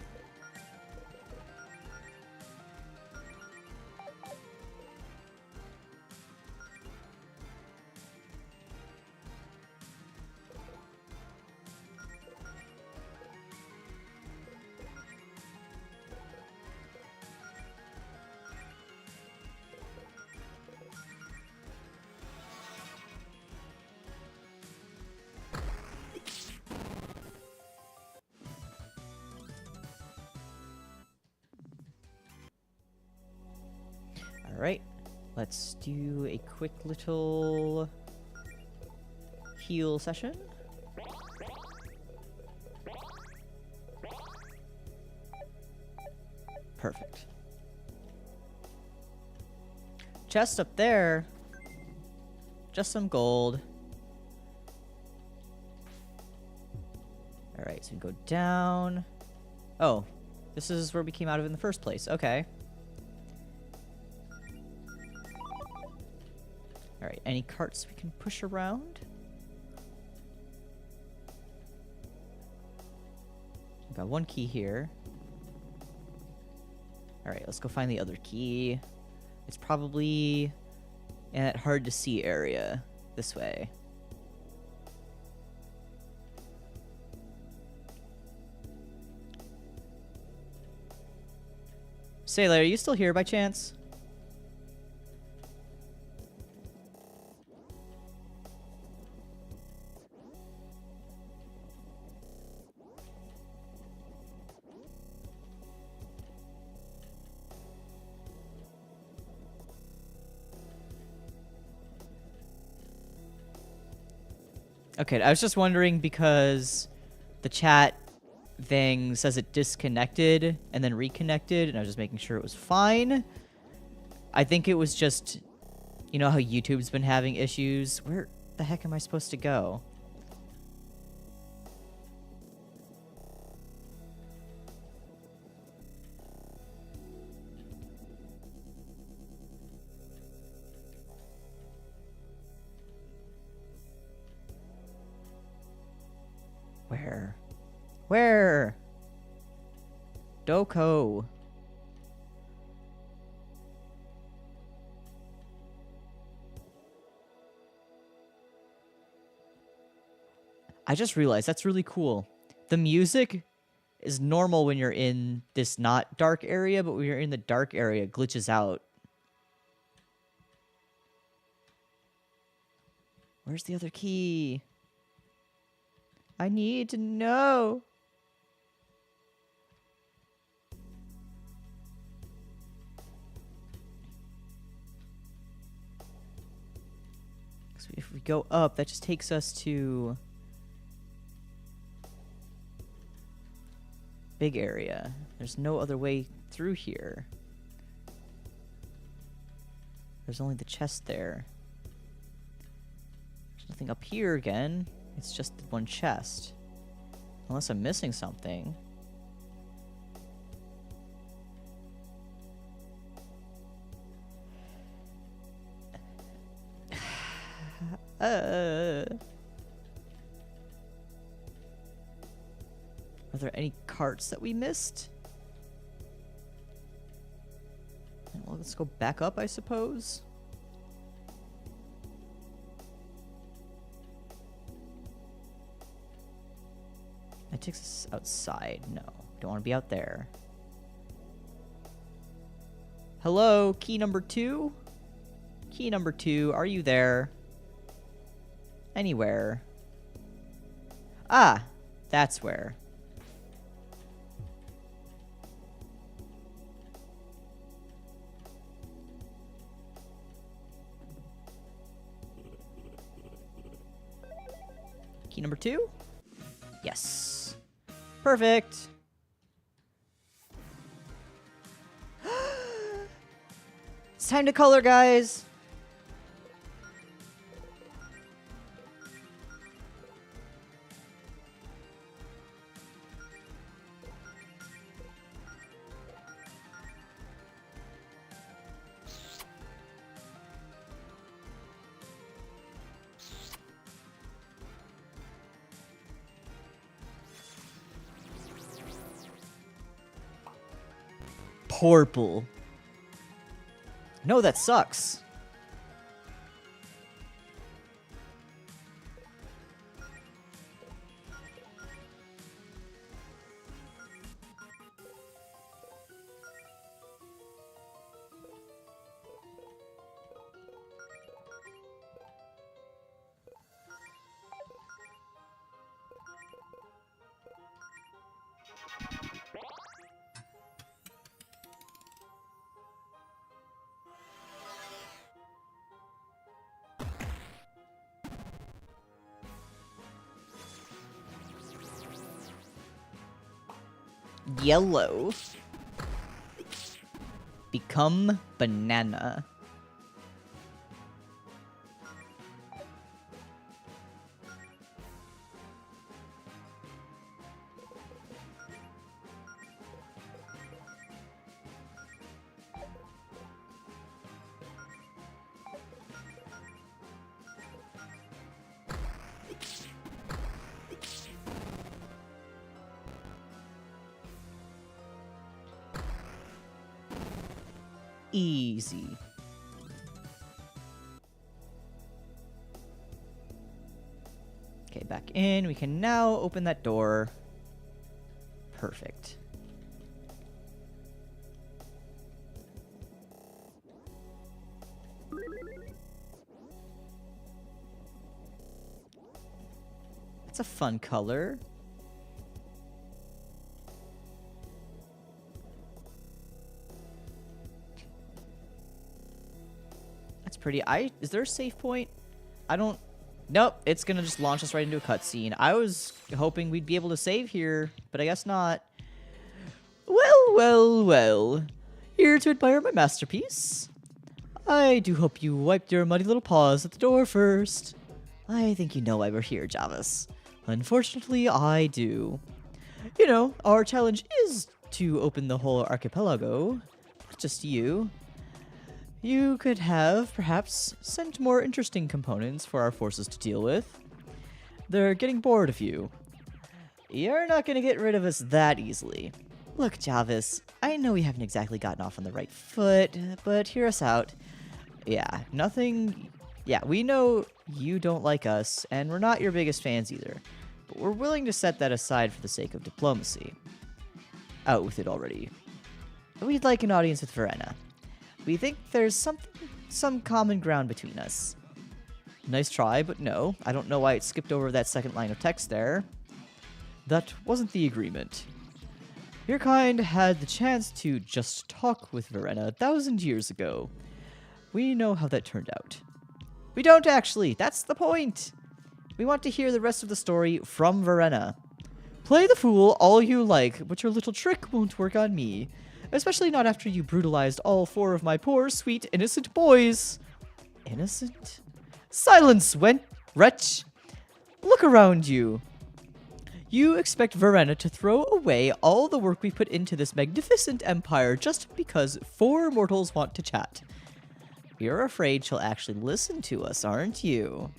Alright, let's do a quick little heal session. Perfect. Chest up there. Just some gold. Alright, so we go down. Oh, this is where we came out of in the first place. Okay. Alright, any carts we can push around? We've got one key here. Alright, let's go find the other key. It's probably in that hard to see area. This way. Sailor, are you still here by chance? Okay, I was just wondering because the chat thing says it disconnected and then reconnected, and I was just making sure it was fine. I think it was just, you know how YouTube's been having issues? Where the heck am I supposed to go? Where? Doko. I just realized that's really cool. The music is normal when you're in this not dark area, but when you're in the dark area, it glitches out. Where's the other key? I need to know. So if we go up, that just takes us to big area. There's no other way through here. There's only the chest there. There's nothing up here again. It's just one chest. Unless I'm missing something. Are there any carts that we missed? Well, let's go back up, I suppose. That takes us outside. No, don't want to be out there. Hello, key number 2? Key number 2, are you there? Anywhere. Ah, that's where. Key number 2? Yes. Perfect. time to color, guys. Purple. No, that sucks. Yellow. Become banana. Easy. Okay, back in. We can now open that door. Perfect. That's a fun color. Pretty. Is there a save point? I don't. Nope. It's gonna just launch us right into a cutscene. I was hoping we'd be able to save here, but I guess not. Well. Here to admire my masterpiece. I do hope you wiped your muddy little paws at the door first. I think you know why we're here, Javis. Unfortunately, I do. You know, our challenge is to open the whole archipelago. Not just you. You could have, perhaps, sent more interesting components for our forces to deal with. They're getting bored of you. You're not going to get rid of us that easily. Look, Javis, I know we haven't exactly gotten off on the right foot, but hear us out. Yeah, nothing... Yeah, we know you don't like us, and we're not your biggest fans either. But we're willing to set that aside for the sake of diplomacy. Out with it already. We'd like an audience with Verena. We think there's some common ground between us. Nice try, but no. I don't know why it skipped over that second line of text there. That wasn't the agreement. Your kind had the chance to just talk with Verena 1,000 years ago. We know how that turned out. We don't actually. That's the point. We want to hear the rest of the story from Verena. Play the fool all you like, but your little trick won't work on me. Especially not after you brutalized all 4 of my poor, sweet, innocent boys. Innocent? Silence, wretch! Look around you. You expect Verena to throw away all the work we put into this magnificent empire just because 4 mortals want to chat. You're afraid she'll actually listen to us, aren't you?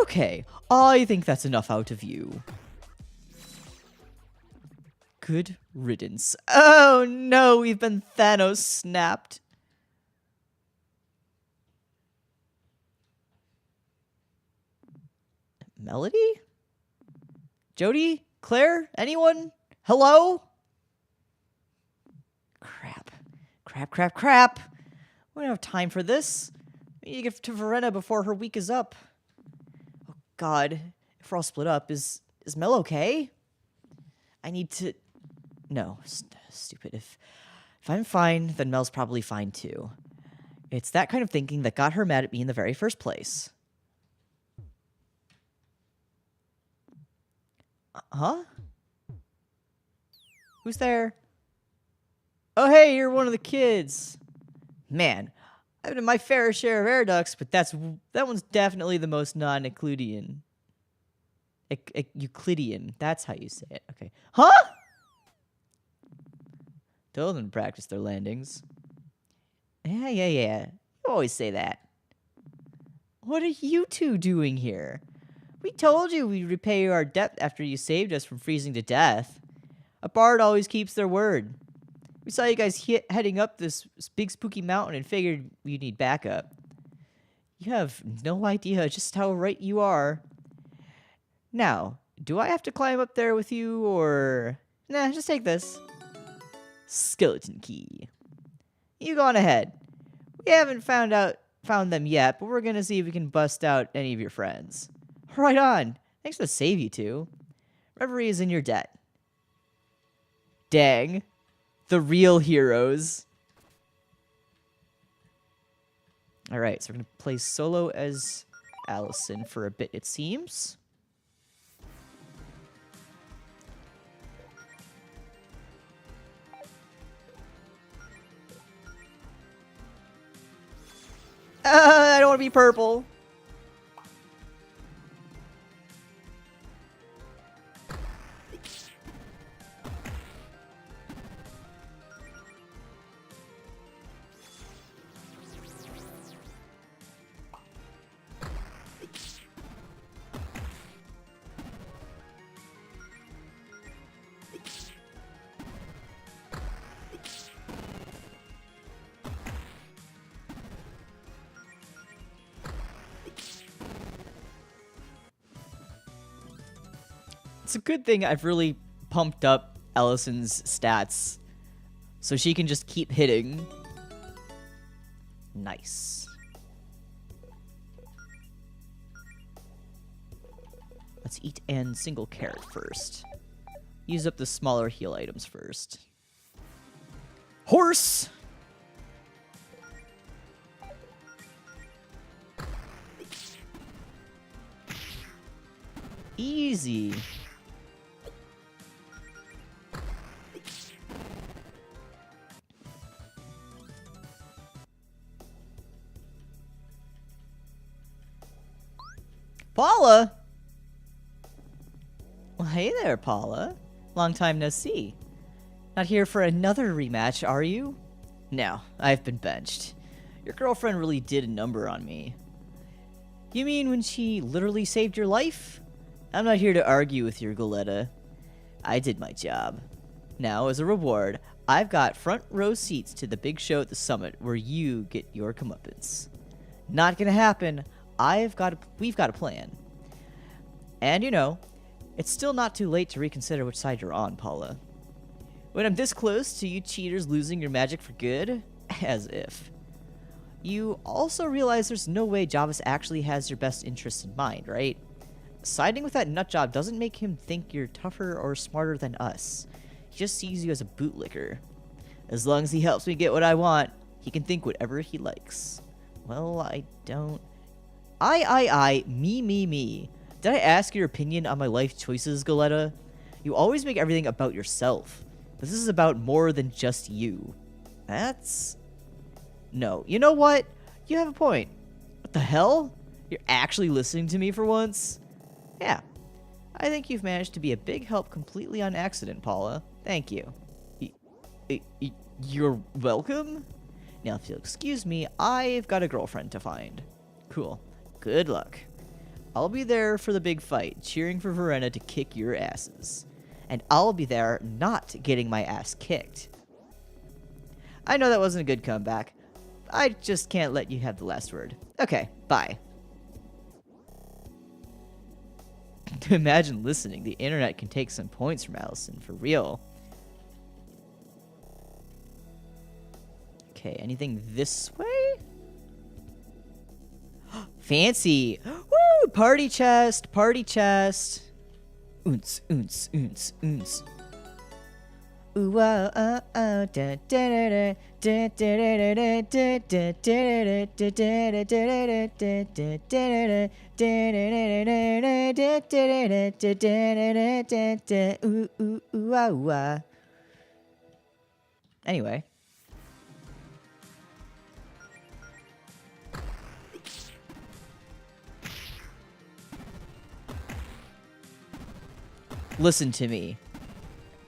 Okay, I think that's enough out of you. Good riddance. Oh no, we've been Thanos snapped. Melody? Jody? Claire? Anyone? Hello? Crap. We don't have time for this. We need to get to Verena before her week is up. Oh god. If we're all split up, is Mel okay? I need to... No, stupid. If I'm fine, then Mel's probably fine too. It's that kind of thinking that got her mad at me in the very first place. Huh? Who's there? Oh, hey, you're one of the kids. Man, I've been my fair share of air ducts, but that one's definitely the most non-Euclidean. Euclidean. That's how you say it. Okay. Huh? Tell them to practice their landings. Yeah. You always say that. What are you two doing here? We told you we'd repay you our debt after you saved us from freezing to death. A bard always keeps their word. We saw you guys heading up this big spooky mountain and figured you need backup. You have no idea just how right you are. Now, do I have to climb up there with you, or... Nah, just take this. Skeleton key. You go on ahead. We haven't found them yet, but we're gonna see if we can bust out any of your friends. Right on. Thanks for the save, you two. Reverie is in your debt. Dang. The real heroes. Alright, so we're gonna play solo as Allison for a bit, it seems. I don't want to be purple. It's a good thing I've really pumped up Allison's stats so she can just keep hitting. Nice. Let's eat and single carrot first. Use up the smaller heal items first. Horse! Easy. Paula? Well, hey there, Paula. Long time no see. Not here for another rematch, are you? No, I've been benched. Your girlfriend really did a number on me. You mean when she literally saved your life? I'm not here to argue with your Goletta. I did my job. Now, as a reward, I've got front row seats to the big show at the summit where you get your comeuppance. Not gonna happen. We've got a plan. And you know, it's still not too late to reconsider which side you're on, Paula. When I'm this close to you cheaters losing your magic for good, as if. You also realize there's no way Javas actually has your best interests in mind, right? Siding with that nutjob doesn't make him think you're tougher or smarter than us. He just sees you as a bootlicker. As long as he helps me get what I want, he can think whatever he likes. Well, I don't... me. Did I ask your opinion on my life choices, Goletta? You always make everything about yourself. But this is about more than just you. That's... No. You know what? You have a point. What the hell? You're actually listening to me for once? Yeah. I think you've managed to be a big help completely on accident, Paula. Thank you. You're welcome? Now, if you'll excuse me, I've got a girlfriend to find. Cool. Good luck. I'll be there for the big fight, cheering for Verena to kick your asses. And I'll be there not getting my ass kicked. I know that wasn't a good comeback. I just can't let you have the last word. Okay, bye. Imagine listening. The internet can take some points from Allison, for real. Okay, anything this way? Fancy! Woo! Party chest! Party chest! Oons, oons, oons, oons. Ooh, oh, oh, oh, da da da da da da da da da da da. Ooh, ooh, ooh, ah, ooh, ah. Anyway. Listen to me.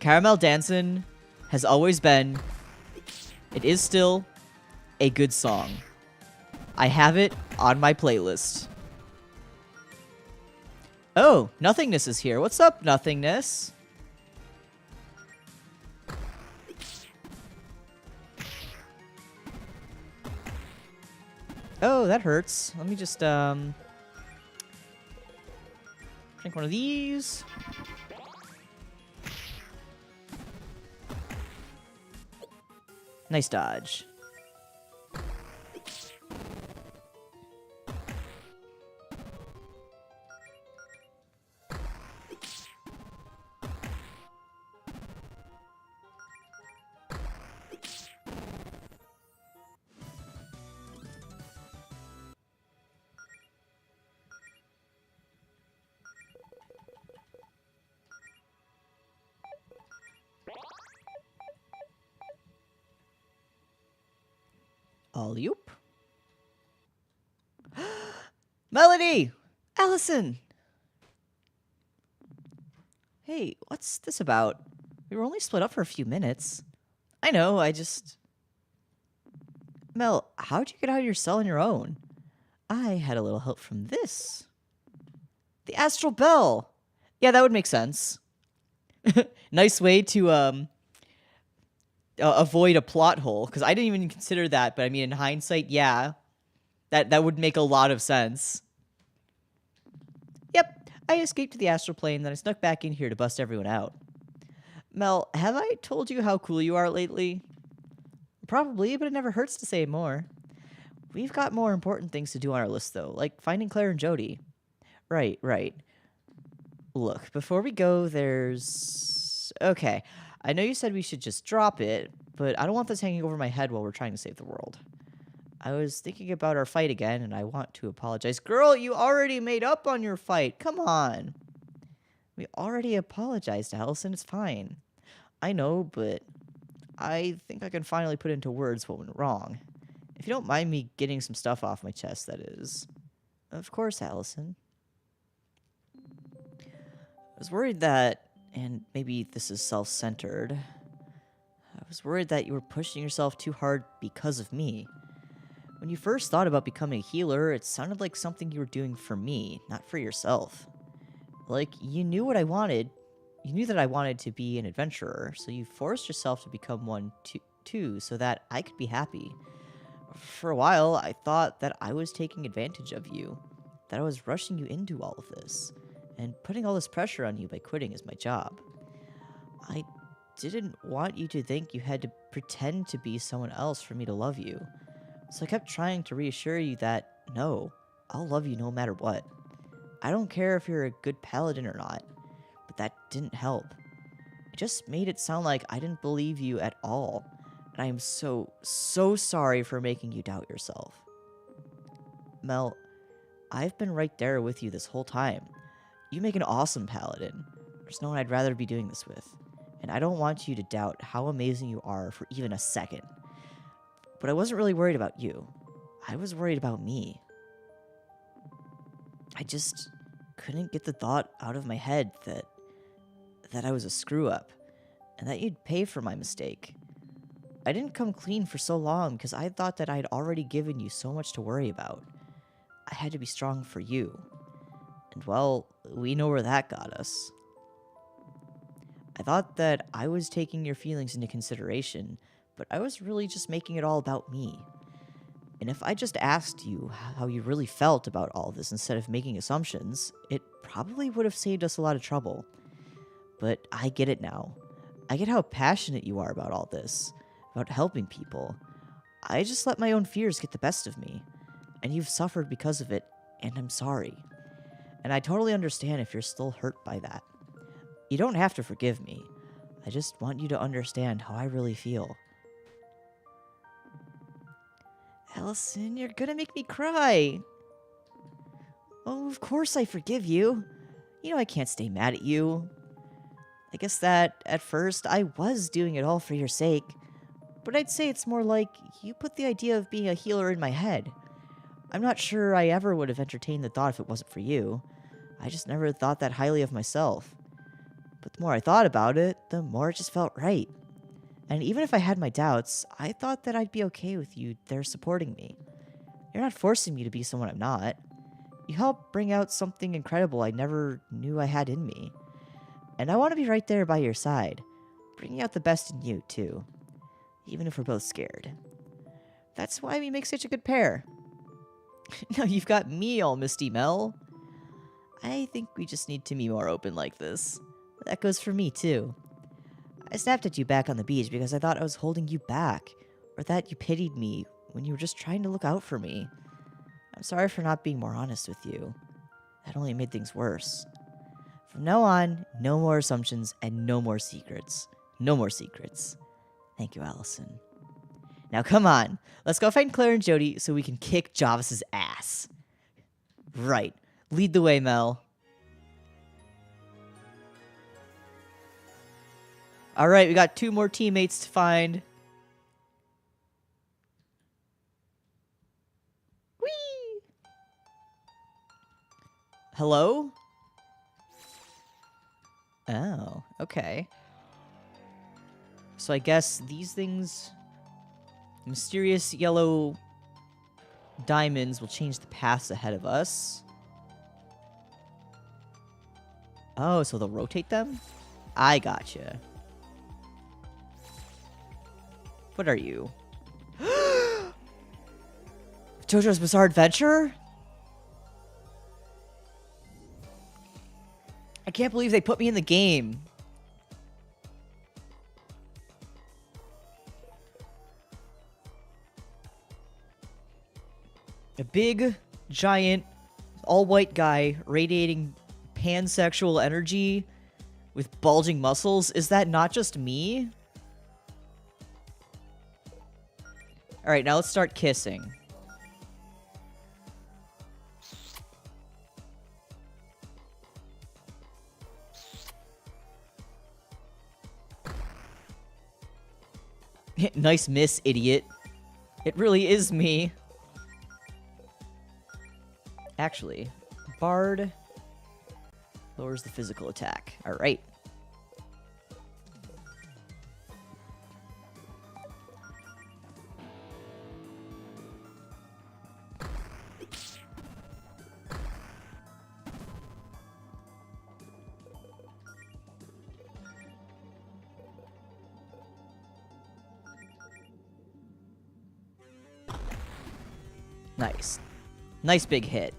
Caramel Dancin' has always been, it is still, a good song. I have it on my playlist. Oh, Nothingness is here. What's up, Nothingness? Oh, that hurts. Let me just, drink one of these. Nice dodge. Alley-oop. Melody! Allison! Hey, what's this about? We were only split up for a few minutes. I know, I just... Mel, how'd you get out of your cell on your own? I had a little help from this. The Astral Bell! Yeah, that would make sense. Nice way to, avoid a plot hole, because I didn't even consider that, but I mean, in hindsight, yeah, that would make a lot of sense. Yep, I escaped to the astral plane, then I snuck back in here to bust everyone out. Mel, have I told you how cool you are lately? Probably, but it never hurts to say more. We've got more important things to do on our list, though, like finding Claire and Jody. Right. Look, before we go, there's... Okay, I know you said we should just drop it, but I don't want this hanging over my head while we're trying to save the world. I was thinking about our fight again, and I want to apologize. Girl, you already made up on your fight. Come on. We already apologized, Allison. It's fine. I know, but I think I can finally put into words what went wrong. If you don't mind me getting some stuff off my chest, that is. Of course, Allison. I was worried that, and maybe this is self-centered, I was worried that you were pushing yourself too hard because of me. When you first thought about becoming a healer, it sounded like something you were doing for me, not for yourself. Like, you knew what I wanted. You knew that I wanted to be an adventurer, so you forced yourself to become one too, so that I could be happy. For a while, I thought that I was taking advantage of you, that I was rushing you into all of this, and putting all this pressure on you by quitting as my job. I didn't want you to think you had to pretend to be someone else for me to love you. So I kept trying to reassure you that, no, I'll love you no matter what. I don't care if you're a good paladin or not, but that didn't help. It just made it sound like I didn't believe you at all, and I am so sorry for making you doubt yourself. Mel, I've been right there with you this whole time. You make an awesome paladin. There's no one I'd rather be doing this with, and I don't want you to doubt how amazing you are for even a second. But I wasn't really worried about you. I was worried about me. I just couldn't get the thought out of my head that I was a screw-up, and that you'd pay for my mistake. I didn't come clean for so long because I thought that I'd already given you so much to worry about. I had to be strong for you. And well, we know where that got us. I thought that I was taking your feelings into consideration, but I was really just making it all about me. And if I just asked you how you really felt about all this instead of making assumptions, it probably would have saved us a lot of trouble. But I get it now. I get how passionate you are about all this, about helping people. I just let my own fears get the best of me, and you've suffered because of it, and I'm sorry. And I totally understand if you're still hurt by that. You don't have to forgive me. I just want you to understand how I really feel. Allison, you're gonna make me cry. Oh, of course I forgive you. You know I can't stay mad at you. I guess that, at first, I was doing it all for your sake. But I'd say it's more like you put the idea of being a healer in my head. I'm not sure I ever would have entertained the thought if it wasn't for you. I just never thought that highly of myself. But the more I thought about it, the more it just felt right. And even if I had my doubts, I thought that I'd be okay with you there supporting me. You're not forcing me to be someone I'm not. You help bring out something incredible I never knew I had in me. And I want to be right there by your side, bringing out the best in you, too. Even if we're both scared. That's why we make such a good pair. Now you've got me all misty, Mel. I think we just need to be more open like this. That goes for me, too. I snapped at you back on the beach because I thought I was holding you back, or that you pitied me when you were just trying to look out for me. I'm sorry for not being more honest with you. That only made things worse. From now on, no more assumptions and no more secrets. No more secrets. Thank you, Allison. Now come on, let's go find Claire and Jody so we can kick Jarvis's ass. Right. Lead the way, Mel. Alright, we got 2 more teammates to find. Whee! Hello? Oh, okay. So I guess these things... Mysterious yellow diamonds will change the paths ahead of us. Oh, so they'll rotate them? I gotcha. What are you? JoJo's Bizarre Adventure? I can't believe they put me in the game. A big, giant, all-white guy radiating pansexual energy with bulging muscles. Is that not just me? Alright, now let's start kissing. Nice miss, idiot. It really is me. Actually, Bard lowers the physical attack. Alright. Nice. Nice big hit.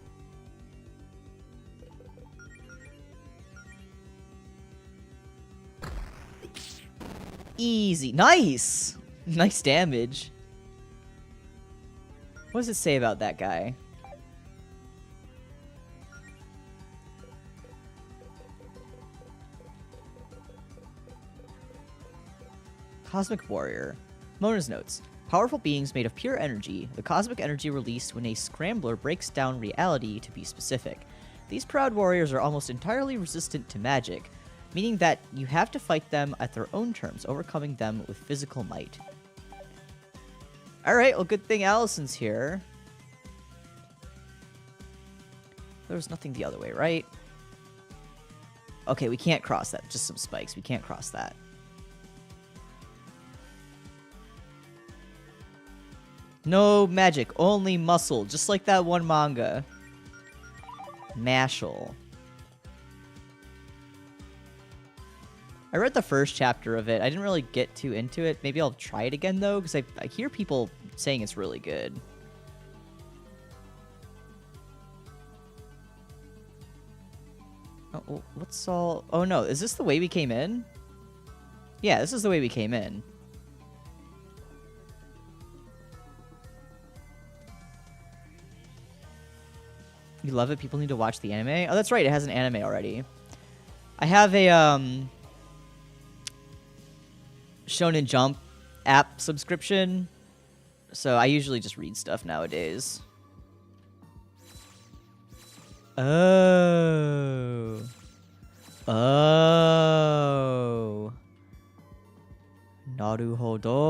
Easy. Nice! Nice damage. What does it say about that guy? Cosmic Warrior. Mona's notes. Powerful beings made of pure energy, the cosmic energy released when a scrambler breaks down reality, to be specific. These proud warriors are almost entirely resistant to magic, meaning that you have to fight them at their own terms, overcoming them with physical might. Alright, well, good thing Allison's here. There's nothing the other way, right? Okay, we can't cross that. Just some spikes. We can't cross that. No magic, only muscle, just like that one manga. Mashal. I read the first chapter of it. I didn't really get too into it. Maybe I'll try it again, though, because I hear people saying it's really good. Oh, what's all... Oh, no. Is this the way we came in? Yeah, this is the way we came in. You love it? People need to watch the anime? Oh, that's right. It has an anime already. I have a Shonen Jump app subscription, so I usually just read stuff nowadays. Oh. Oh. Naruhodo.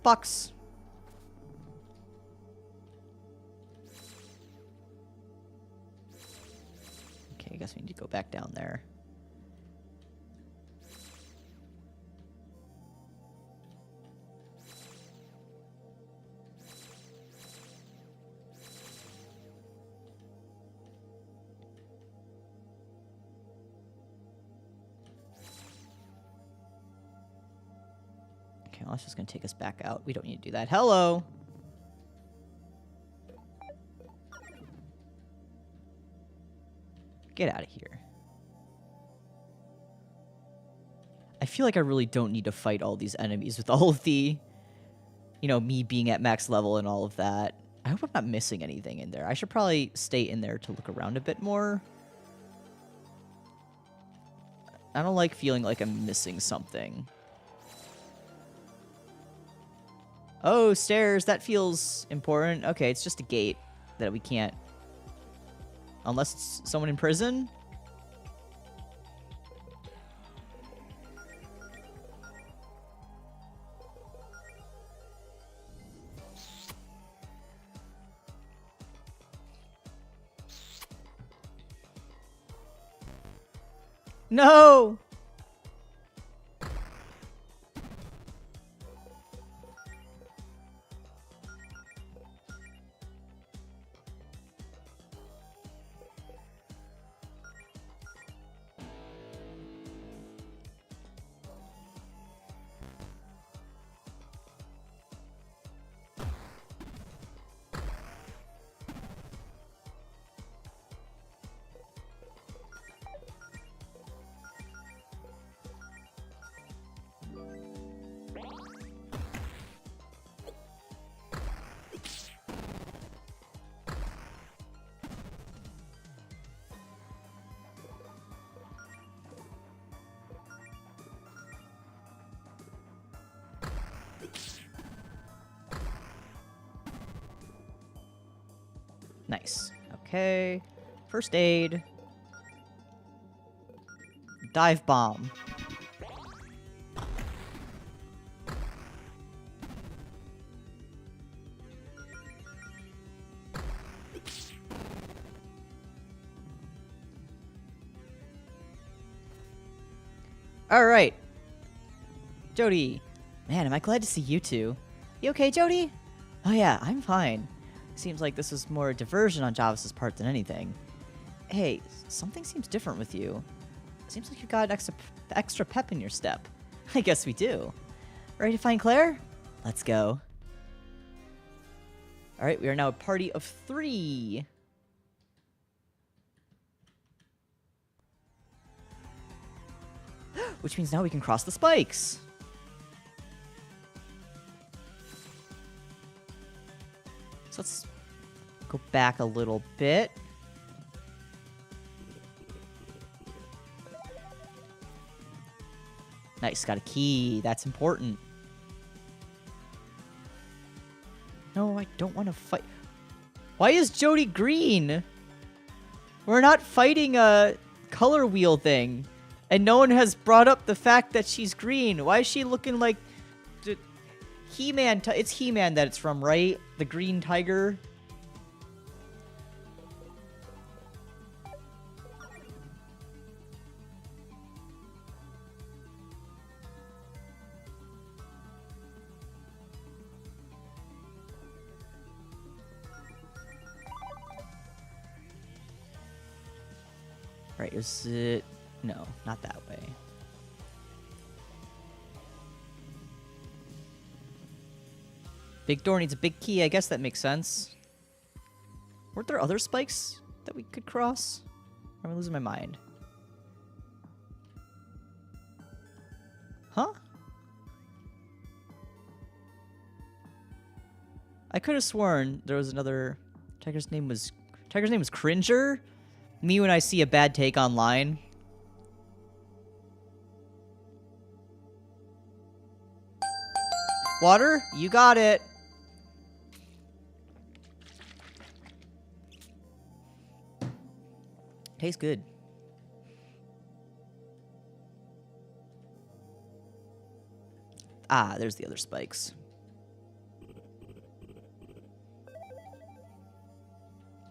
Box. guess we need to go back down there. Okay, well, that's just going to take us back out. We don't need to do that. Hello! Get out of here. I feel like I really don't need to fight all these enemies with all of the, you know, me being at max level and all of that. I hope I'm not missing anything in there. I should probably stay in there to look around a bit more. I don't like feeling like I'm missing something. Oh, stairs. That feels important. Okay, it's just a gate that we can't... Unless it's someone in prison? No! Nice. Okay. First aid. Dive bomb. All right. Jody. Man, am I glad to see you two. You okay, Jody? Oh yeah, I'm fine. Seems like this is more a diversion on Jarvis's part than anything. Hey, something seems different with you. Seems like you got extra pep in your step. I guess we do. Ready to find Claire? Let's go. All right, we are now a party of 3. Which means now we can cross the spikes. So let's go back a little bit. Nice, got a key. That's important. No, I don't want to fight. Why is Jody green? We're not fighting a color wheel thing. And no one has brought up the fact that she's green. Why is she looking like... He-Man, it's He-Man that it's from, right? The green tiger. Right, is it... No, not that way. Big door needs a big key. I guess that makes sense. Weren't there other spikes that we could cross? Or am I losing my mind? Huh? I could have sworn there was another... Tiger's name was Cringer? Me when I see a bad take online. Water? You got it. Tastes good. Ah, there's the other spikes.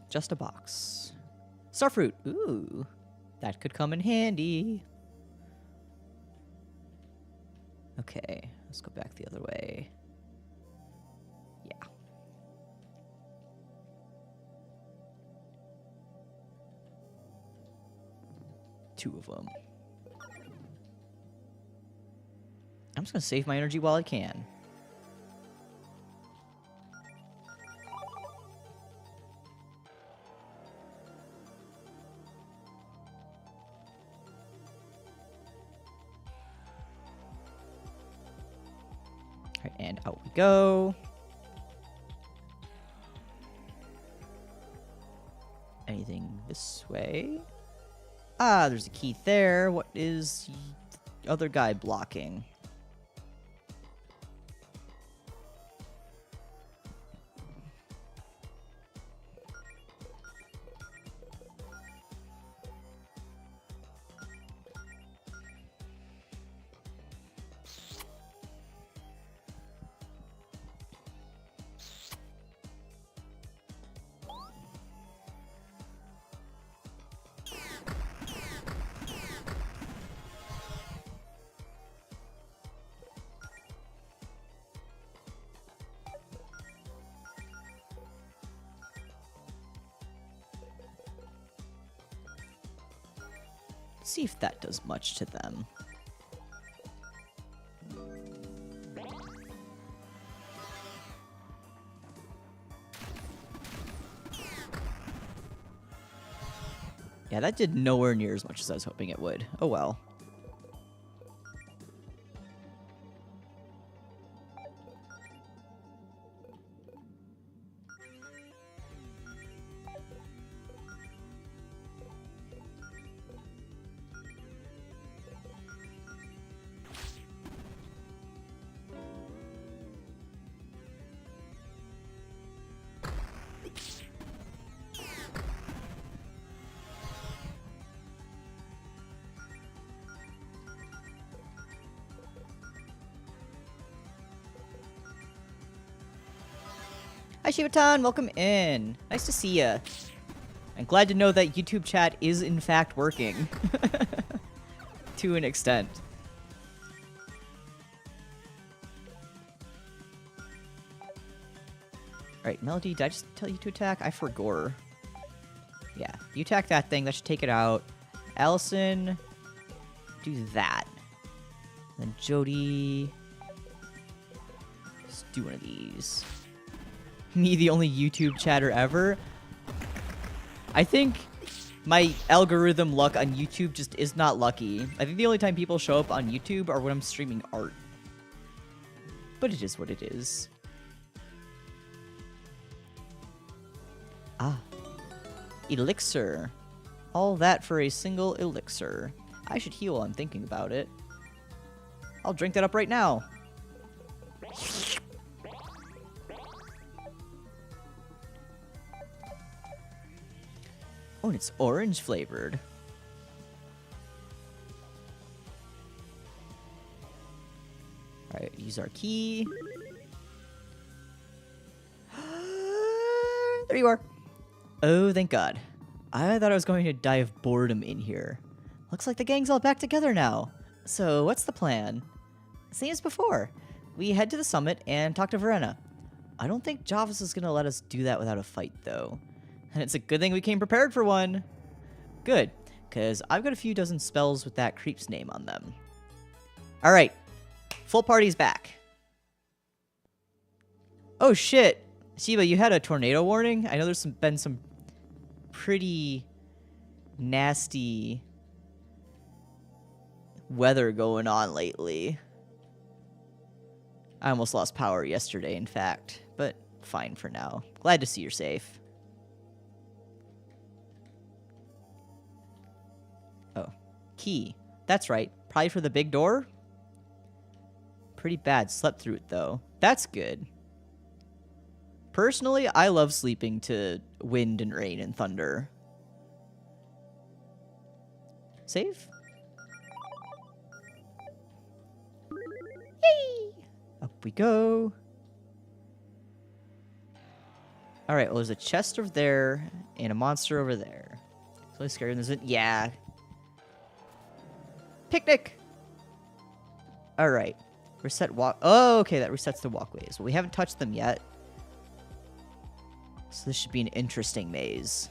Just a box. Starfruit. Ooh. That could come in handy. Okay, let's go back the other way. Yeah. Two of them. I'm just gonna save my energy while I can. Alright, and out we go. Anything this way? Ah, there's a key there. What is the other guy blocking? See if that does much to them. Yeah, that did nowhere near as much as I was hoping it would. Oh well. Hi Shibatan, welcome in. Nice to see ya. I'm glad to know that YouTube chat is in fact working. To an extent. Alright, Melody, did I just tell you to attack? I forgot. Yeah, you attack that thing, that should take it out. Allison, do that. Then Jody, let's do one of these. Me, the only YouTube chatter ever. I think my algorithm luck on YouTube just is not lucky. I think the only time people show up on YouTube are when I'm streaming art. But it is what it is. Ah. Elixir. All that for a single elixir. I should heal while I'm thinking about it. I'll drink that up right now. Oh, and it's orange flavored. Alright, use our key. There you are. Oh, thank God. I thought I was going to die of boredom in here. Looks like the gang's all back together now. So, what's the plan? Same as before. We head to the summit and talk to Verena. I don't think Javas is going to let us do that without a fight, though. And it's a good thing we came prepared for one. Good, because I've got a few dozen spells with that creep's name on them. Alright, full party's back. Oh shit, Shiba, you had a tornado warning? I know there's been some pretty nasty weather going on lately. I almost lost power yesterday, in fact, but fine for now. Glad to see you're safe. Oh, key. That's right. Probably for the big door? Pretty bad. Slept through it, though. That's good. Personally, I love sleeping to wind and rain and thunder. Save? Yay! Up we go. Alright, well, there's a chest over there and a monster over there. So scary. There's a... Yeah. Picnic! Alright. Reset walk. Oh, okay, that resets the walkways. Well, we haven't touched them yet. So this should be an interesting maze.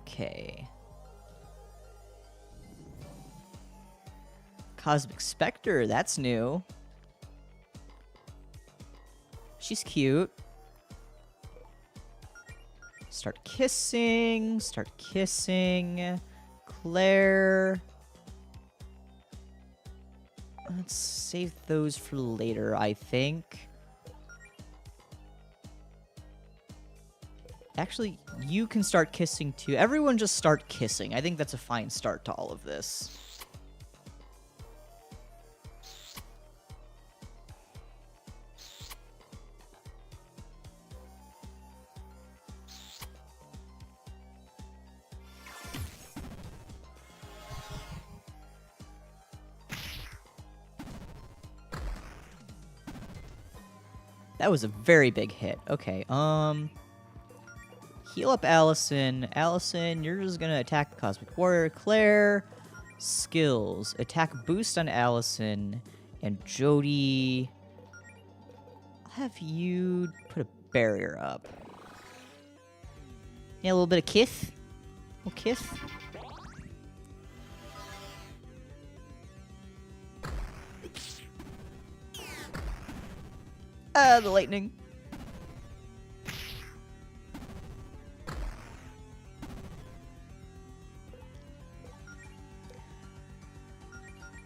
Okay. Cosmic Spectre, that's new. She's cute. Start kissing. Start kissing. Claire. Let's save those for later, I think. Actually, you can start kissing too. Everyone just start kissing. I think that's a fine start to all of this. That was a very big hit. Okay, heal up Allison. Allison, you're just gonna attack the Cosmic Warrior. Claire, skills. Attack boost on Allison. And Jody, I'll have you put a barrier up. Yeah, a little bit of kiss. A little kiss. Ah, the lightning.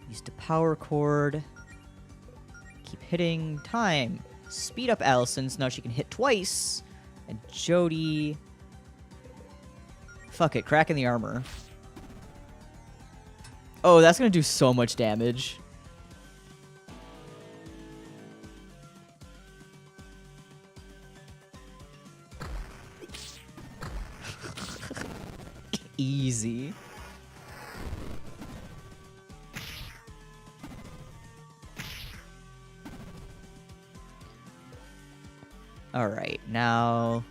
Use the power cord. Keep hitting. Time. Speed up Allison so now she can hit twice. And Jody. Fuck it. Crack in the armor. Oh, that's gonna do so much damage. Easy. All right, now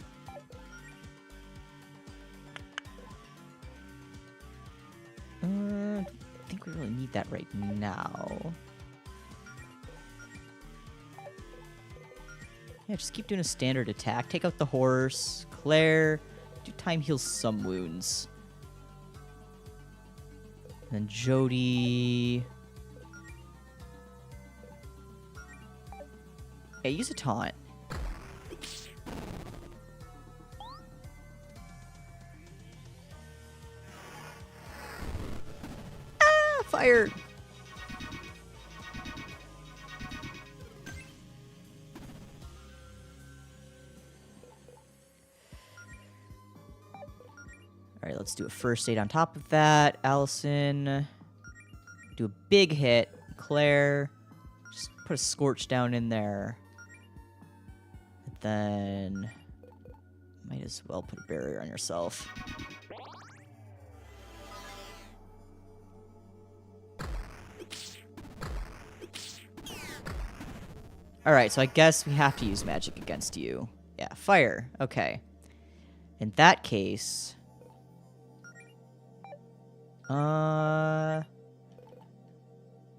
I think we really need that right now. Yeah, just keep doing a standard attack. Take out the horse. Claire, do time heal some wounds. And then Jody. Yeah, use a taunt. Ah, fire! Alright, let's do a first aid on top of that. Allison. Do a big hit. Claire. Just put a scorch down in there. And then might as well put a barrier on yourself. Alright, so I guess we have to use magic against you. Yeah, fire. Okay. In that case...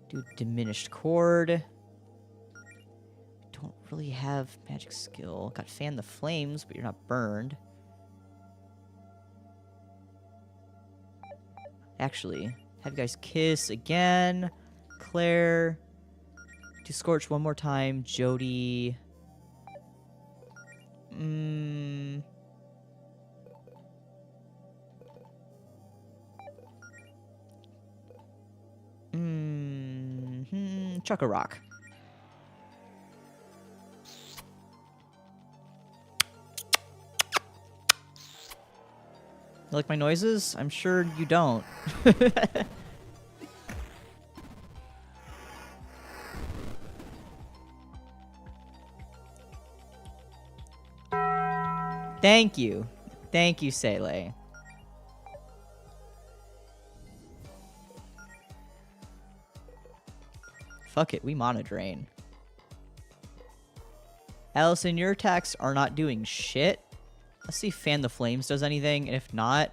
do diminished cord. Don't really have magic skill. Got fan the flames, but you're not burned. Actually, have you guys kiss again. Claire. Do scorch one more time. Jody. Chuck a rock. You like my noises? I'm sure you don't. Thank you. Thank you, Sele. Fuck it, we mana drain. Allison, your attacks are not doing shit. Let's see if Fan the Flames does anything, and if not...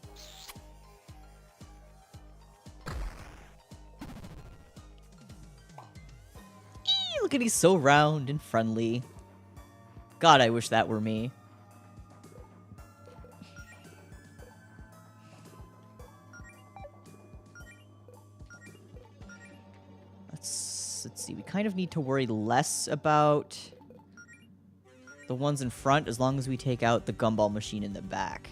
Look at he's so round and friendly. God, I wish that were me. Let's see. We kind of need to worry less about the ones in front as long as we take out the gumball machine in the back.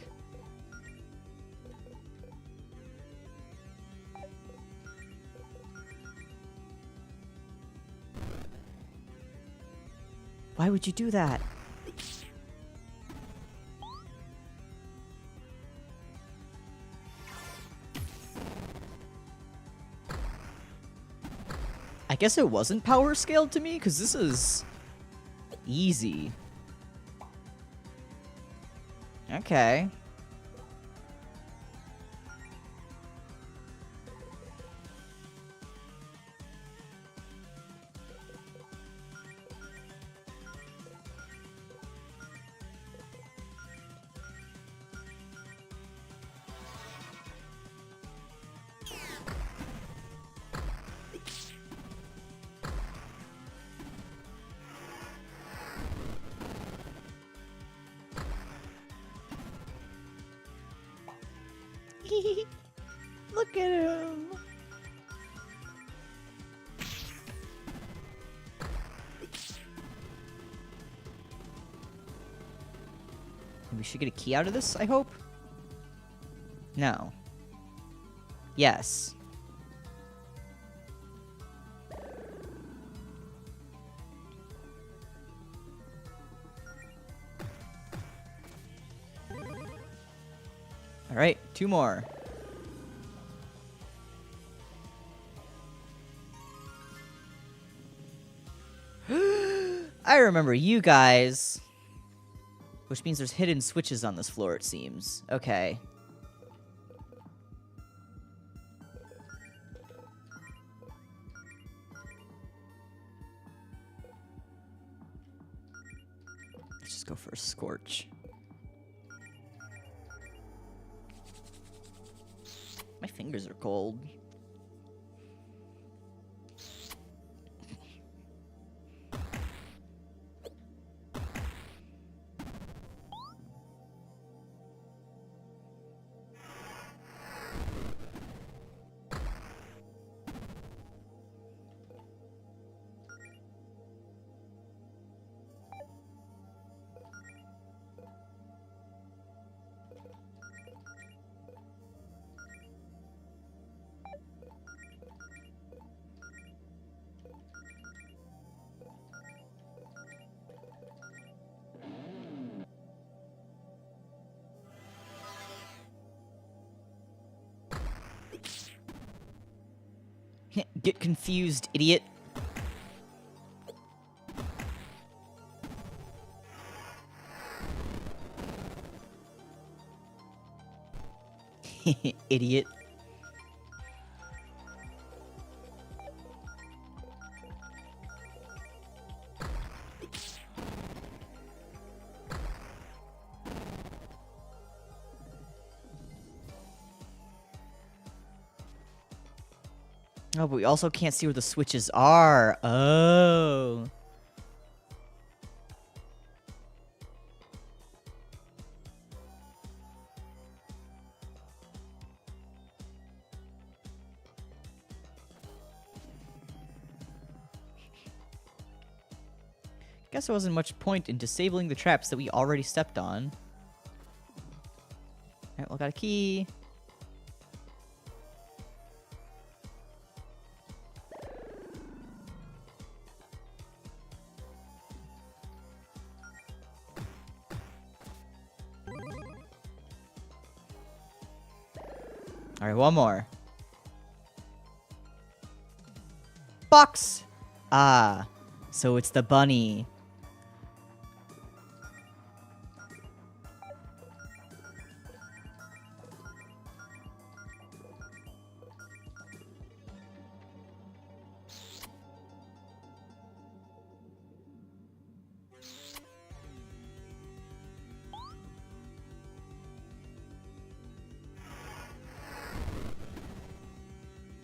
Why would you do that? I guess it wasn't power scaled to me, because this is easy. Okay. Look at him. We should get a key out of this, I hope? No. Yes. Alright, 2 more. I remember you guys. Which means there's hidden switches on this floor, it seems. Okay. Let's just go for a scorch. My fingers are cold. Get confused, idiot. Idiot. Oh, but we also can't see where the switches are. Oh. Guess there wasn't much point in disabling the traps that we already stepped on. Alright, well, got a key. Alright, one more. Box! Ah, so it's the bunny.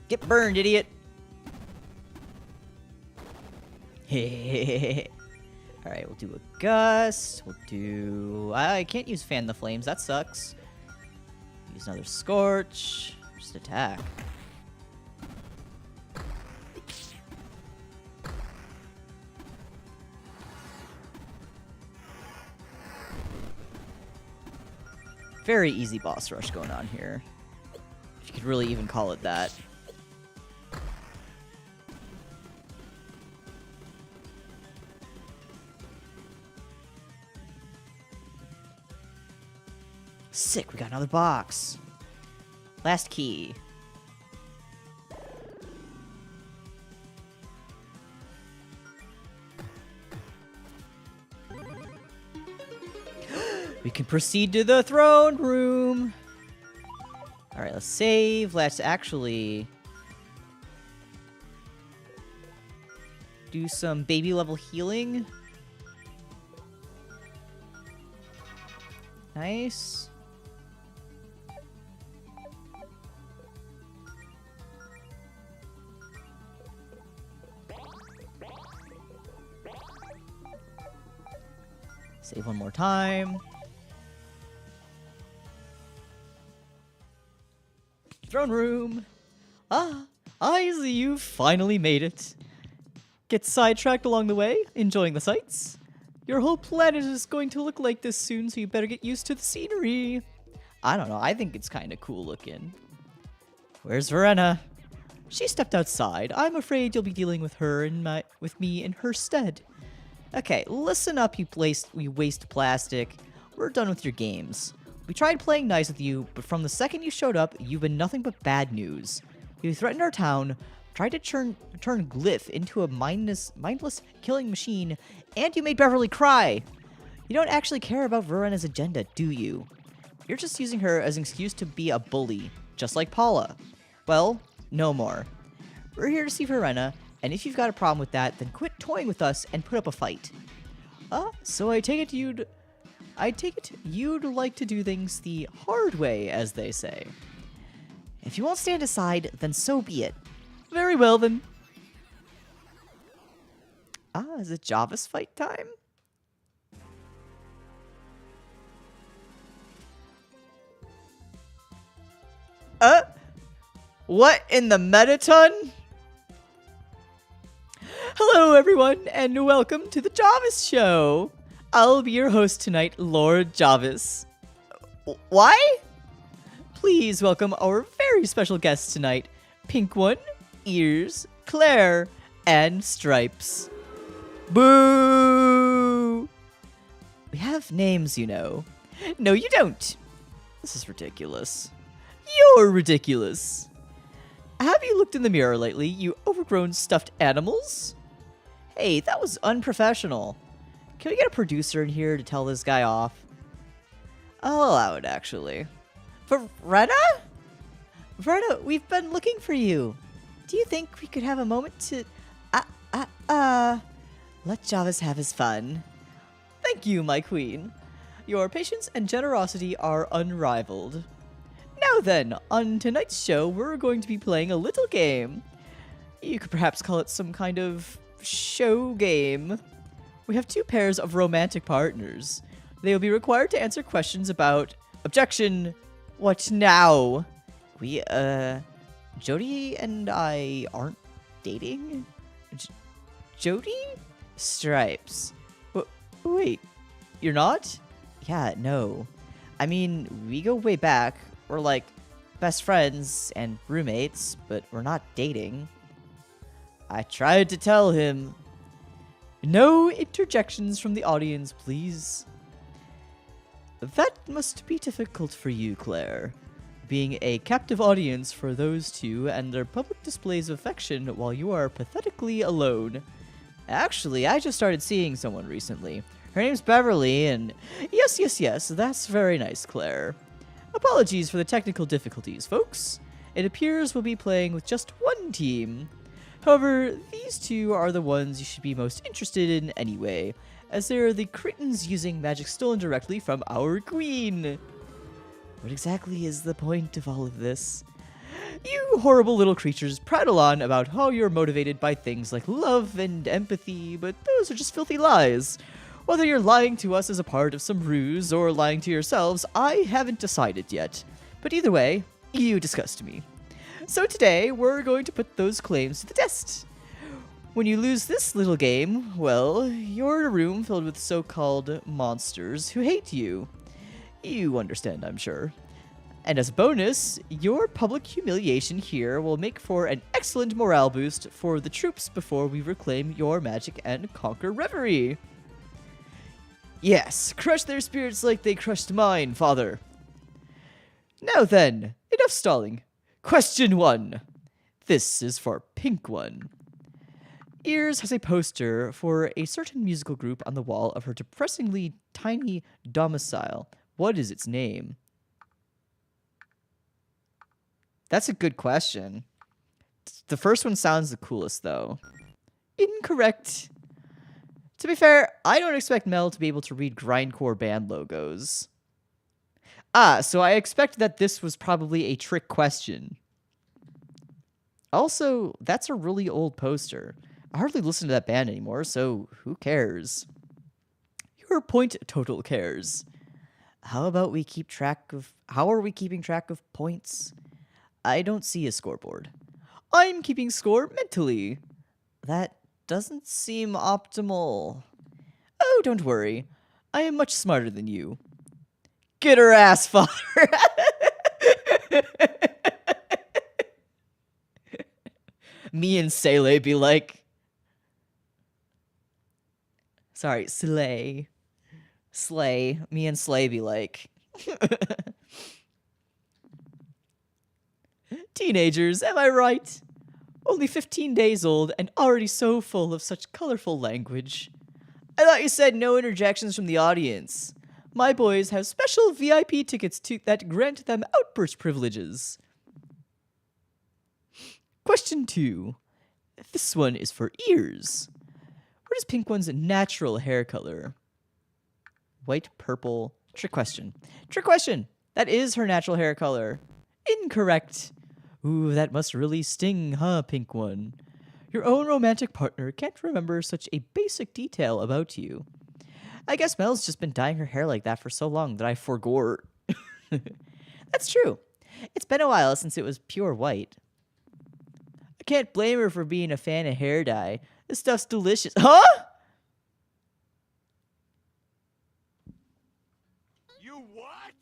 Get burned, idiot. Alright, we'll do a gust. We'll do... I can't use fan the flames. That sucks. Use another scorch. Just attack. Very easy boss rush going on here. If you could really even call it that. Sick, we got another box. Last key. We can proceed to the throne room. Alright, let's save. Let's actually do some baby level healing. Nice. Save one more time. Throne room. Ah, I see you finally made it. Get sidetracked along the way, enjoying the sights. Your whole planet is going to look like this soon, so you better get used to the scenery. I don't know, I think it's kind of cool looking. Where's Verena? She stepped outside. I'm afraid you'll be dealing with her with me in her stead. Okay, listen up, you waste plastic. We're done with your games. We tried playing nice with you, but from the second you showed up, you've been nothing but bad news. You threatened our town, tried to turn Glyph into a mindless killing machine, and you made Beverly cry. You don't actually care about Verena's agenda, do you? You're just using her as an excuse to be a bully, just like Paula. Well, no more. We're here to see Verena, and if you've got a problem with that, then quit toying with us and put up a fight. So I take it you'd like to do things the hard way, as they say. If you won't stand aside, then so be it. Very well, then. Is it Java's fight time? What in the Metaton? Hello, everyone, and welcome to the Javis Show. I'll be your host tonight, Lord Javis. Why? Please welcome our very special guests tonight, Pink One, Ears, Claire, and Stripes. Boo! We have names, you know. No, you don't. This is ridiculous. You're ridiculous. Have you looked in the mirror lately, you overgrown stuffed animals? Hey, that was unprofessional. Can we get a producer in here to tell this guy off? I'll allow it, actually. Verena? Verena, we've been looking for you. Do you think we could have a moment to... let Javis have his fun. Thank you, my queen. Your patience and generosity are unrivaled. Now then, on tonight's show, we're going to be playing a little game. You could perhaps call it some kind of show game. We have two pairs of romantic partners. They will be required to answer questions about... Objection! What now? Jody and I aren't dating? Jody? Stripes. Wait, you're not? Yeah, no. I mean, we go way back. We're like best friends and roommates, but we're not dating. I tried to tell him. No interjections from the audience, please. That must be difficult for you, Claire. Being a captive audience for those two and their public displays of affection while you are pathetically alone. Actually, I just started seeing someone recently. Her name's Beverly, and yes, that's very nice, Claire. Apologies for the technical difficulties, folks. It appears we'll be playing with just one team. However, these two are the ones you should be most interested in anyway, as they're the cretins using magic stolen directly from our queen. What exactly is the point of all of this? You horrible little creatures prattle on about how you're motivated by things like love and empathy, but those are just filthy lies. Whether you're lying to us as a part of some ruse or lying to yourselves, I haven't decided yet. But either way, you disgust me. So today, we're going to put those claims to the test. When you lose this little game, well, you're in a room filled with so-called monsters who hate you. You understand, I'm sure. And as a bonus, your public humiliation here will make for an excellent morale boost for the troops before we reclaim your magic and conquer Reverie. Yes, crush their spirits like they crushed mine, father. Now then, enough stalling. Question 1. This is for Pink One. Ears has a poster for a certain musical group on the wall of her depressingly tiny domicile. What is its name? That's a good question. The first one sounds the coolest, though. Incorrect. To be fair, I don't expect Mel to be able to read grindcore band logos. So I expect that this was probably a trick question. Also, that's a really old poster. I hardly listen to that band anymore, so who cares? Your point total cares. How are we keeping track of points? I don't see a scoreboard. I'm keeping score mentally. That doesn't seem optimal. Oh, don't worry. I am much smarter than you. Get her ass, father. Me and Sele be like... Sorry, Slay. Slay. Me and Slay be like... Teenagers, am I right? Only 15 days old and already so full of such colorful language. I thought you said no interjections from the audience. My boys have special VIP tickets that grant them outburst privileges. Question 2. This one is for ears. What is Pink One's natural hair color? White, purple. Trick question. Trick question. That is her natural hair color. Incorrect. Ooh, that must really sting, huh, Pink One? Your own romantic partner can't remember such a basic detail about you. I guess Mel's just been dyeing her hair like that for so long that I forgot. That's true. It's been a while since it was pure white. I can't blame her for being a fan of hair dye. This stuff's delicious. Huh? You what?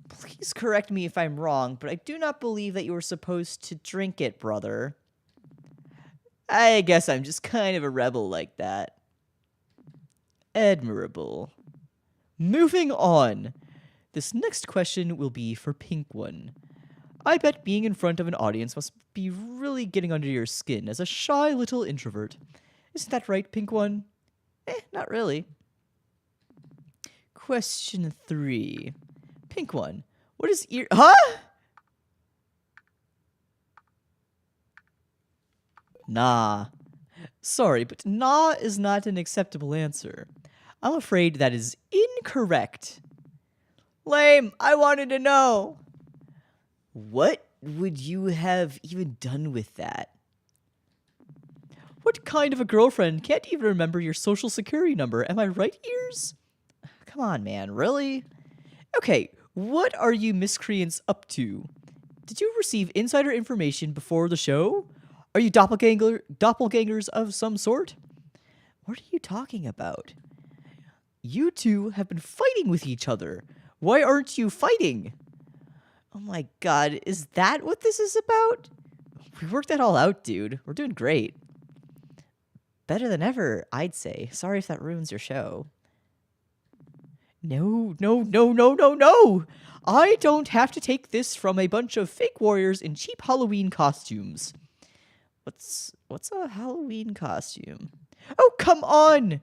Please correct me if I'm wrong, but I do not believe that you were supposed to drink it, brother. I guess I'm just kind of a rebel like that. Admirable. Moving on. This next question will be for Pink One. I bet being in front of an audience must be really getting under your skin as a shy little introvert. Isn't that right, Pink One? Not really. Question 3. Pink One. What is ear... Huh? Nah. Sorry, but nah is not an acceptable answer. I'm afraid that is incorrect. Lame, I wanted to know. What would you have even done with that? What kind of a girlfriend can't even remember your social security number? Am I right, ears? Come on, man, really? Okay, what are you miscreants up to? Did you receive insider information before the show? Are you doppelgangers of some sort? What are you talking about? You two have been fighting with each other. Why aren't you fighting? Oh my god, is that what this is about? We worked that all out, dude. We're doing great. Better than ever, I'd say. Sorry if that ruins your show. No. I don't have to take this from a bunch of fake warriors in cheap Halloween costumes. What's a Halloween costume? Oh, come on!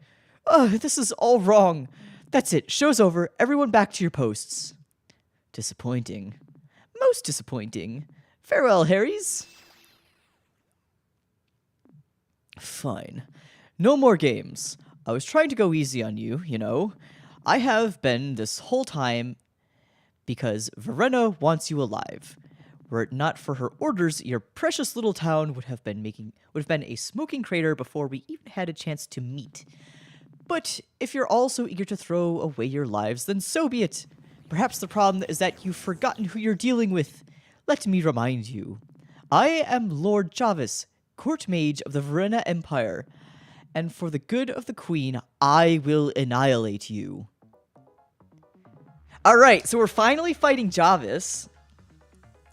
This is all wrong. That's it. Show's over. Everyone back to your posts. Disappointing. Most disappointing. Farewell, Harrys. Fine. No more games. I was trying to go easy on you, you know. I have been this whole time, because Verena wants you alive. Were it not for her orders, your precious little town would have been a smoking crater before we even had a chance to meet. But if you're all so eager to throw away your lives, then so be it. Perhaps the problem is that you've forgotten who you're dealing with. Let me remind you. I am Lord Javis, court mage of the Verena Empire, and for the good of the queen, I will annihilate you. Alright, so we're finally fighting Javis.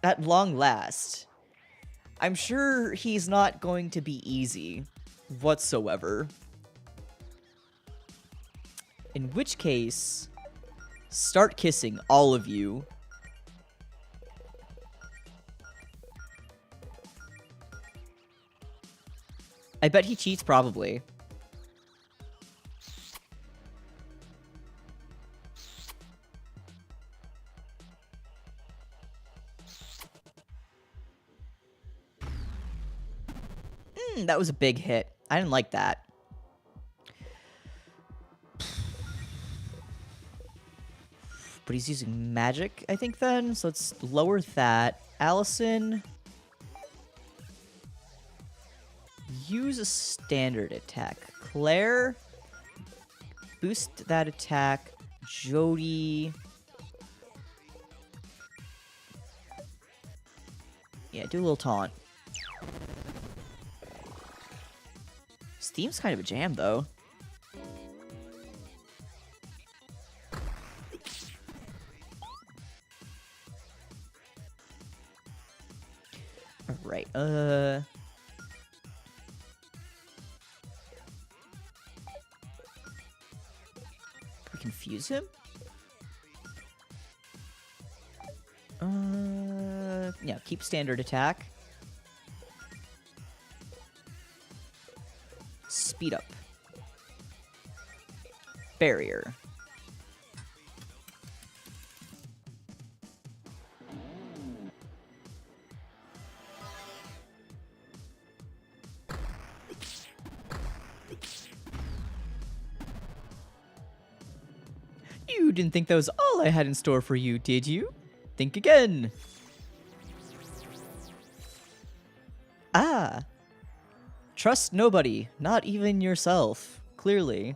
At long last. I'm sure he's not going to be easy whatsoever. In which case, start kissing, all of you. I bet he cheats, probably. That was a big hit. I didn't like that. But he's using magic, I think, then. So let's lower that. Allison. Use a standard attack. Claire. Boost that attack. Jody. Yeah, do a little taunt. Steam's kind of a jam, though. Alright, we confuse him? Yeah, keep standard attack. Speed up. Barrier. You didn't think that was all I had in store for you, did you? Think again. Ah. Trust nobody, not even yourself, clearly.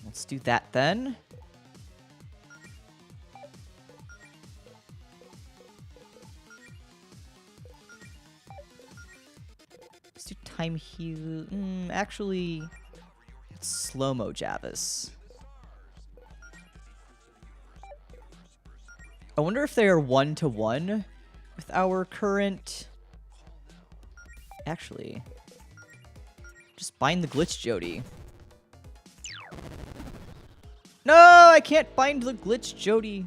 Let's do that then. Let's do time heal. Actually, let's slow-mo Javis. I wonder if they are 1-to-1 with our current... Actually, just bind the glitch Jody. No, I can't bind the glitch Jody.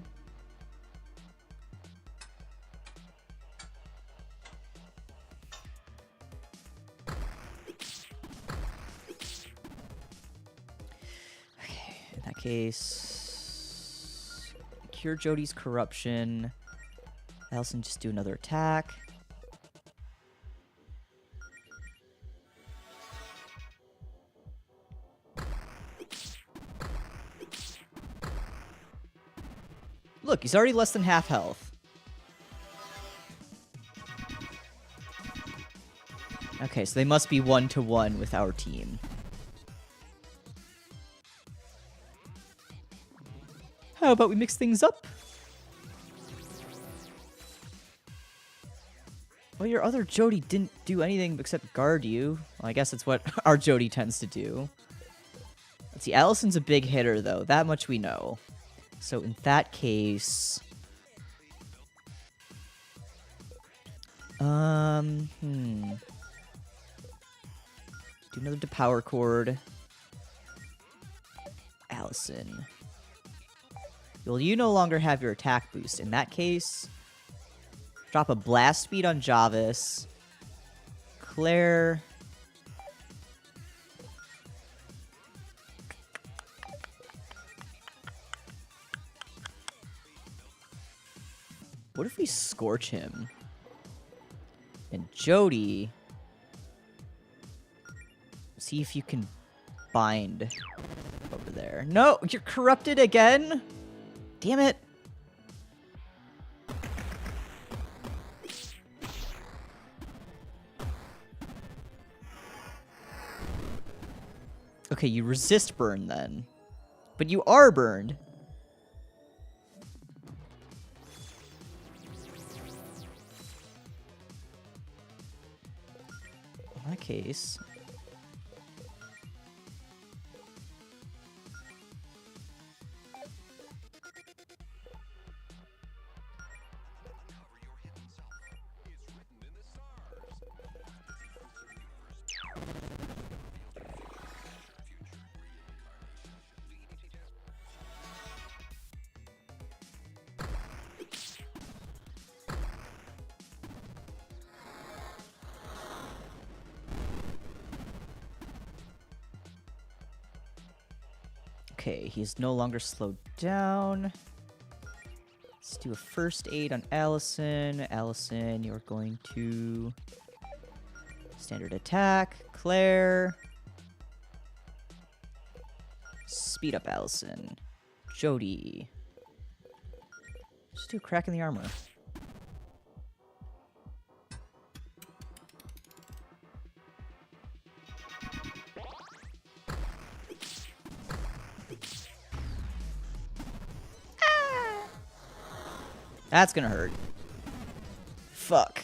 Okay, in that case, cure Jody's corruption. Allison, just do another attack. Look, he's already less than half health. Okay, so they must be 1-to-1 with our team. How about we mix things up? Well, your other Jody didn't do anything except guard you. Well, I guess that's what our Jody tends to do. Let's see, Allison's a big hitter, though. That much we know. So in that case... Do another power chord. Allison. Well, you no longer have your attack boost. In that case, drop a blast speed on Javis. Claire. What if we scorch him? And Jody, see if you can bind over there. No, you're corrupted again? Damn it. Okay, you resist burn then. But you are burned. In that case... Okay, he's no longer slowed down. Let's do a first aid on Allison. Allison, you're going to... Standard attack. Claire. Speed up Allison. Jody. Just do a crack in the armor. That's gonna hurt. Fuck.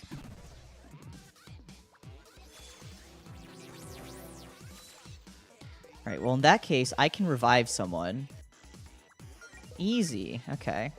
Alright, well in that case, I can revive someone. Easy, okay.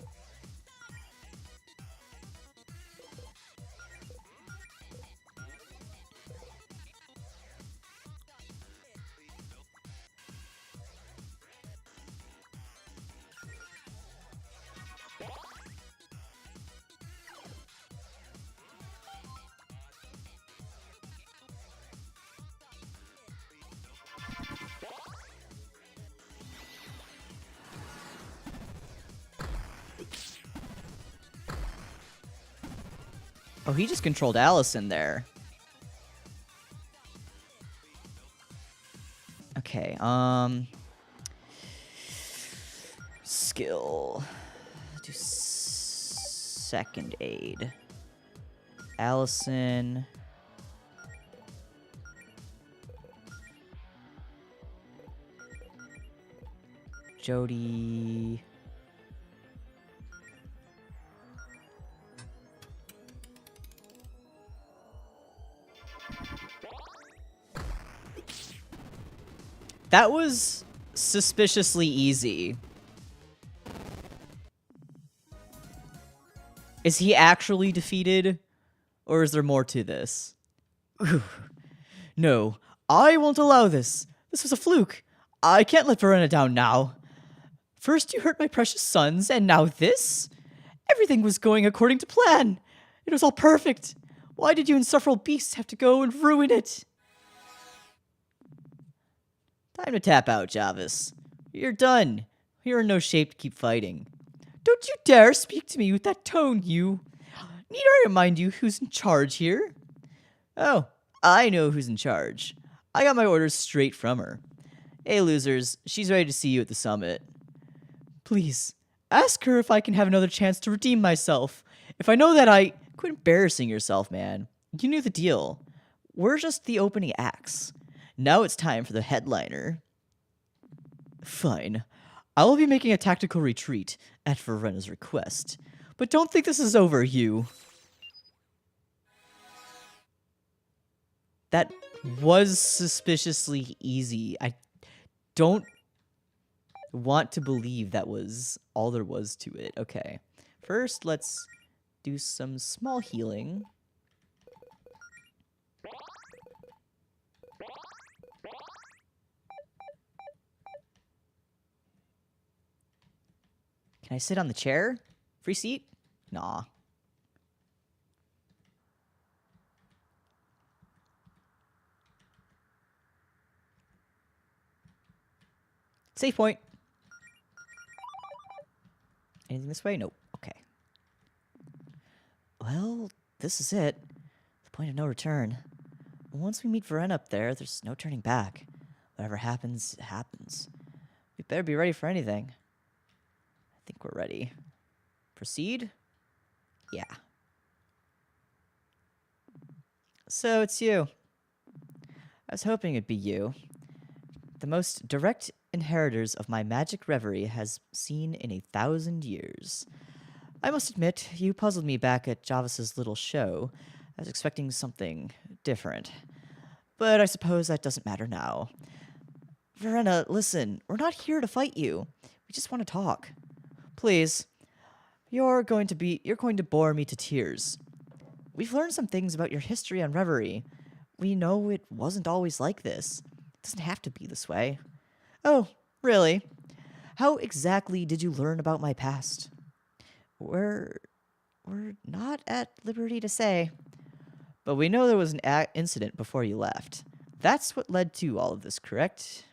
Oh, he just controlled Allison there. Okay, skill. Do second aid. Allison. Jody. That was suspiciously easy. Is he actually defeated? Or is there more to this? No, I won't allow this. This was a fluke. I can't let Verena down now. First you hurt my precious sons, and now this? Everything was going according to plan. It was all perfect. Why did you insufferable beasts have to go and ruin it? Time to tap out, Javis. You're done. You're in no shape to keep fighting. Don't you dare speak to me with that tone, you. Need I remind you who's in charge here? Oh, I know who's in charge. I got my orders straight from her. Hey, losers, she's ready to see you at the summit. Please, ask her if I can have another chance to redeem myself. If I know that I... Quit embarrassing yourself, man. You knew the deal. We're just the opening acts. Now it's time for the headliner. Fine. I will be making a tactical retreat at Verena's request. But don't think this is over, you. That was suspiciously easy. I don't want to believe that was all there was to it. Okay. First, let's do some small healing. Can I sit on the chair? Free seat? Nah. Save point. Anything this way? Nope. Okay. Well, this is it. The point of no return. Once we meet Verena up there, there's no turning back. Whatever happens, happens. We better be ready for anything. I think we're ready. Proceed? Yeah. So it's you. I was hoping it'd be you. The most direct inheritors of my magic reverie has seen in 1,000 years. I must admit, you puzzled me back at Jarvis's little show. I was expecting something different. But I suppose that doesn't matter now. Verena, listen, we're not here to fight you. We just want to talk. Please. You're going to bore me to tears. We've learned some things about your history on Reverie. We know it wasn't always like this. It doesn't have to be this way. Oh, really? How exactly did you learn about my past? We're not at liberty to say. But we know there was an incident before you left. That's what led to all of this, correct?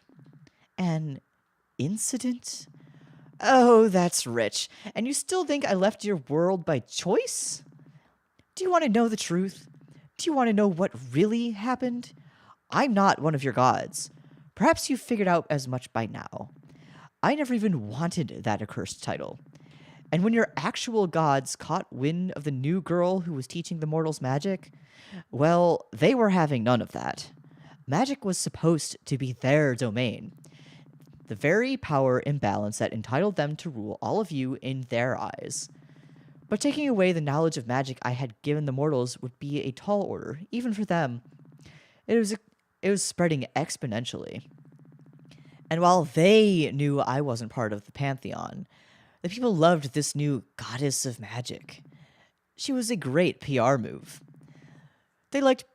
An incident? Oh, that's rich. And you still think I left your world by choice? Do you want to know the truth? Do you want to know what really happened? I'm not one of your gods. Perhaps you've figured out as much by now. I never even wanted that accursed title. And when your actual gods caught wind of the new girl who was teaching the mortals magic, well, they were having none of that. Magic was supposed to be their domain. The very power imbalance that entitled them to rule all of you in their eyes. But taking away the knowledge of magic I had given the mortals would be a tall order, even for them. It was spreading exponentially. And while they knew I wasn't part of the pantheon, the people loved this new goddess of magic. She was a great PR move. They liked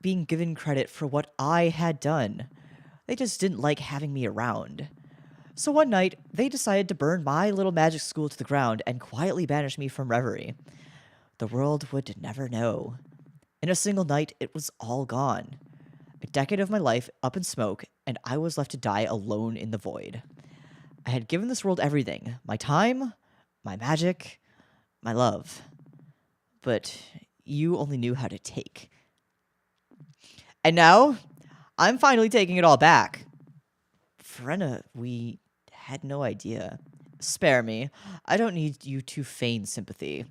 being given credit for what I had done. They just didn't like having me around. So one night, they decided to burn my little magic school to the ground and quietly banish me from Reverie. The world would never know. In a single night, it was all gone. A decade of my life up in smoke, and I was left to die alone in the void. I had given this world everything. My time, my magic, my love. But you only knew how to take. And now, I'm finally taking it all back. Verena, we had no idea. Spare me. I don't need you to feign sympathy.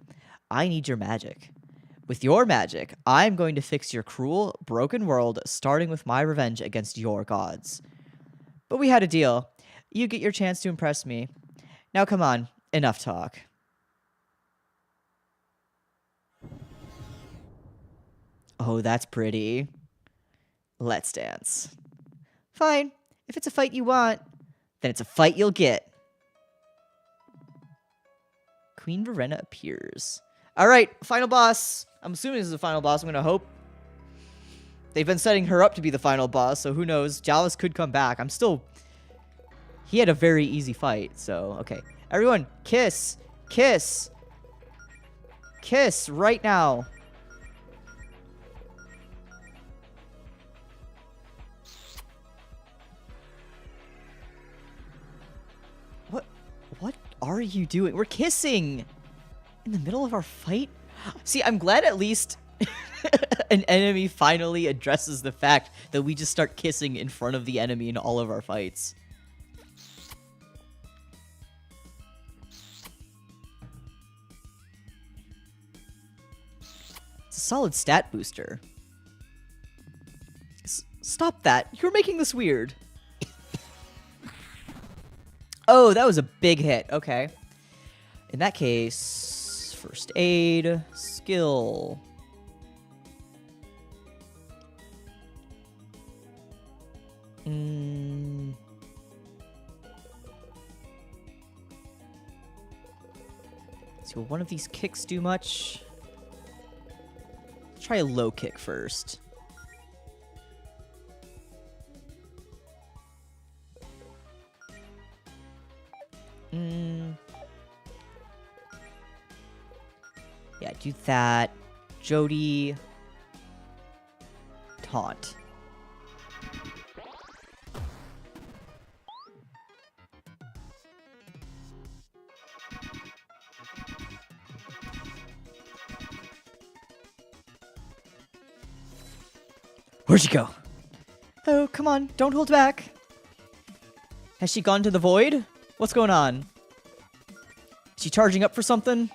I need your magic. With your magic, I'm going to fix your cruel, broken world, starting with my revenge against your gods. But we had a deal. You get your chance to impress me. Now come on, enough talk. Oh, that's pretty. Let's dance. Fine. If it's a fight you want, then it's a fight you'll get. Queen Verena appears. All right, final boss. I'm assuming this is the final boss. I'm going to hope. They've been setting her up to be the final boss, so who knows? Jalis could come back. He had a very easy fight, so okay. Everyone, kiss. Kiss. Kiss right now. What are you doing? We're kissing in the middle of our fight? See, I'm glad at least an enemy finally addresses the fact that we just start kissing in front of the enemy in all of our fights. It's a solid stat booster. Stop that. You're making this weird. Oh, that was a big hit. Okay. In that case, first aid, skill. So will one of these kicks do much? Let's try a low kick first. Yeah, do that. Jody. Taunt. Where'd you go? Oh, come on. Don't hold back. Has she gone to the void? What's going on? Is she charging up for something?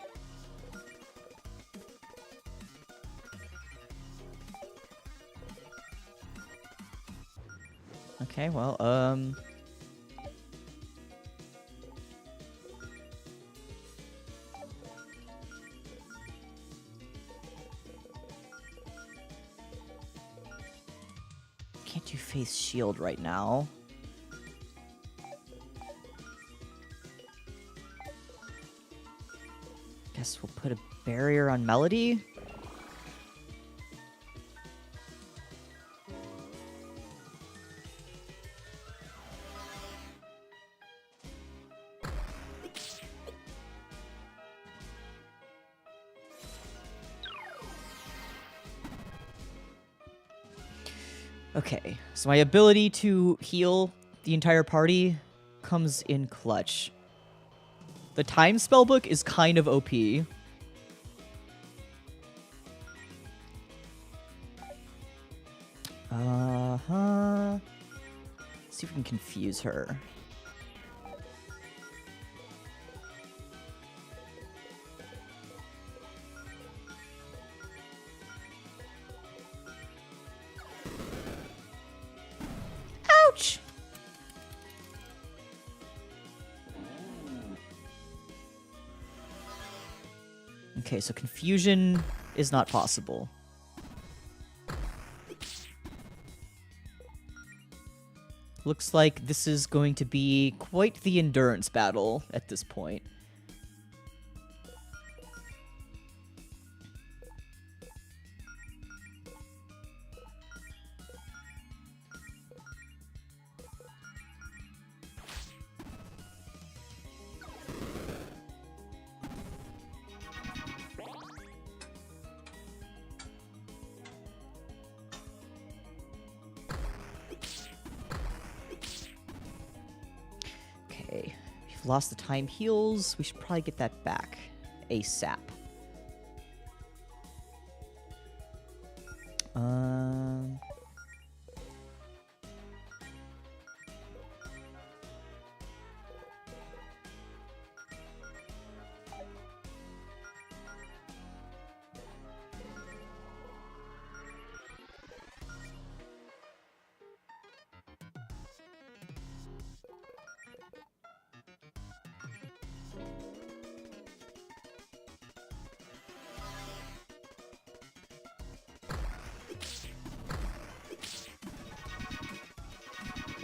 Okay, well, can't you face shield right now? Guess we'll put a barrier on Melody. Okay, so my ability to heal the entire party comes in clutch. The time spellbook is kind of OP. Uh-huh. See if we can confuse her. Ouch! Okay, so confusion is not possible. Looks like this is going to be quite the endurance battle at this point. We've lost the time heals. We should probably get that back ASAP.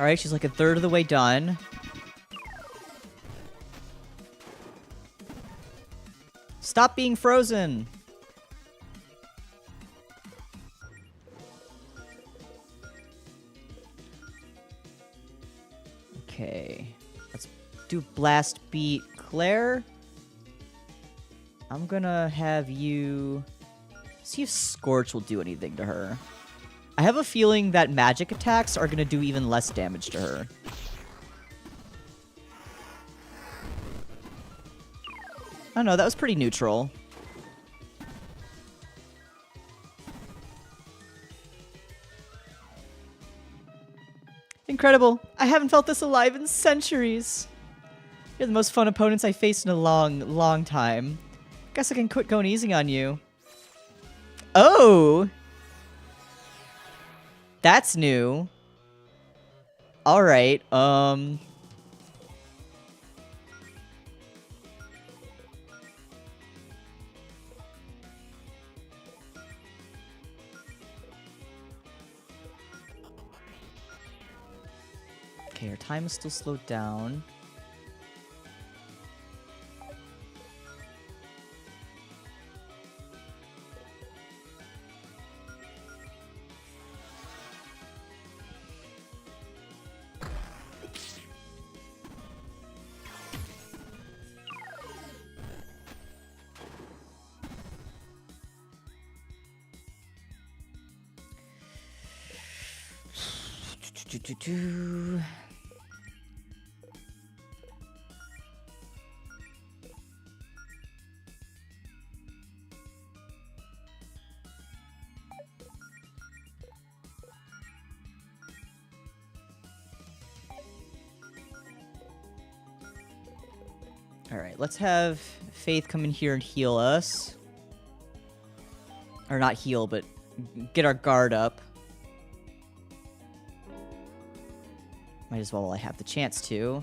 Alright, she's like a third of the way done. Stop being frozen! Okay. Let's do Blast Beat Claire. I'm gonna have you... see if Scorch will do anything to her. I have a feeling that magic attacks are going to do even less damage to her. I don't know, that was pretty neutral. Incredible! I haven't felt this alive in centuries! You're the most fun opponents I faced in a long, long time. Guess I can quit going easy on you. Oh! That's new. Alright, Okay, our time is still slowed down. Alright, let's have Faith come in here and heal us. Or not heal, but get our guard up. Might as well while I have the chance to.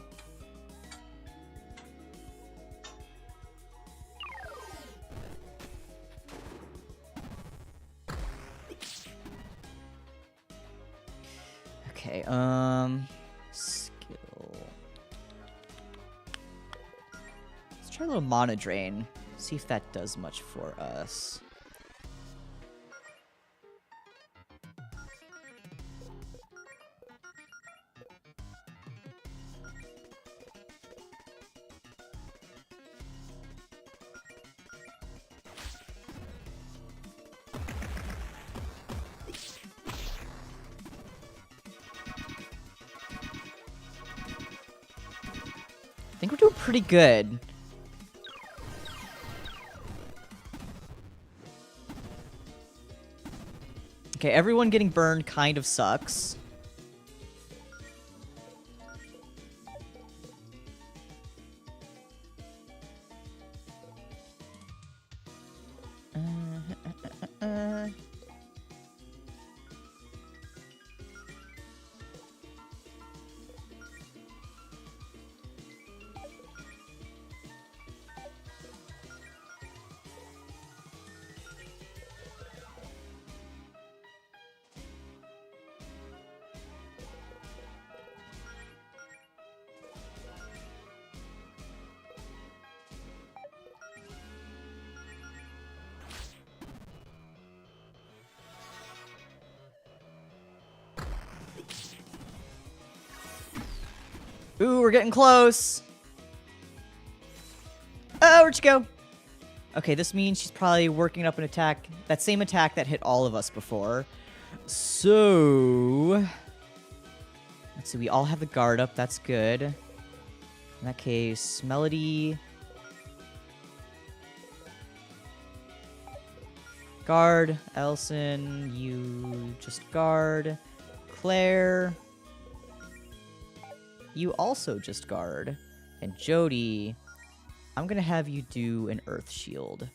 Okay, skill. Let's try a little mana drain. See if that does much for us. I think we're doing pretty good. Okay, everyone getting burned kind of sucks. Ooh, we're getting close. Oh, where'd she go? Okay, this means she's probably working up an attack. That same attack that hit all of us before. So... let's see, we all have the guard up. That's good. In that case, Melody... guard. Elson, you just guard. Claire... you also just guard. And Jody, I'm gonna have you do an Earth Shield.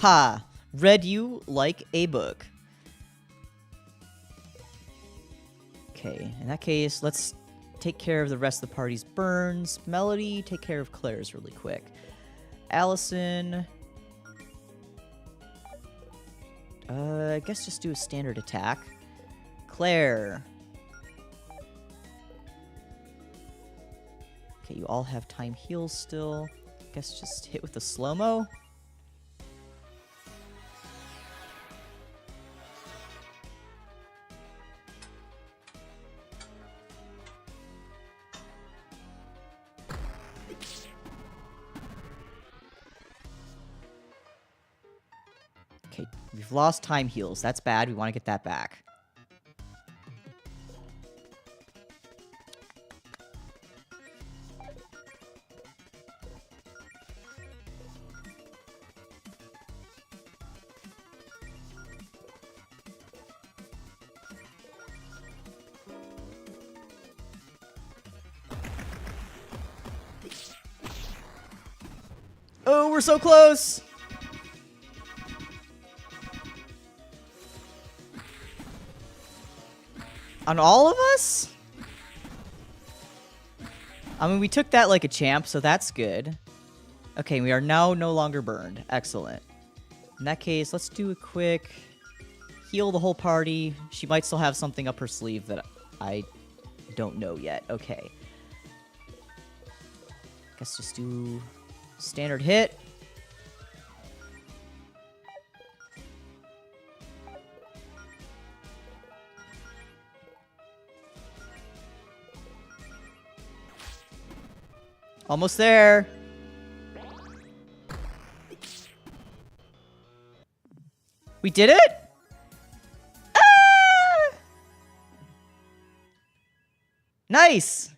Ha! Read you like a book. Okay, in that case, let's take care of the rest of the party's burns. Melody, take care of Claire's really quick. Allison... I guess just do a standard attack. Claire... okay, you all have time heals still. Guess just hit with the slow-mo. Okay, we've lost time heals. That's bad. We want to get that back. Oh, we're so close! On all of us? I mean, we took that like a champ, so that's good. Okay, we are now no longer burned. Excellent. In that case, let's do a quick heal the whole party. She might still have something up her sleeve that I don't know yet. Okay. Guess just do standard hit. Almost there. We did it? Ah! Nice.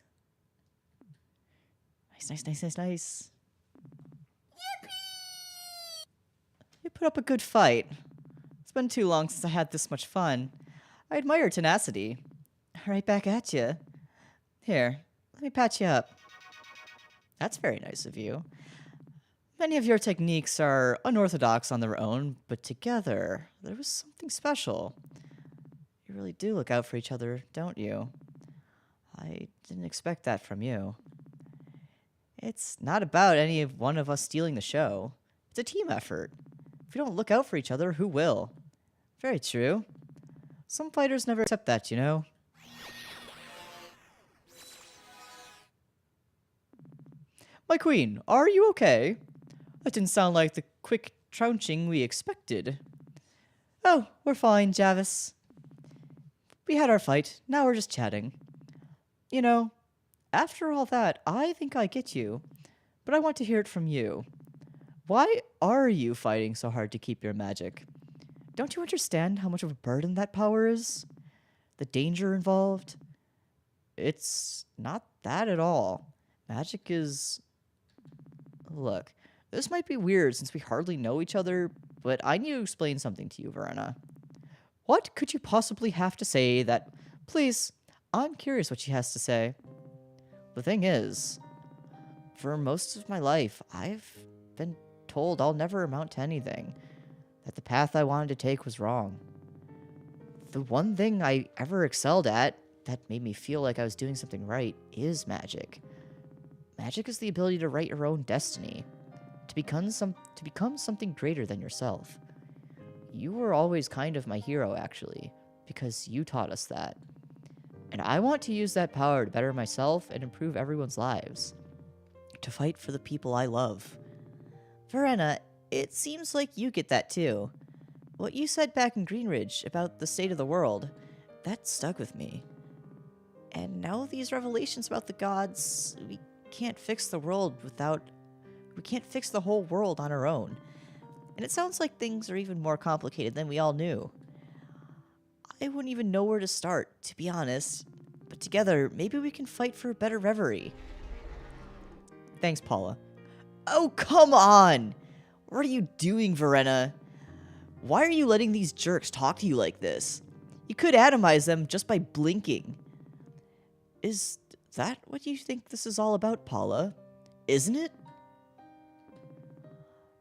Nice, nice, nice, nice, nice. You put up a good fight. It's been too long since I had this much fun. I admire your tenacity. Right back at you. Here, let me patch you up. That's very nice of you. Many of your techniques are unorthodox on their own, but together, there was something special. You really do look out for each other, don't you? I didn't expect that from you. It's not about any of one of us stealing the show. It's a team effort. If we don't look out for each other, who will? Very true. Some fighters never accept that, you know? My queen, are you okay? That didn't sound like the quick trouncing we expected. Oh, we're fine, Javis. We had our fight, now we're just chatting. You know, after all that, I think I get you, but I want to hear it from you. Why are you fighting so hard to keep your magic? Don't you understand how much of a burden that power is? The danger involved? It's not that at all. Magic is... Look, this might be weird since we hardly know each other, but I need to explain something to you, Verena. What could you possibly have to say that... Please, I'm curious what she has to say. The thing is, for most of my life, I've been told I'll never amount to anything. That the path I wanted to take was wrong. The one thing I ever excelled at that made me feel like I was doing something right is magic. Magic is the ability to write your own destiny. To become something greater than yourself. You were always kind of my hero, actually, because you taught us that. And I want to use that power to better myself and improve everyone's lives. To fight for the people I love. Verena, it seems like you get that too. What you said back in Greenridge about the state of the world, that stuck with me. And now these revelations about the gods, we can't fix the whole world on our own. And it sounds like things are even more complicated than we all knew. I wouldn't even know where to start, to be honest. But together, maybe we can fight for a better reverie. Thanks, Paula. Oh, come on! What are you doing, Verena? Why are you letting these jerks talk to you like this? You could atomize them just by blinking. Is that what you think this is all about, Paula? Isn't it?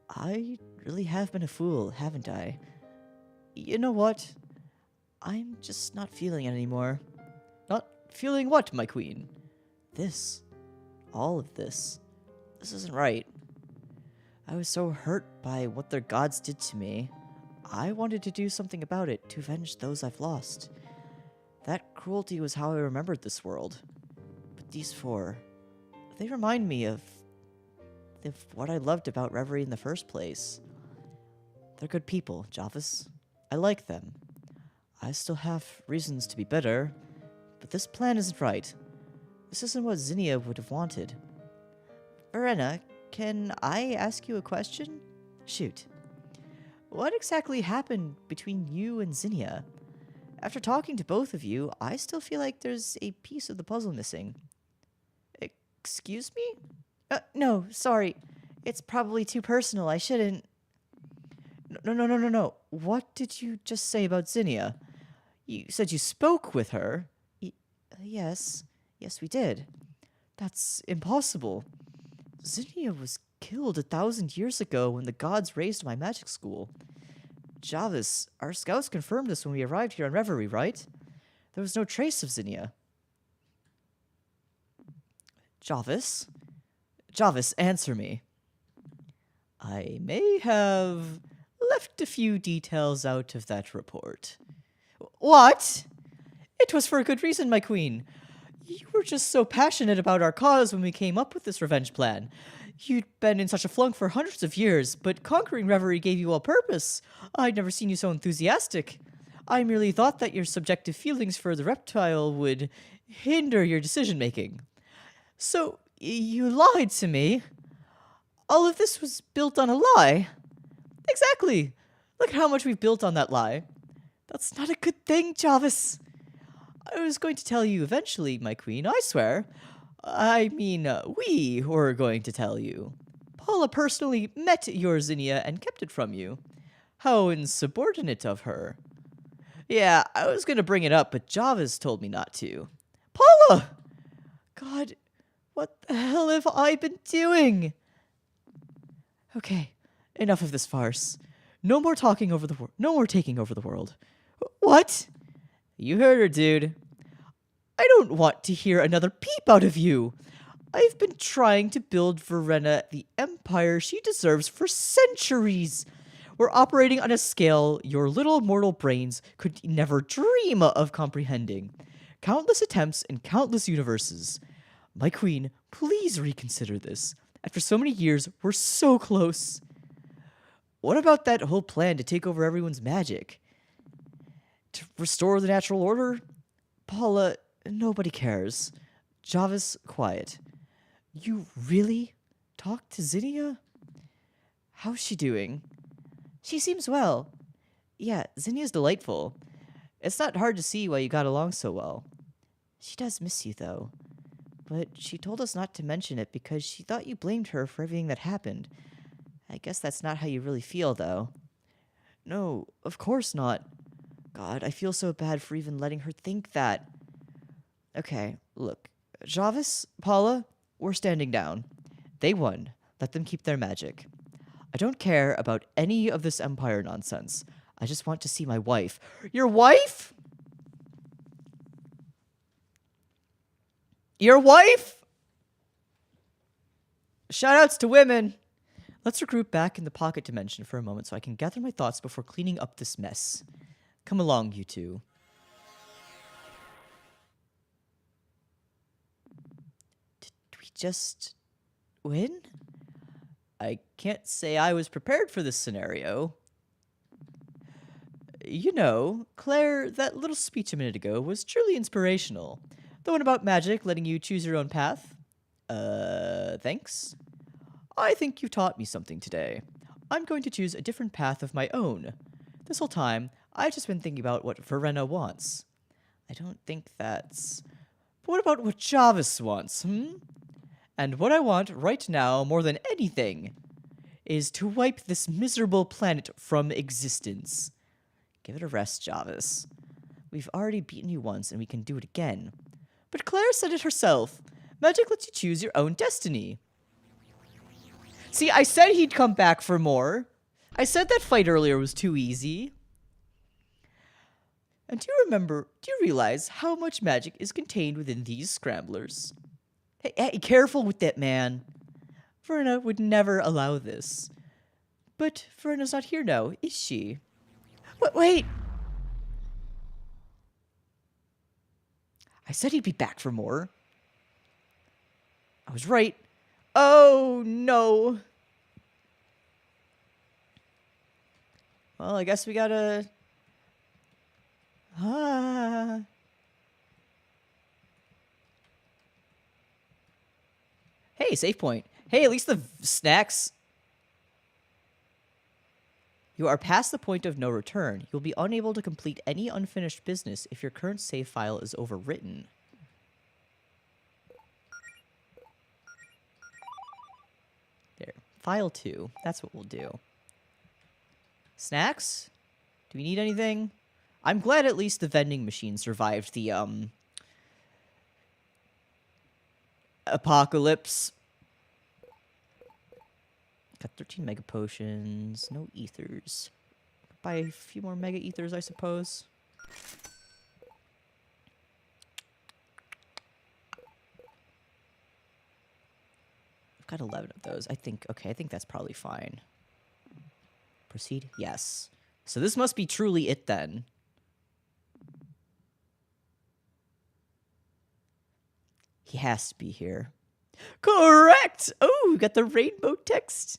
I really have been a fool, haven't I? You know what? I'm just not feeling it anymore. Not feeling what, my queen? This. All of this. This isn't right. I was so hurt by what their gods did to me. I wanted to do something about it to avenge those I've lost. That cruelty was how I remembered this world. But these four, they remind me of what I loved about Reverie in the first place. They're good people, Javis. I like them. I still have reasons to be bitter, but this plan isn't right. This isn't what Zinnia would have wanted. Verena, can I ask you a question? Shoot. What exactly happened between you and Zinnia? After talking to both of you, I still feel like there's a piece of the puzzle missing. Excuse me? No, sorry. It's probably too personal. I shouldn't... No. What did you just say about Zinnia? You said you spoke with her. Yes. Yes, we did. That's impossible. Zinnia was killed 1,000 years ago when the gods raised my magic school. Javis, our scouts confirmed this when we arrived here on Reverie, right? There was no trace of Zinnia. Javis? Javis, answer me. I may have left a few details out of that report. What? It was for a good reason, my queen. You were just so passionate about our cause when we came up with this revenge plan. You'd been in such a flunk for hundreds of years, but conquering Reverie gave you all purpose. I'd never seen you so enthusiastic. I merely thought that your subjective feelings for the reptile would hinder your decision-making. So, you lied to me? All of this was built on a lie? Exactly. Look at how much we've built on that lie. That's not a good thing, Javis. I was going to tell you eventually, my queen, I swear. I mean, we were going to tell you. Paula personally met your Zinnia and kept it from you. How insubordinate of her. Yeah, I was gonna bring it up, but Java's told me not to. Paula! God, what the hell have I been doing? Okay, enough of this farce. No more talking over the world. No more taking over the world. What? You heard her, dude. I don't want to hear another peep out of you. I've been trying to build Verena the empire she deserves for centuries. We're operating on a scale your little mortal brains could never dream of comprehending. Countless attempts in countless universes. My queen, please reconsider this. After so many years, we're so close. What about that whole plan to take over everyone's magic? To restore the natural order? Paula, nobody cares. Java's quiet. You really talked to Zinnia? How's she doing? She seems well. Yeah, Zinnia's delightful. It's not hard to see why you got along so well. She does miss you, though. But she told us not to mention it because she thought you blamed her for everything that happened. I guess that's not how you really feel, though. No, of course not. God, I feel so bad for even letting her think that. Okay, look. Javis, Paula, we're standing down. They won. Let them keep their magic. I don't care about any of this empire nonsense. I just want to see my wife. Your wife? Your wife? Shoutouts to women. Let's regroup back in the pocket dimension for a moment so I can gather my thoughts before cleaning up this mess. Come along, you two. Did we just win? I can't say I was prepared for this scenario. You know, Claire, that little speech a minute ago was truly inspirational. The one about magic, letting you choose your own path. Thanks. I think you taught me something today. I'm going to choose a different path of my own. This whole time, I've just been thinking about what Verena wants. I don't think that's... But what about what Javis wants, And what I want right now, more than anything, is to wipe this miserable planet from existence. Give it a rest, Javis. We've already beaten you once, and we can do it again. But Claire said it herself. Magic lets you choose your own destiny. See, I said he'd come back for more. I said that fight earlier was too easy. And do you realize how much magic is contained within these scramblers? Hey, careful with that, man. Verena would never allow this. But Verena's not here now, is she? Wait! I said he'd be back for more. I was right. Oh, no. Well, I guess we gotta... Hey, save point. Hey, at least the snacks... You are past the point of no return. You'll be unable to complete any unfinished business if your current save file is overwritten. There. File 2. That's what we'll do. Snacks? Do we need anything? I'm glad at least the vending machine survived the, apocalypse. Got 13 mega potions, no ethers. Buy a few more mega ethers, I suppose. I've got 11 of those. I think that's probably fine. Proceed? Yes. So this must be truly it then. He has to be here. Correct! Oh, we got the rainbow text.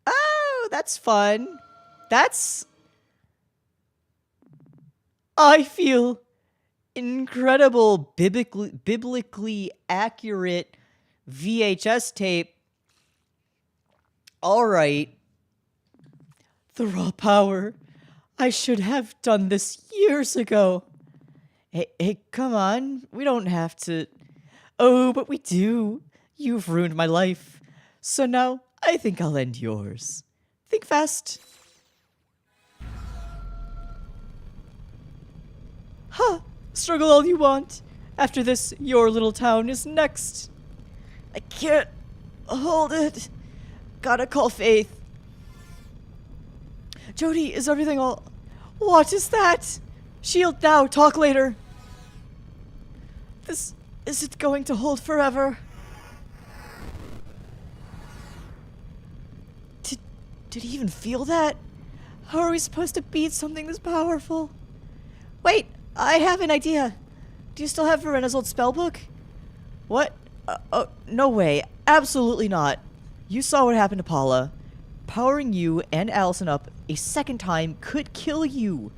Oh, that's fun. I feel incredible biblically accurate VHS tape. All right. The raw power. I should have done this years ago. Hey, come on. We don't have to... Oh, but we do. You've ruined my life. So now, I think I'll end yours. Think fast. Huh. Struggle all you want. After this, your little town is next. I can't hold it. Gotta call Faith. Jody, is everything all... What is that? Shield now, talk later. This isn't going to hold forever. Did he even feel that? How are we supposed to beat something this powerful? Wait, I have an idea. Do you still have Verena's old spellbook? What? No way. Absolutely not. You saw what happened to Paula. Powering you and Allison up a second time could kill you.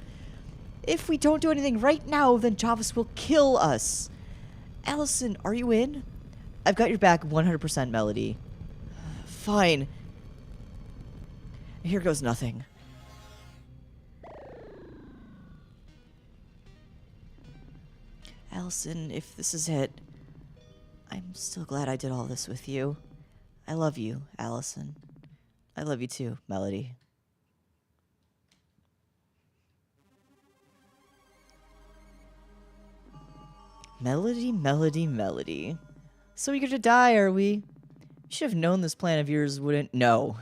If we don't do anything right now, then Jarvis will kill us. Allison, are you in? I've got your back 100%, Melody. Fine. Here goes nothing. Allison, if this is it, I'm still glad I did all this with you. I love you, Allison. I love you too, Melody. Melody, Melody, Melody. So eager to die, are we? You should have known this plan of yours wouldn't... No.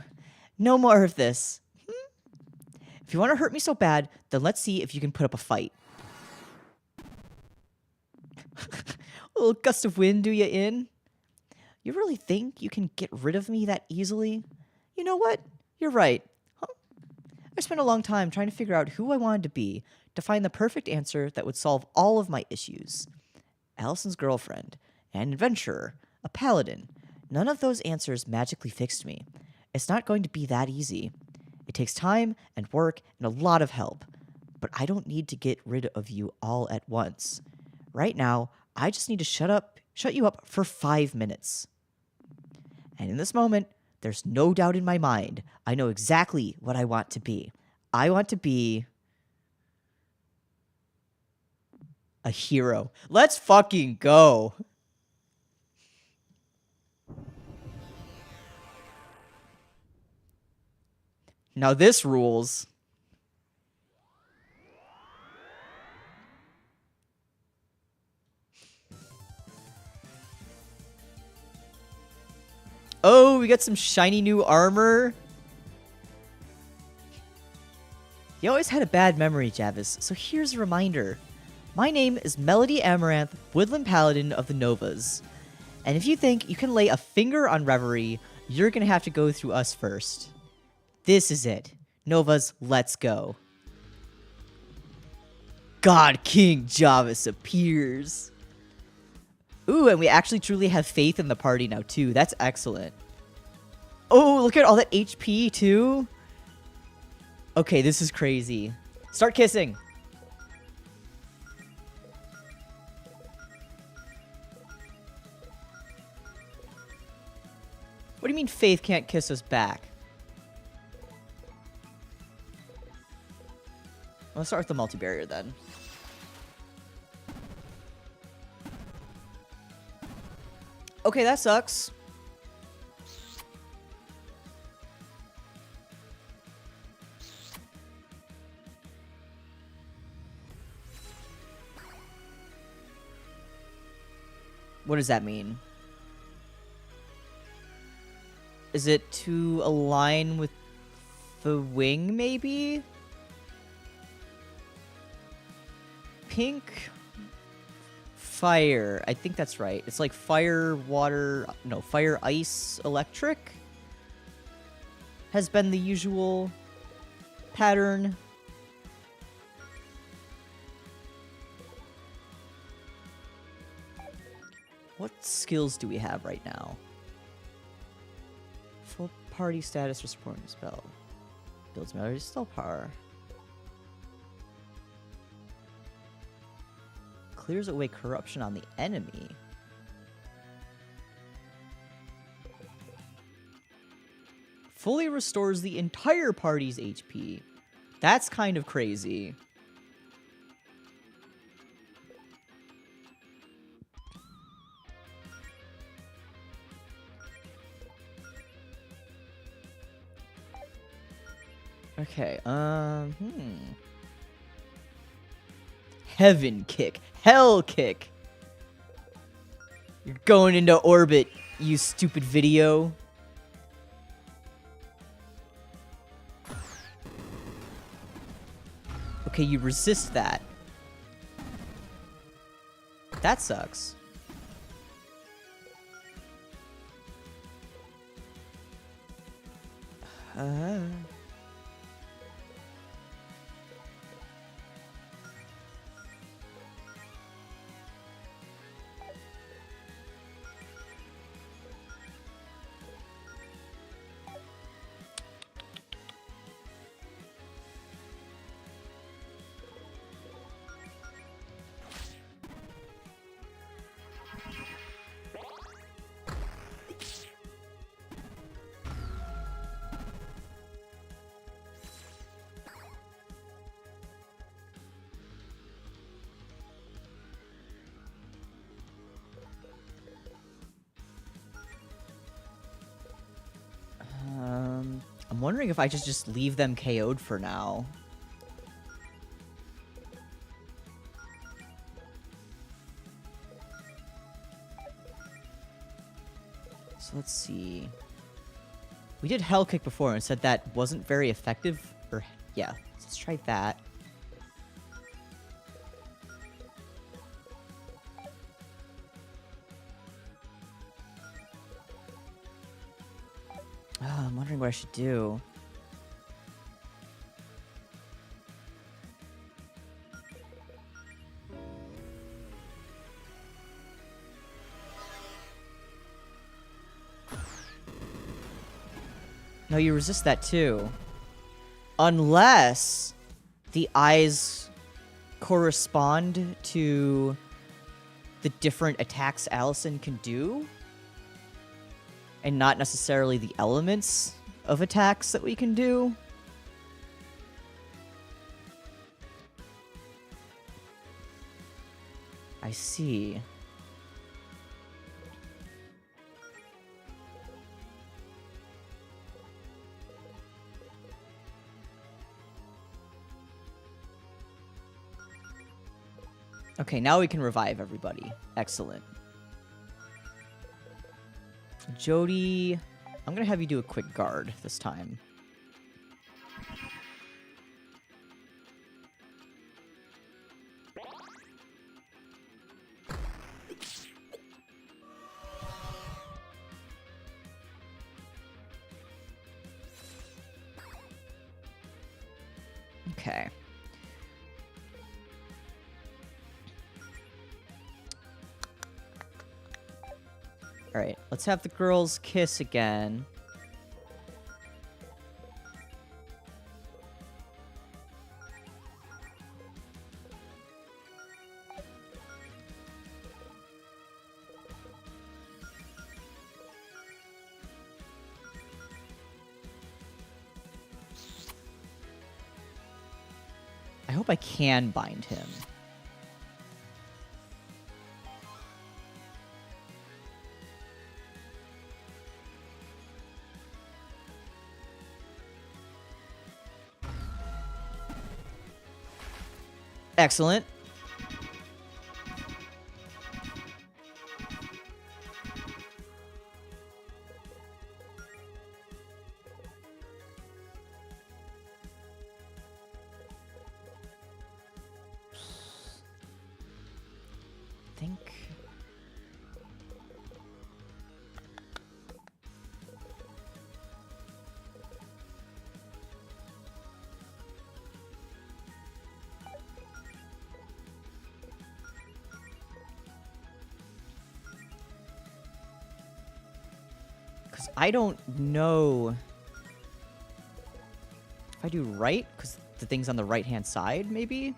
No more of this. If you want to hurt me so bad, then let's see if you can put up a fight. A little gust of wind do you in? You really think you can get rid of me that easily? You know what? You're right. Huh? I spent a long time trying to figure out who I wanted to be, to find the perfect answer that would solve all of my issues. Allison's girlfriend, an adventurer, a paladin. None of those answers magically fixed me. It's not going to be that easy. It takes time and work and a lot of help. But I don't need to get rid of you all at once. Right now, I just need to shut you up for 5 minutes. And in this moment, there's no doubt in my mind. I know exactly what I want to be. I want to be a hero. Let's fucking go. Now this rules. Oh, we got some shiny new armor. You always had a bad memory, Javis, so here's a reminder. My name is Melody Amaranth, Woodland Paladin of the Novas. And if you think you can lay a finger on Reverie, you're gonna have to go through us first. This is it. Novas, let's go. God King Javis appears. Ooh, and we actually truly have faith in the party now, too. That's excellent. Oh, look at all that HP, too. Okay, this is crazy. Start kissing. What do you mean Faith can't kiss us back? Let's start with the multi-barrier then. Okay, that sucks. What does that mean? Is it to align with the wing, maybe? Pink, fire. I think that's right. It's like fire, water, no, fire, ice, electric has been the usual pattern. What skills do we have right now? Full party status for supporting spell. Builds melody spell power. Clears away corruption on the enemy. Fully restores the entire party's HP. That's kind of crazy. Okay, Heaven kick. Hell kick. You're going into orbit, you stupid video. Okay, you resist that. That sucks. I'm wondering if I just leave them KO'd for now. So let's see. We did Hell Kick before and said that wasn't very effective. Or yeah, let's try that. Oh, I'm wondering what I should do. No, you resist that too. Unless the eyes correspond to the different attacks Allison can do. And not necessarily the elements of attacks that we can do. I see. Okay, now we can revive everybody. Excellent. Jody, I'm gonna have you do a quick guard this time. Okay. Alright, let's have the girls kiss again. I hope I can bind him. Excellent. Think. I don't know if I do right, because the thing's on the right-hand side, maybe?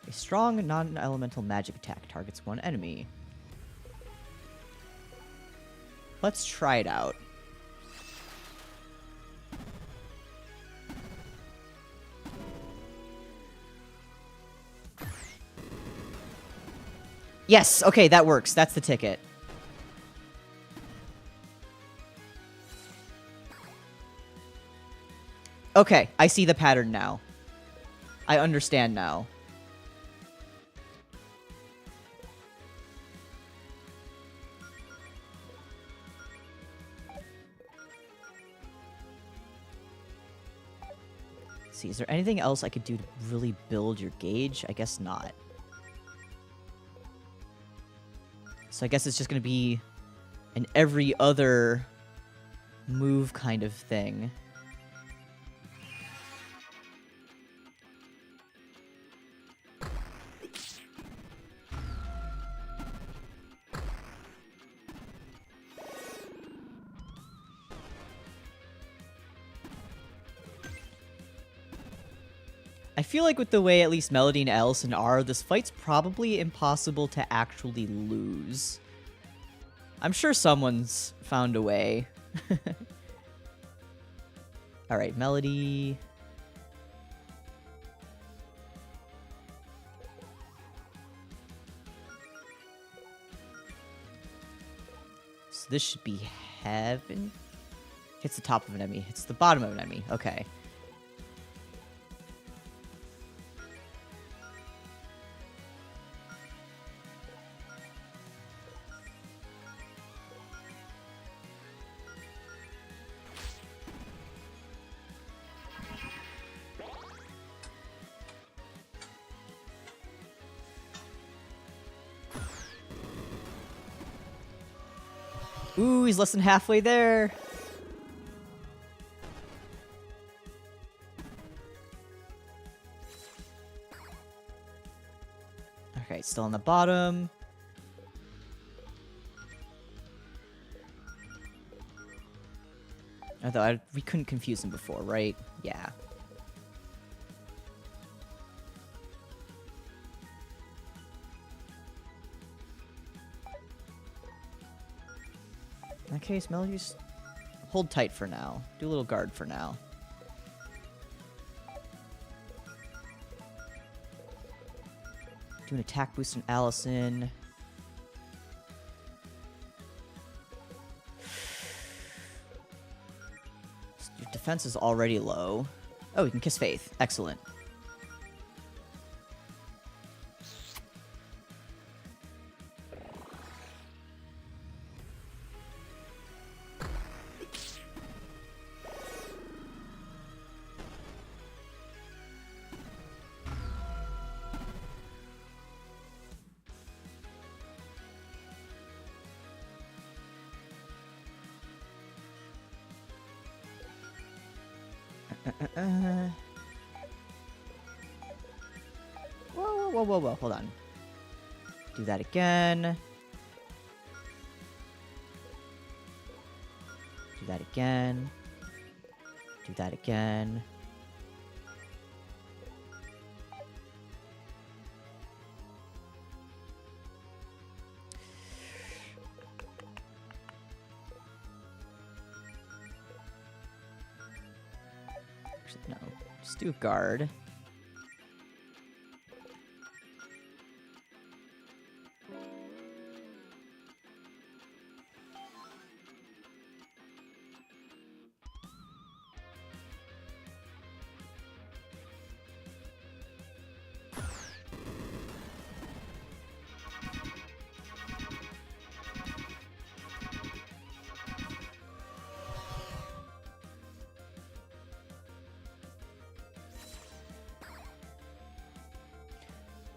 A strong, non-elemental magic attack targets one enemy. Let's try it out. Yes, okay, that works. That's the ticket. Okay, I see the pattern now. I understand now. Let's see, is there anything else I could do to really build your gauge? I guess not. So I guess it's just going to be an every other move kind of thing. I feel like with the way at least Melody and Allison are, this fight's probably impossible to actually lose. I'm sure someone's found a way. Alright, Melody. So this should be heaven. Hits the top of an enemy. Hits the bottom of an enemy. Okay. Ooh, he's less than halfway there. Okay, still on the bottom. Although we couldn't confuse him before, right? Yeah. In that case, Melody, just hold tight for now. Do a little guard for now. Do an attack boost on Allison. Your defense is already low. Oh, you can kiss Faith. Excellent. Whoa, hold on. Do that again. Do that again. Do that again. Actually, no. Just do a guard.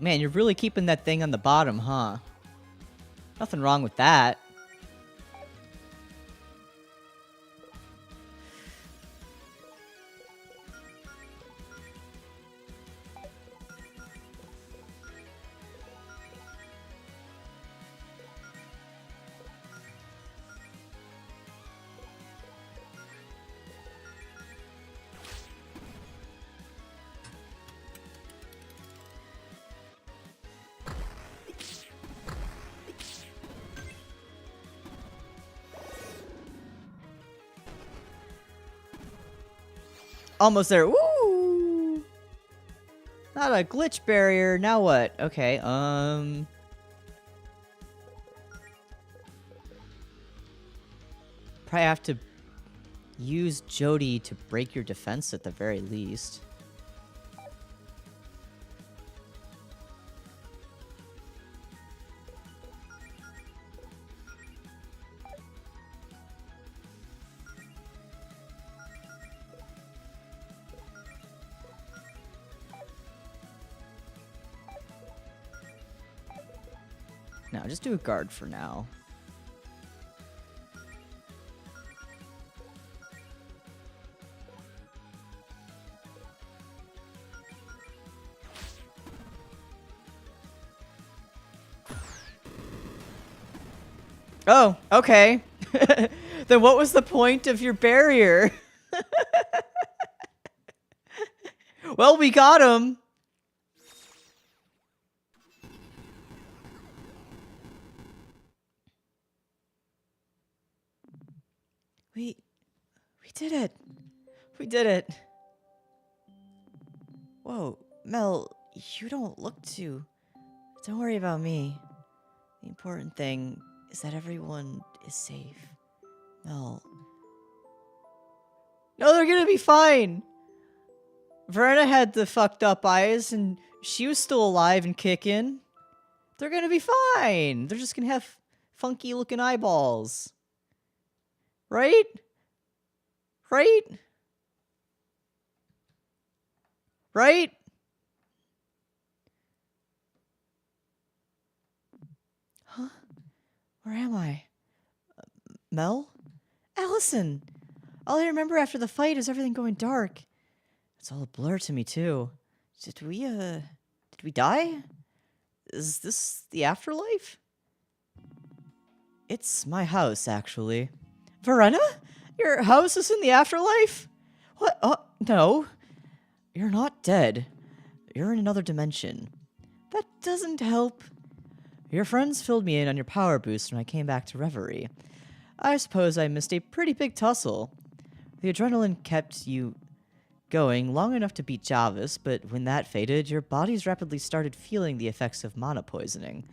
Man, you're really keeping that thing on the bottom, huh? Nothing wrong with that. Almost there. Woo! Not a glitch barrier. Now what? Okay, probably have to use Jody to break your defense at the very least. No, just do a guard for now. Oh, okay. Then what was the point of your barrier? Well, we got him. We did it. We did it. Whoa, Mel, you don't look too... Don't worry about me. The important thing is that everyone is safe. Mel. No, they're gonna be fine. Verena had the fucked up eyes and she was still alive and kicking. They're gonna be fine. They're just gonna have funky looking eyeballs. Right? Right? Right? Huh? Where am I? Mel? Allison! All I remember after the fight is everything going dark. It's all a blur to me, too. Did we die? Is this the afterlife? It's my house, actually. Verena? Your house is in the afterlife? What? No. You're not dead. You're in another dimension. That doesn't help. Your friends filled me in on your power boost when I came back to Reverie. I suppose I missed a pretty big tussle. The adrenaline kept you going long enough to beat Javis, but when that faded, your bodies rapidly started feeling the effects of mana poisoning.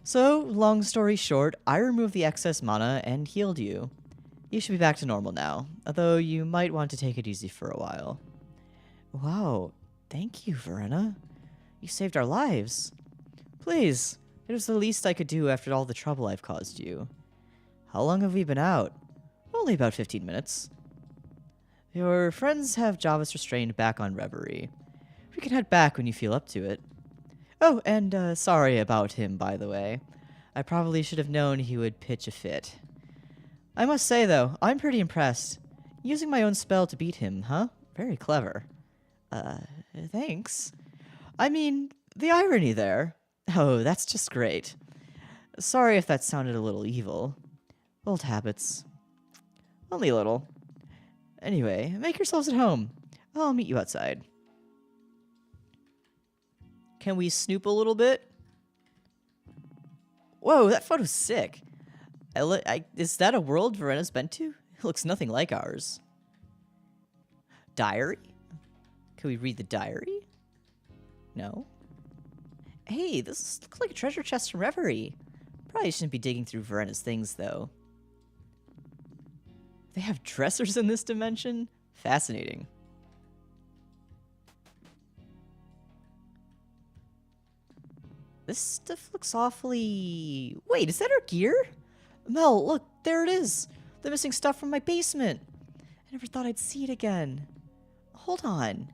So, long story short, I removed the excess mana and healed you. You should be back to normal now, although you might want to take it easy for a while. Wow, thank you, Verena. You saved our lives. Please, it was the least I could do after all the trouble I've caused you. How long have we been out? Only about 15 minutes. Your friends have Javis restrained back on Reverie. We can head back when you feel up to it. Oh, and sorry about him, by the way. I probably should have known he would pitch a fit. I must say, though, I'm pretty impressed. Using my own spell to beat him, huh? Very clever. Thanks. I mean, the irony there. Oh, that's just great. Sorry if that sounded a little evil. Old habits. Only a little. Anyway, make yourselves at home. I'll meet you outside. Can we snoop a little bit? Whoa, that photo's sick. Is that a world Verena's been to? It looks nothing like ours. Diary? Can we read the diary? No. Hey, this looks like a treasure chest from Reverie. Probably shouldn't be digging through Verena's things, though. They have dressers in this dimension? Fascinating. This stuff looks awfully... Wait, is that our gear? Mel, look, there it is. The missing stuff from my basement. I never thought I'd see it again. Hold on.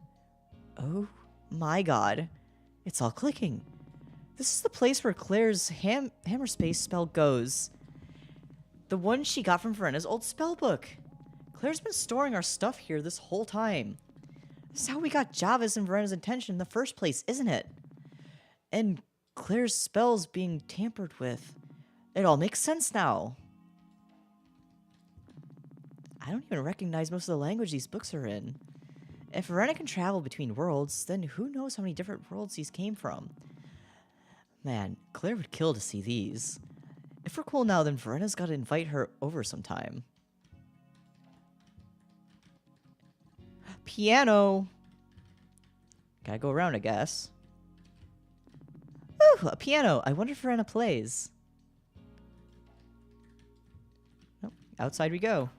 Oh my god. It's all clicking. This is the place where Claire's hammer space spell goes. The one she got from Verena's old spellbook. Claire's been storing our stuff here this whole time. This is how we got Javis and Verena's attention in the first place, isn't it? And Claire's spells being tampered with. It all makes sense now. I don't even recognize most of the language these books are in. If Verena can travel between worlds, then who knows how many different worlds these came from. Man, Claire would kill to see these. If we're cool now, then Verena's got to invite her over sometime. Piano! Gotta go around, I guess. Ooh, a piano! I wonder if Verena plays. Nope. outside we go.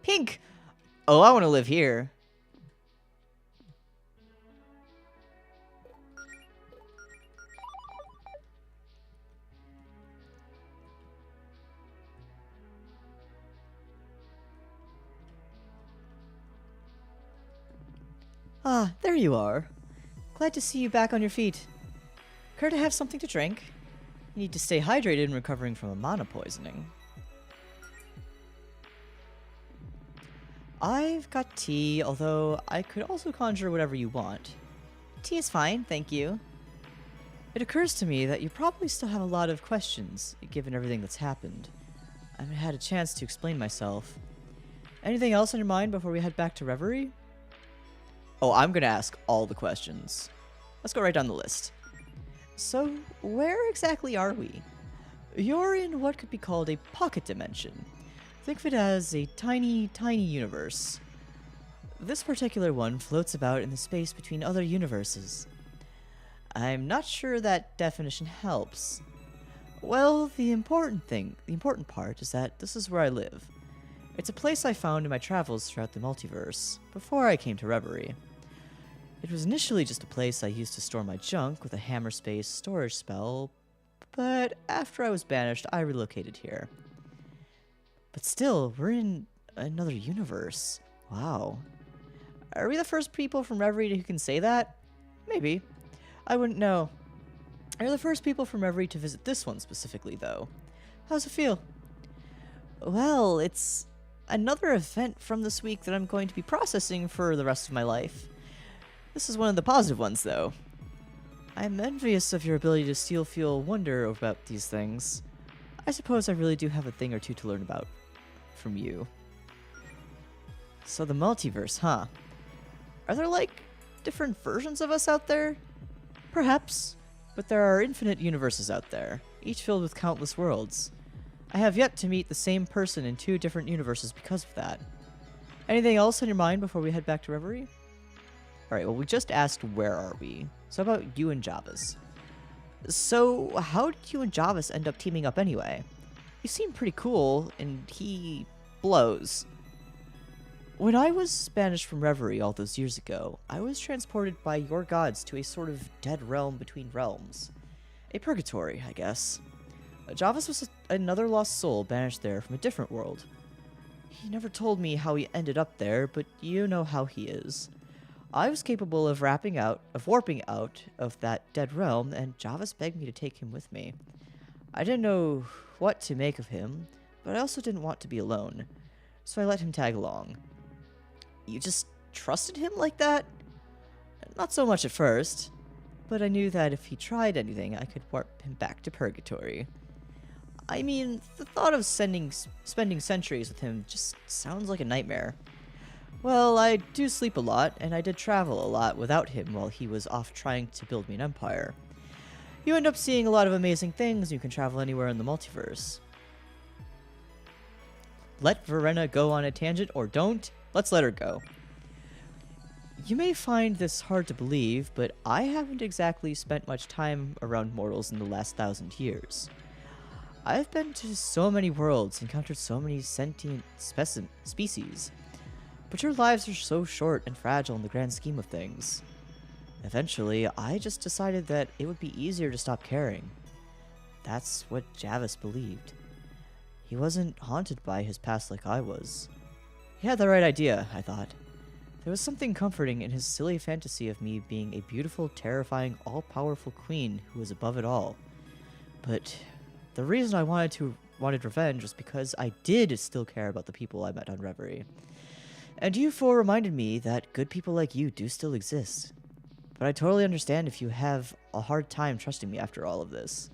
Pink! Oh, I want to live here. Ah, there you are. Glad to see you back on your feet. Care to have something to drink? You need to stay hydrated and recovering from a mana poisoning. I've got tea, although I could also conjure whatever you want. Tea is fine, thank you. It occurs to me that you probably still have a lot of questions, given everything that's happened. I haven't had a chance to explain myself. Anything else on your mind before we head back to Reverie? Oh, I'm gonna ask all the questions. Let's go right down the list. So, where exactly are we? You're in what could be called a pocket dimension. Think of it as a tiny, tiny universe. This particular one floats about in the space between other universes. I'm not sure that definition helps. Well, the important part is that this is where I live. It's a place I found in my travels throughout the multiverse, before I came to Reverie. It was initially just a place I used to store my junk with a hammer space storage spell, but after I was banished, I relocated here. But still, we're in another universe. Wow. Are we the first people from Reverie who can say that? Maybe. I wouldn't know. You're the first people from Reverie to visit this one specifically, though. How's it feel? Well, it's another event from this week that I'm going to be processing for the rest of my life. This is one of the positive ones, though. I'm envious of your ability to still feel wonder about these things. I suppose I really do have a thing or two to learn about from you. So the multiverse, huh? Are there, like, different versions of us out there? Perhaps. But there are infinite universes out there, each filled with countless worlds. I have yet to meet the same person in 2 different universes because of that. Anything else on your mind before we head back to Reverie? Alright, well, we just asked where are we. So how about you and Javis? So, how did you and Javis end up teaming up anyway? You seem pretty cool, and he blows. When I was banished from Reverie all those years ago, I was transported by your gods to a sort of dead realm between realms. A purgatory, I guess. Javis was another lost soul banished there from a different world. He never told me how he ended up there, but you know how he is. I was capable of warping out of that dead realm, and Javis begged me to take him with me. I didn't know what to make of him, but I also didn't want to be alone, so I let him tag along. You just trusted him like that? Not so much at first, but I knew that if he tried anything, I could warp him back to purgatory. I mean, the thought of spending centuries with him just sounds like a nightmare. Well, I do sleep a lot, and I did travel a lot without him while he was off trying to build me an empire. You end up seeing a lot of amazing things, and you can travel anywhere in the multiverse. Let Verena go on a tangent, or don't. Let's let her go. You may find this hard to believe, but I haven't exactly spent much time around mortals in the last 1,000 years. I've been to so many worlds, encountered so many sentient species, but your lives are so short and fragile in the grand scheme of things. Eventually, I just decided that it would be easier to stop caring. That's what Javis believed. He wasn't haunted by his past like I was. He had the right idea, I thought. There was something comforting in his silly fantasy of me being a beautiful, terrifying, all-powerful queen who was above it all. But the reason I wanted revenge was because I did still care about the people I met on Reverie. And you four reminded me that good people like you do still exist. But I totally understand if you have a hard time trusting me after all of this.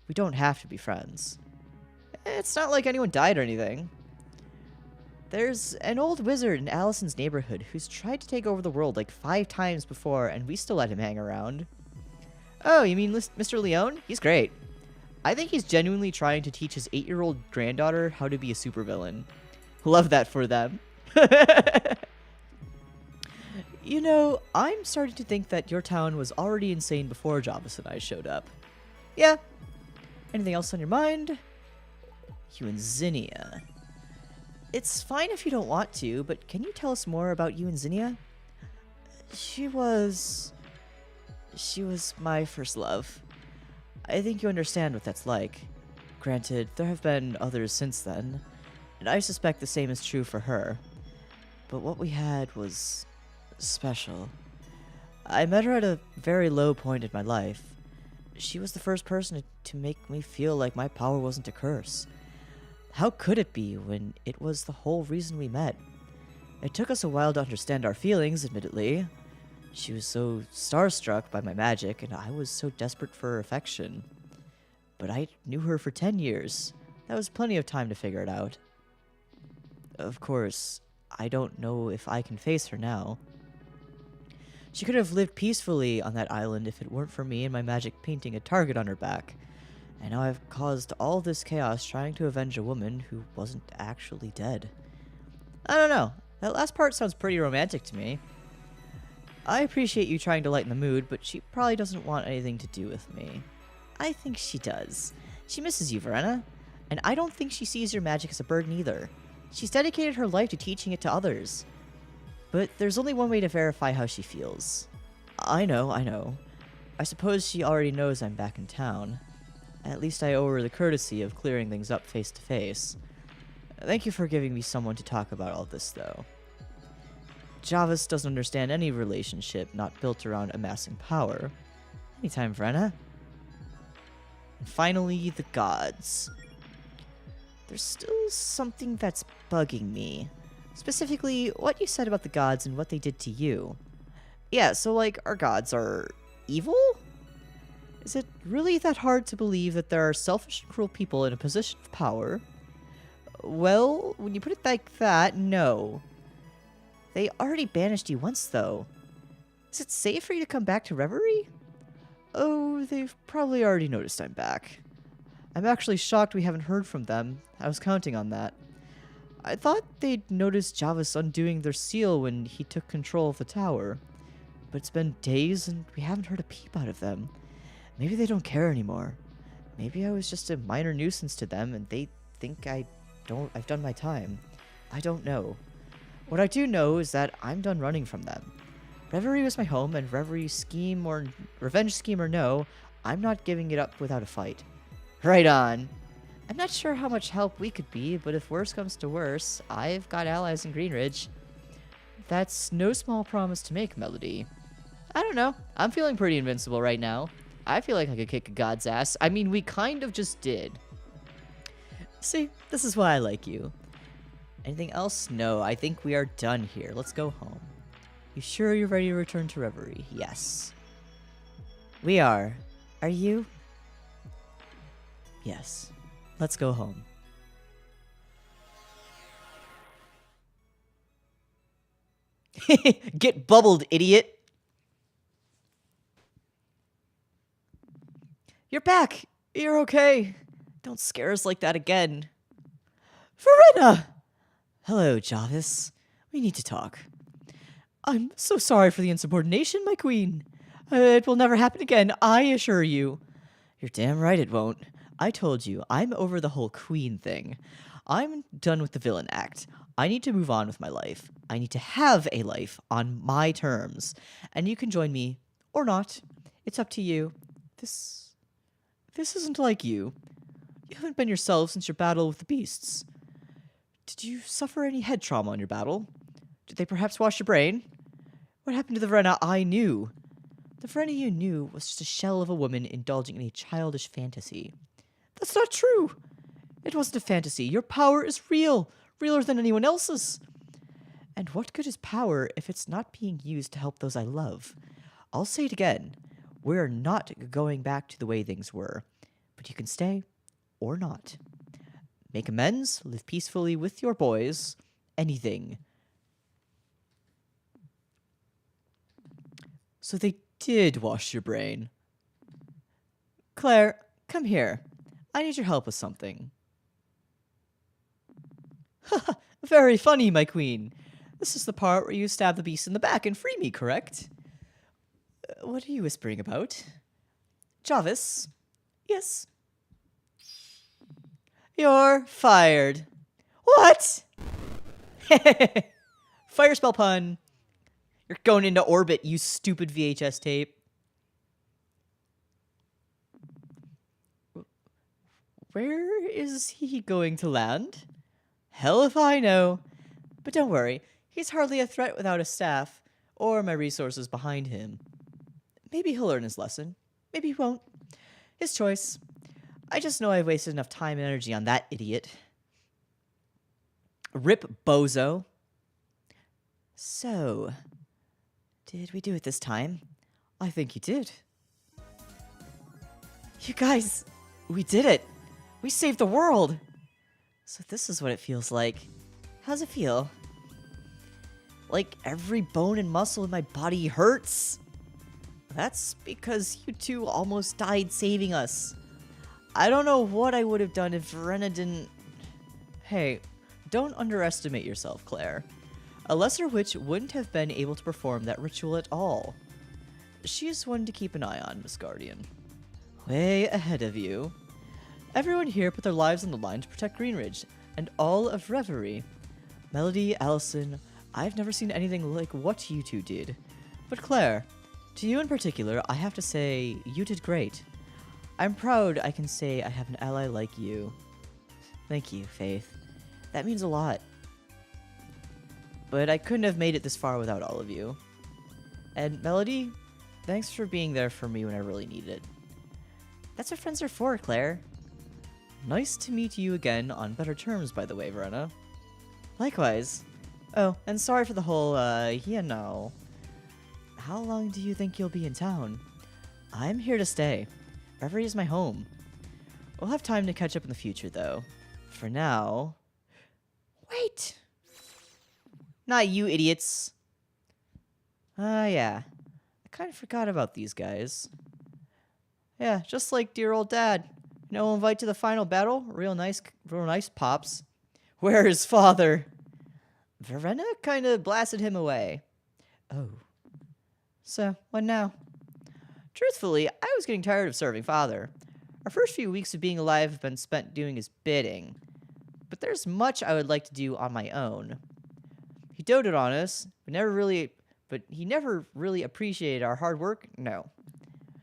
We don't have to be friends. It's not like anyone died or anything. There's an old wizard in Allison's neighborhood who's tried to take over the world like 5 times before, and we still let him hang around. Oh, you mean Mr. Leone? He's great. I think he's genuinely trying to teach his 8-year-old granddaughter how to be a supervillain. Love that for them. You know, I'm starting to think that your town was already insane before Javis and I showed up. Yeah. Anything else on your mind? You and Zinnia. It's fine if you don't want to, but can you tell us more about you and Zinnia? She was my first love. I think you understand what that's like. Granted, there have been others since then, and I suspect the same is true for her. But what we had was special. I met her at a very low point in my life. She was the first person to make me feel like my power wasn't a curse. How could it be when it was the whole reason we met? It took us a while to understand our feelings, admittedly. She was so starstruck by my magic, and I was so desperate for her affection. But I knew her for 10 years. That was plenty of time to figure it out. Of course, I don't know if I can face her now. She could have lived peacefully on that island if it weren't for me and my magic painting a target on her back. And now I've caused all this chaos trying to avenge a woman who wasn't actually dead. I don't know. That last part sounds pretty romantic to me. I appreciate you trying to lighten the mood, but she probably doesn't want anything to do with me. I think she does. She misses you, Verena. And I don't think she sees your magic as a burden either. She's dedicated her life to teaching it to others. But there's only one way to verify how she feels. I know. I suppose she already knows I'm back in town. At least I owe her the courtesy of clearing things up face to face. Thank you for giving me someone to talk about all this, though. Javis doesn't understand any relationship not built around amassing power. Anytime, Verena. And finally, the gods. There's still something that's bugging me. Specifically, what you said about the gods and what they did to you. Yeah, so like, our gods are evil? Is it really that hard to believe that there are selfish and cruel people in a position of power? Well, when you put it like that, no. They already banished you once, though. Is it safe for you to come back to Reverie? Oh, they've probably already noticed I'm back. I'm actually shocked we haven't heard from them. I was counting on that. I thought they'd noticed Javis undoing their seal when he took control of the tower. But it's been days and we haven't heard a peep out of them. Maybe they don't care anymore. Maybe I was just a minor nuisance to them and they think I've done my time. I don't know. What I do know is that I'm done running from them. Reverie was my home, and revenge scheme or no, I'm not giving it up without a fight. Right on. I'm not sure how much help we could be, but if worse comes to worse, I've got allies in Greenridge. That's no small promise to make, Melody. I don't know. I'm feeling pretty invincible right now. I feel like I could kick a god's ass. I mean, we kind of just did. See, this is why I like you. Anything else? No, I think we are done here. Let's go home. You sure you're ready to return to Reverie? Yes. We are. Are you? Yes. Let's go home. Get bubbled, idiot! You're back! You're okay. Don't scare us like that again. Verena! Hello, Javis. We need to talk. I'm so sorry for the insubordination, my queen. It will never happen again, I assure you. You're damn right it won't. I told you, I'm over the whole queen thing. I'm done with the villain act. I need to move on with my life. I need to have a life on my terms. And you can join me, or not. It's up to you. This isn't like you. You haven't been yourself since your battle with the beasts. Did you suffer any head trauma in your battle? Did they perhaps wash your brain? What happened to the Verena I knew? The Verena you knew was just a shell of a woman indulging in a childish fantasy. That's not true! It wasn't a fantasy. Your power is real, realer than anyone else's. And what good is power if it's not being used to help those I love? I'll say it again. We're not going back to the way things were. But you can stay, or not. Make amends, live peacefully with your boys, anything. So they did wash your brain. Claire, come here. I need your help with something. Haha, very funny, my queen. This is the part where you stab the beast in the back and free me, correct? What are you whispering about? Javis? Yes? You're fired. What? Fire spell pun. You're going into orbit, you stupid VHS tape. Where is he going to land? Hell if I know. But don't worry, he's hardly a threat without a staff, or my resources behind him. Maybe he'll learn his lesson. Maybe he won't. His choice. I just know I've wasted enough time and energy on that idiot. Rip bozo. So, did we do it this time? I think you did. You guys, we did it. We saved the world. So this is what it feels like. How's it feel? Like every bone and muscle in my body hurts? That's because you two almost died saving us. I don't know what I would have done if Verena didn't... Hey, don't underestimate yourself, Claire. A lesser witch wouldn't have been able to perform that ritual at all. She's one to keep an eye on, Miss Guardian. Way ahead of you. Everyone here put their lives on the line to protect Greenridge, and all of Reverie. Melody, Allison, I've never seen anything like what you two did. But Claire, to you in particular, I have to say, you did great. I'm proud I can say I have an ally like you. Thank you, Faith. That means a lot. But I couldn't have made it this far without all of you. And Melody, thanks for being there for me when I really needed it. That's what friends are for, Claire. Nice to meet you again on better terms, by the way, Verena. Likewise. Oh, and sorry for the whole, you know. How long do you think you'll be in town? I'm here to stay. Reverie is my home. We'll have time to catch up in the future, though. For now... Wait! Not you, idiots. Yeah. I kind of forgot about these guys. Yeah, just like dear old Dad. No invite to the final battle? Real nice, pops. Where is father? Verena kind of blasted him away. Oh. So, what now? Truthfully, I was getting tired of serving father. Our first few weeks of being alive have been spent doing his bidding. But there's much I would like to do on my own. He doted on us, but he never really appreciated our hard work? No.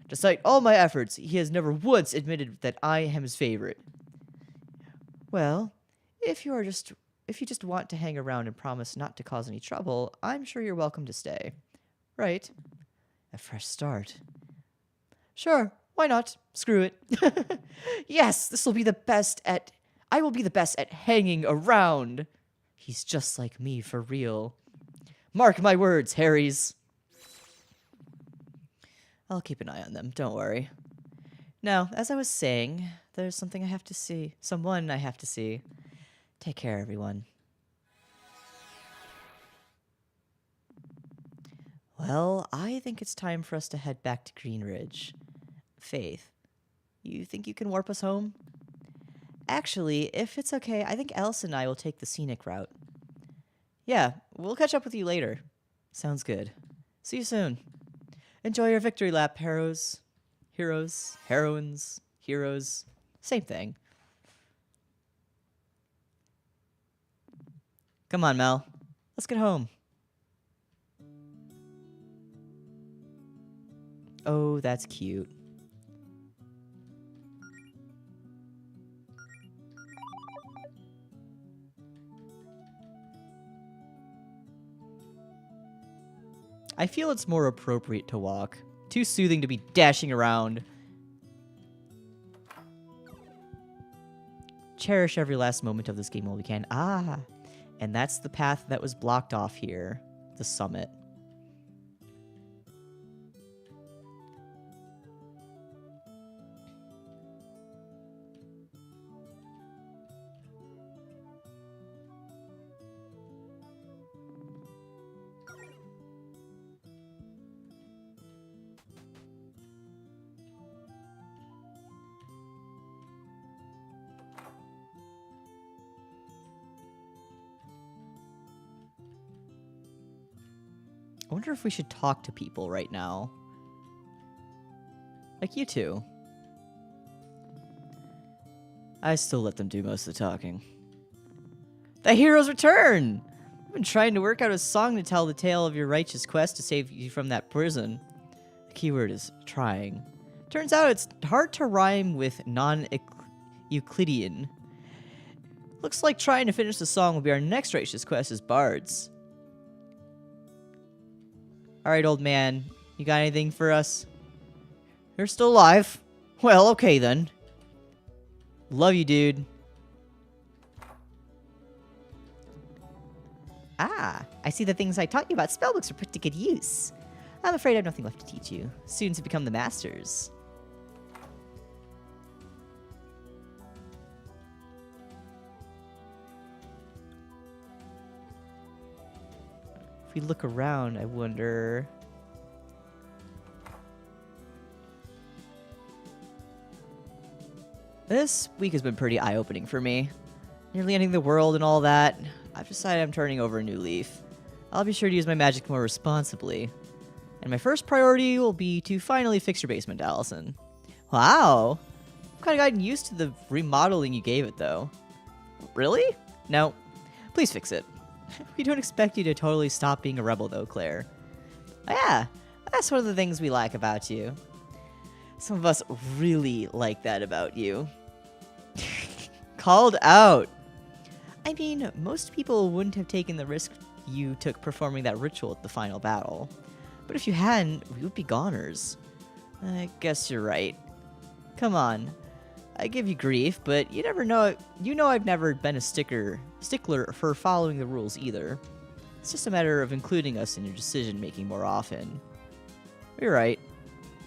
Despite all my efforts, he has never once admitted that I am his favorite. Well, if you just want to hang around and promise not to cause any trouble, I'm sure you're welcome to stay. Right? A fresh start. Sure, why not? Screw it. Yes, I will be the best at hanging around. He's just like me for real. Mark my words, Harrys. I'll keep an eye on them, don't worry. Now, as I was saying, there's someone I have to see. Take care, everyone. Well, I think it's time for us to head back to Greenridge. Faith, you think you can warp us home? Actually, if it's okay, I think Alice and I will take the scenic route. Yeah, we'll catch up with you later. Sounds good. See you soon. Enjoy your victory lap, heroes. Heroines, heroes. Same thing. Come on, Mel. Let's get home. Oh, that's cute. I feel it's more appropriate to walk. Too soothing to be dashing around. Cherish every last moment of this game while we can. Ah, and that's the path that was blocked off here. The summit. I wonder if we should talk to people right now. Like you two. I still let them do most of the talking. The hero's return! I've been trying to work out a song to tell the tale of your righteous quest to save you from that prison. The keyword is trying. Turns out it's hard to rhyme with non-Euclidean. Looks like trying to finish the song will be our next righteous quest as bards. Alright, old man. You got anything for us? You're still alive? Well, okay then. Love you, dude. Ah, I see the things I taught you about spellbooks are put to good use. I'm afraid I have nothing left to teach you. Students have become the masters. If we look around, I wonder... This week has been pretty eye-opening for me. Nearly ending the world and all that. I've decided I'm turning over a new leaf. I'll be sure to use my magic more responsibly. And my first priority will be to finally fix your basement, Allison. Wow! I've kind of gotten used to the remodeling you gave it, though. Really? No. Please fix it. We don't expect you to totally stop being a rebel, though, Claire. Oh, yeah, that's one of the things we like about you. Some of us really like that about you. Called out! I mean, most people wouldn't have taken the risk you took performing that ritual at the final battle. But if you hadn't, we would be goners. I guess you're right. Come on. I give you grief, but you never know. You know I've never been a stickler for following the rules either. It's just a matter of including us in your decision-making more often. You're right.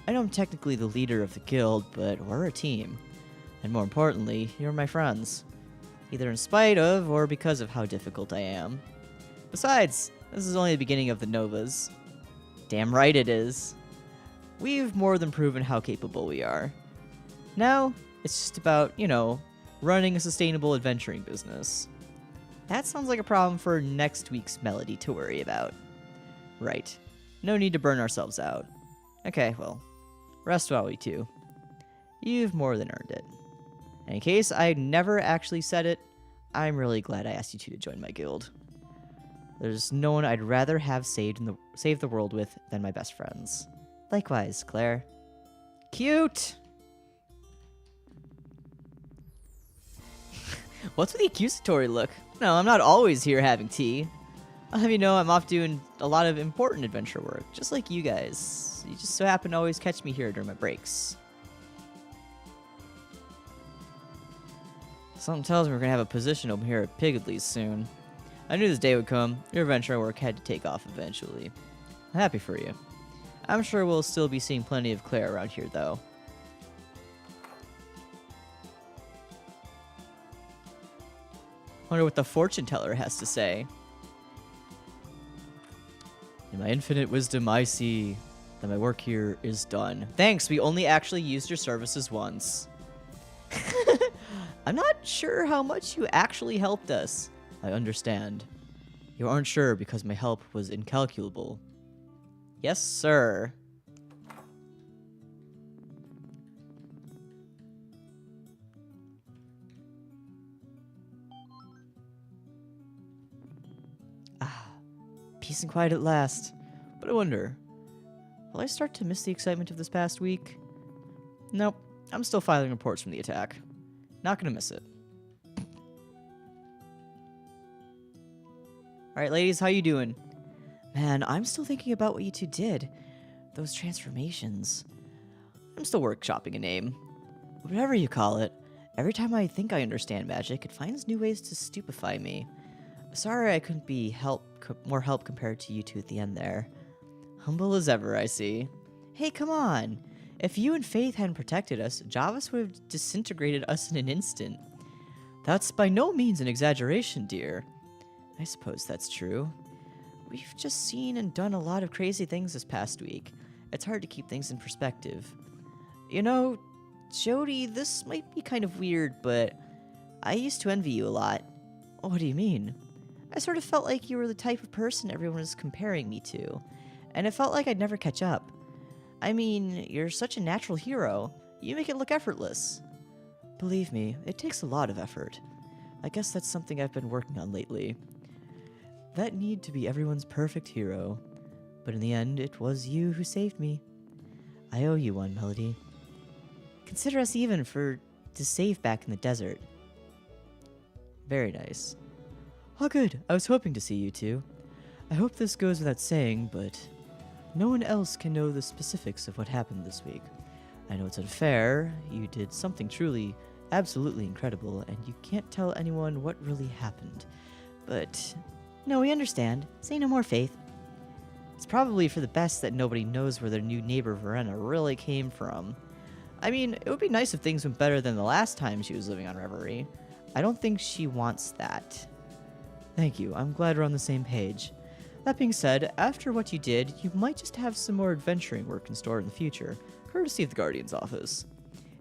I know I'm technically the leader of the guild, but we're a team. And more importantly, you're my friends. Either in spite of, or because of how difficult I am. Besides, this is only the beginning of the Novas. Damn right it is. We've more than proven how capable we are. Now, it's just about, you know, running a sustainable adventuring business. That sounds like a problem for next week's melody to worry about. Right. No need to burn ourselves out. Okay, well, rest well, we two. You've more than earned it. And in case I never actually said it, I'm really glad I asked you two to join my guild. There's no one I'd rather have saved the world with than my best friends. Likewise, Claire. Cute! What's with the accusatory look? No, I'm not always here having tea. I'll have you know I'm off doing a lot of important adventure work, just like you guys. You just so happen to always catch me here during my breaks. Something tells me we're gonna have a position open here at Piggedly's soon. I knew this day would come. Your adventure work had to take off eventually. I'm happy for you. I'm sure we'll still be seeing plenty of Claire around here, though. Wonder what the fortune teller has to say. In my infinite wisdom, I see that my work here is done. Thanks, we only actually used your services once. I'm not sure how much you actually helped us. I understand. You aren't sure because my help was incalculable. Yes, sir. Ah, peace and quiet at last. But I wonder, will I start to miss the excitement of this past week? Nope, I'm still filing reports from the attack. Not gonna miss it. Alright, ladies, how you doing? Man, I'm still thinking about what you two did. Those transformations. I'm still workshopping a name. Whatever you call it, every time I think I understand magic, it finds new ways to stupefy me. Sorry I couldn't be more help compared to you two at the end there. Humble as ever, I see. Hey, come on. If you and Faith hadn't protected us, Javas would have disintegrated us in an instant. That's by no means an exaggeration, dear. I suppose that's true. We've just seen and done a lot of crazy things this past week. It's hard to keep things in perspective. You know, Jody, this might be kind of weird, but I used to envy you a lot. What do you mean? I sort of felt like you were the type of person everyone was comparing me to, and it felt like I'd never catch up. I mean, you're such a natural hero. You make it look effortless. Believe me, it takes a lot of effort. I guess that's something I've been working on lately. That need to be everyone's perfect hero. But in the end, it was you who saved me. I owe you one, Melody. Consider us even for to save back in the desert. Very nice. Oh good, I was hoping to see you two. I hope this goes without saying, but no one else can know the specifics of what happened this week. I know it's unfair, you did something truly, absolutely incredible, and you can't tell anyone what really happened. But, no, we understand. Say no more, Faith. It's probably for the best that nobody knows where their new neighbor Verena really came from. I mean, it would be nice if things went better than the last time she was living on Reverie. I don't think she wants that. Thank you, I'm glad we're on the same page. That being said, after what you did, you might just have some more adventuring work in store in the future, courtesy of the Guardian's office.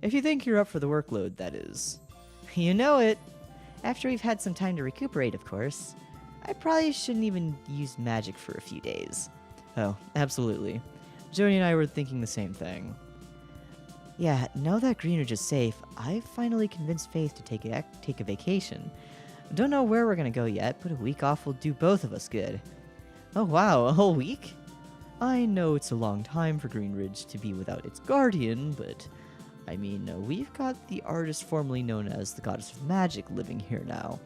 If you think you're up for the workload, that is. You know it. After we've had some time to recuperate, of course. I probably shouldn't even use magic for a few days. Oh, absolutely. Joni and I were thinking the same thing. Yeah, now that Greenridge is safe, I've finally convinced Faith to take a vacation. Don't know where we're gonna go yet, but a week off will do both of us good. Oh wow, a whole week? I know it's a long time for Greenridge to be without its guardian, but I mean, we've got the artist formerly known as the Goddess of Magic living here now.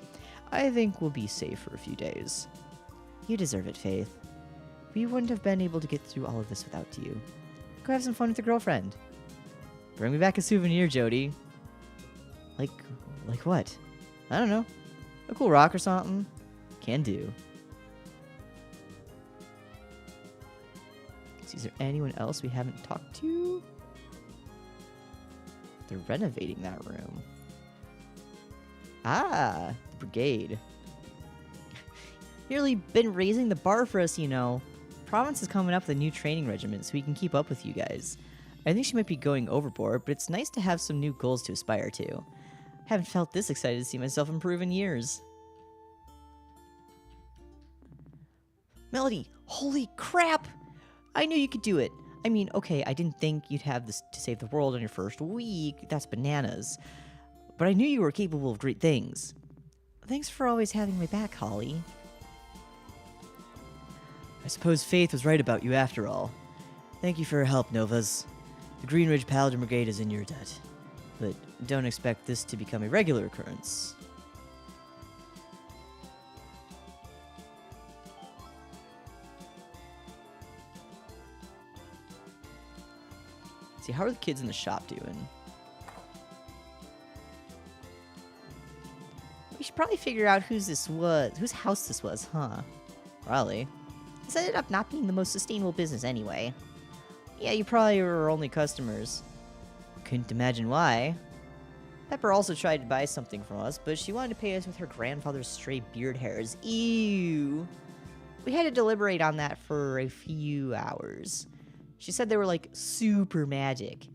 I think we'll be safe for a few days. You deserve it, Faith. We wouldn't have been able to get through all of this without you. Go have some fun with your girlfriend. Bring me back a souvenir, Jody. Like what? I don't know. A cool rock or something? Can do. Is there anyone else we haven't talked to? They're renovating that room. Ah, the brigade. Really been raising the bar for us, you know. Province is coming up with a new training regiment so we can keep up with you guys. I think she might be going overboard, but it's nice to have some new goals to aspire to. Haven't felt this excited to see myself improve in years. Melody, holy crap! I knew you could do it. I mean, okay, I didn't think you'd have this to save the world on your first week. That's bananas. But I knew you were capable of great things. Thanks for always having my back, Holly. I suppose Faith was right about you after all. Thank you for your help, Novas. The Greenridge Paladin Brigade is in your debt. But don't expect this to become a regular occurrence. See, how are the kids in the shop doing? We should probably figure out whose house this was, huh? Probably. This ended up not being the most sustainable business anyway. Yeah, you probably were our only customers. Couldn't imagine why. Pepper also tried to buy something from us, but she wanted to pay us with her grandfather's stray beard hairs. Ew. We had to deliberate on that for a few hours. She said they were like super magic.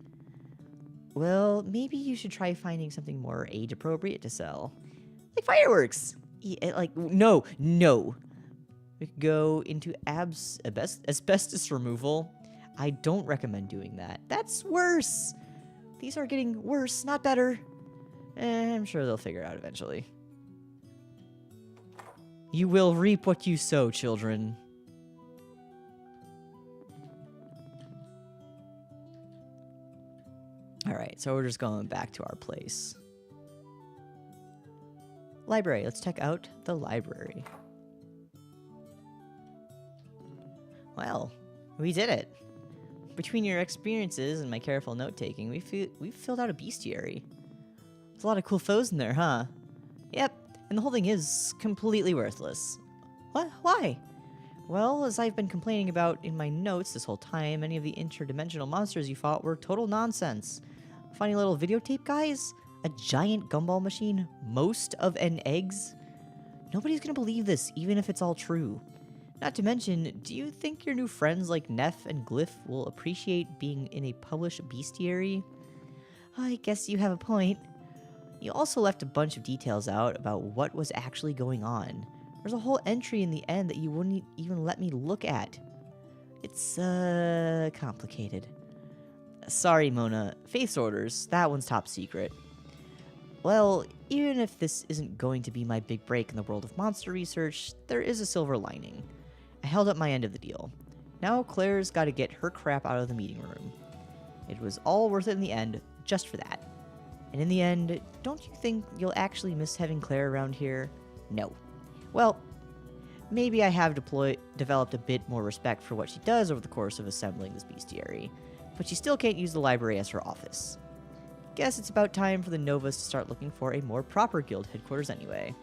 Well, maybe you should try finding something more age appropriate to sell. Like fireworks. Yeah, like, no. We could go into asbestos removal. I don't recommend doing that. That's worse. These are getting worse, not better. I'm sure they'll figure it out eventually. You will reap what you sow, children. Alright, so we're just going back to our place. Library. Let's check out the library. Well, we did it. Between your experiences and my careful note-taking, we've filled out a bestiary. There's a lot of cool foes in there, huh? Yep, and the whole thing is completely worthless. What? Why? Well, as I've been complaining about in my notes this whole time, many of the interdimensional monsters you fought were total nonsense. Funny little videotape guys? A giant gumball machine? Most of an eggs? Nobody's gonna believe this, even if it's all true. Not to mention, do you think your new friends like Neff and Glyph will appreciate being in a published bestiary? I guess you have a point. You also left a bunch of details out about what was actually going on. There's a whole entry in the end that you wouldn't even let me look at. It's, complicated. Sorry, Mona. Faith's orders. That one's top secret. Well, even if this isn't going to be my big break in the world of monster research, there is a silver lining. I held up my end of the deal. Now Claire's got to get her crap out of the meeting room. It was all worth it in the end, just for that. And in the end, don't you think you'll actually miss having Claire around here? No. Well, maybe I have developed a bit more respect for what she does over the course of assembling this bestiary, but she still can't use the library as her office. Guess it's about time for the Novas to start looking for a more proper guild headquarters anyway.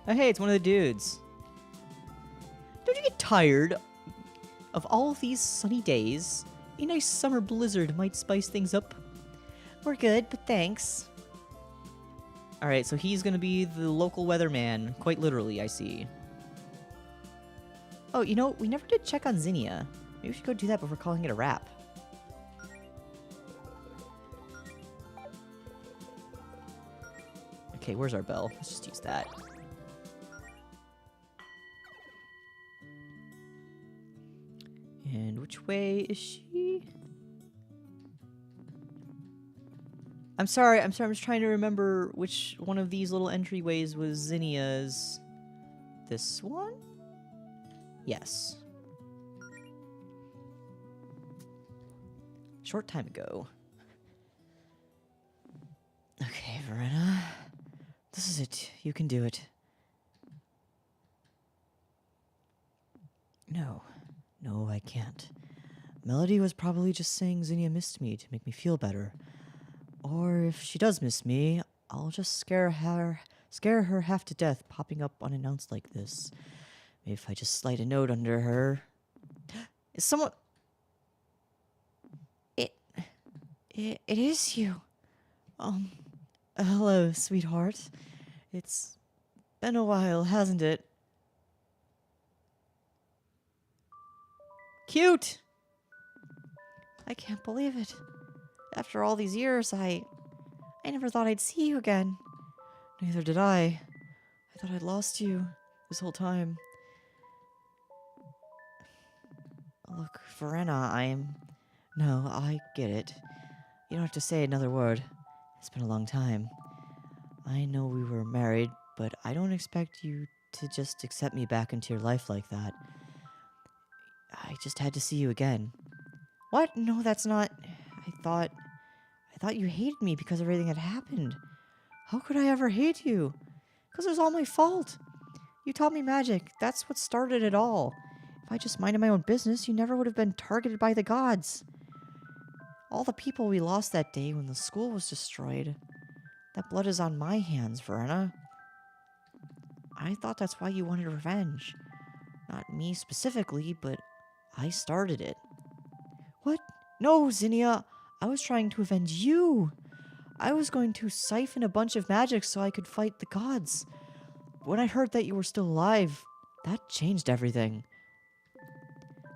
Oh, hey, it's one of the dudes. Don't you get tired of all of these sunny days? A nice summer blizzard might spice things up. We're good, but thanks. Alright, so he's gonna be the local weatherman. Quite literally, I see. Oh, you know, we never did check on Zinnia. Maybe we should go do that before calling it a wrap. Okay, where's our bell? Let's just use that. And which way is she? I'm sorry, I'm just trying to remember which one of these little entryways was Zinnia's. This one? Yes. Short time ago. Okay, Verena. This is it. You can do it. No. No, I can't. Melody was probably just saying Zinnia missed me to make me feel better. Or if she does miss me, I'll just scare her half to death popping up unannounced like this. Maybe if I just slide a note under her. Is someone... It is you. Hello, sweetheart. It's been a while, hasn't it? Cute! I can't believe it. After all these years, I never thought I'd see you again. Neither did I. I thought I'd lost you this whole time. Look, Verena, No, I get it. You don't have to say another word. It's been a long time. I know we were married, but I don't expect you to just accept me back into your life like that. I just had to see you again. What? No, that's not... I thought you hated me because everything had happened. How could I ever hate you? Because it was all my fault. You taught me magic. That's what started it all. If I just minded my own business, you never would have been targeted by the gods. All the people we lost that day when the school was destroyed. That blood is on my hands, Verena. I thought that's why you wanted revenge. Not me specifically, but I started it. What? No, Zinnia. I was trying to avenge you. I was going to siphon a bunch of magic so I could fight the gods. When I heard that you were still alive, that changed everything.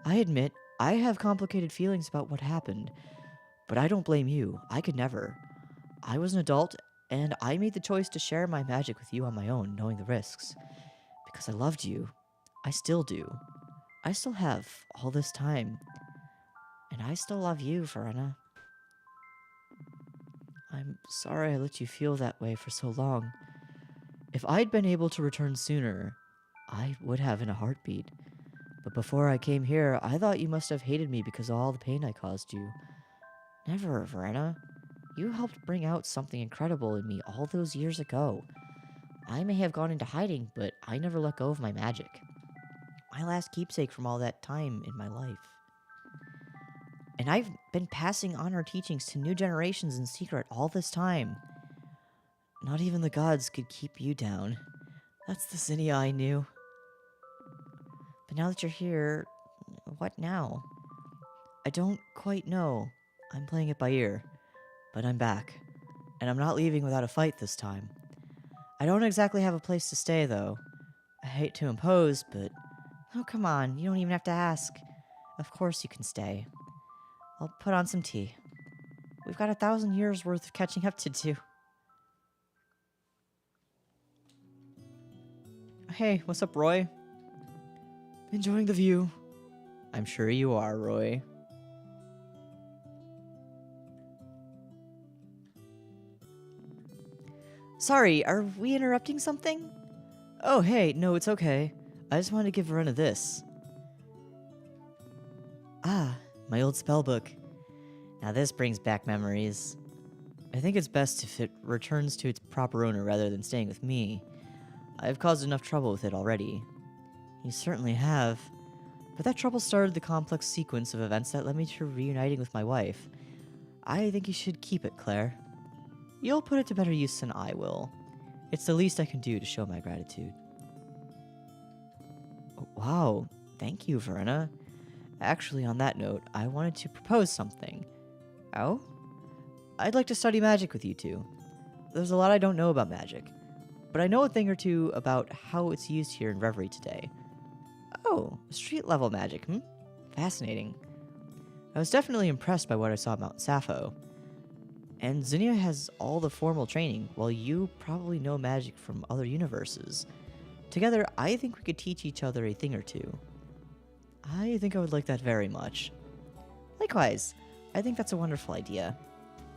I admit, I have complicated feelings about what happened, but I don't blame you. I could never. I was an adult, and I made the choice to share my magic with you on my own, knowing the risks. Because I loved you. I still do. I still have all this time. And I still love you, Verena. I'm sorry I let you feel that way for so long. If I'd been able to return sooner, I would have in a heartbeat. But before I came here, I thought you must have hated me because of all the pain I caused you. Never, Verena. You helped bring out something incredible in me all those years ago. I may have gone into hiding, but I never let go of my magic. My last keepsake from all that time in my life. And I've been passing on our teachings to new generations in secret all this time. Not even the gods could keep you down. That's the Zinnia I knew. But now that you're here, what now? I don't quite know. I'm playing it by ear. But I'm back. And I'm not leaving without a fight this time. I don't exactly have a place to stay, though. I hate to impose, but... Oh, come on. You don't even have to ask. Of course you can stay. I'll put on some tea. We've got 1,000 years worth of catching up to do. Hey, what's up, Roy? Enjoying the view. I'm sure you are, Roy. Sorry, are we interrupting something? Oh, hey, no, it's okay. I just wanted to give Verena this. Ah, my old spellbook. Now this brings back memories. I think it's best if it returns to its proper owner rather than staying with me. I've caused enough trouble with it already. You certainly have. But that trouble started the complex sequence of events that led me to reuniting with my wife. I think you should keep it, Claire. You'll put it to better use than I will. It's the least I can do to show my gratitude. Oh, wow, thank you, Verena. Actually, on that note, I wanted to propose something. Oh? I'd like to study magic with you two. There's a lot I don't know about magic, but I know a thing or two about how it's used here in Reverie today. Oh, street-level magic, Fascinating. I was definitely impressed by what I saw at Mount Sappho. And Zinnia has all the formal training, while you probably know magic from other universes. Together, I think we could teach each other a thing or two. I think I would like that very much. Likewise, I think that's a wonderful idea.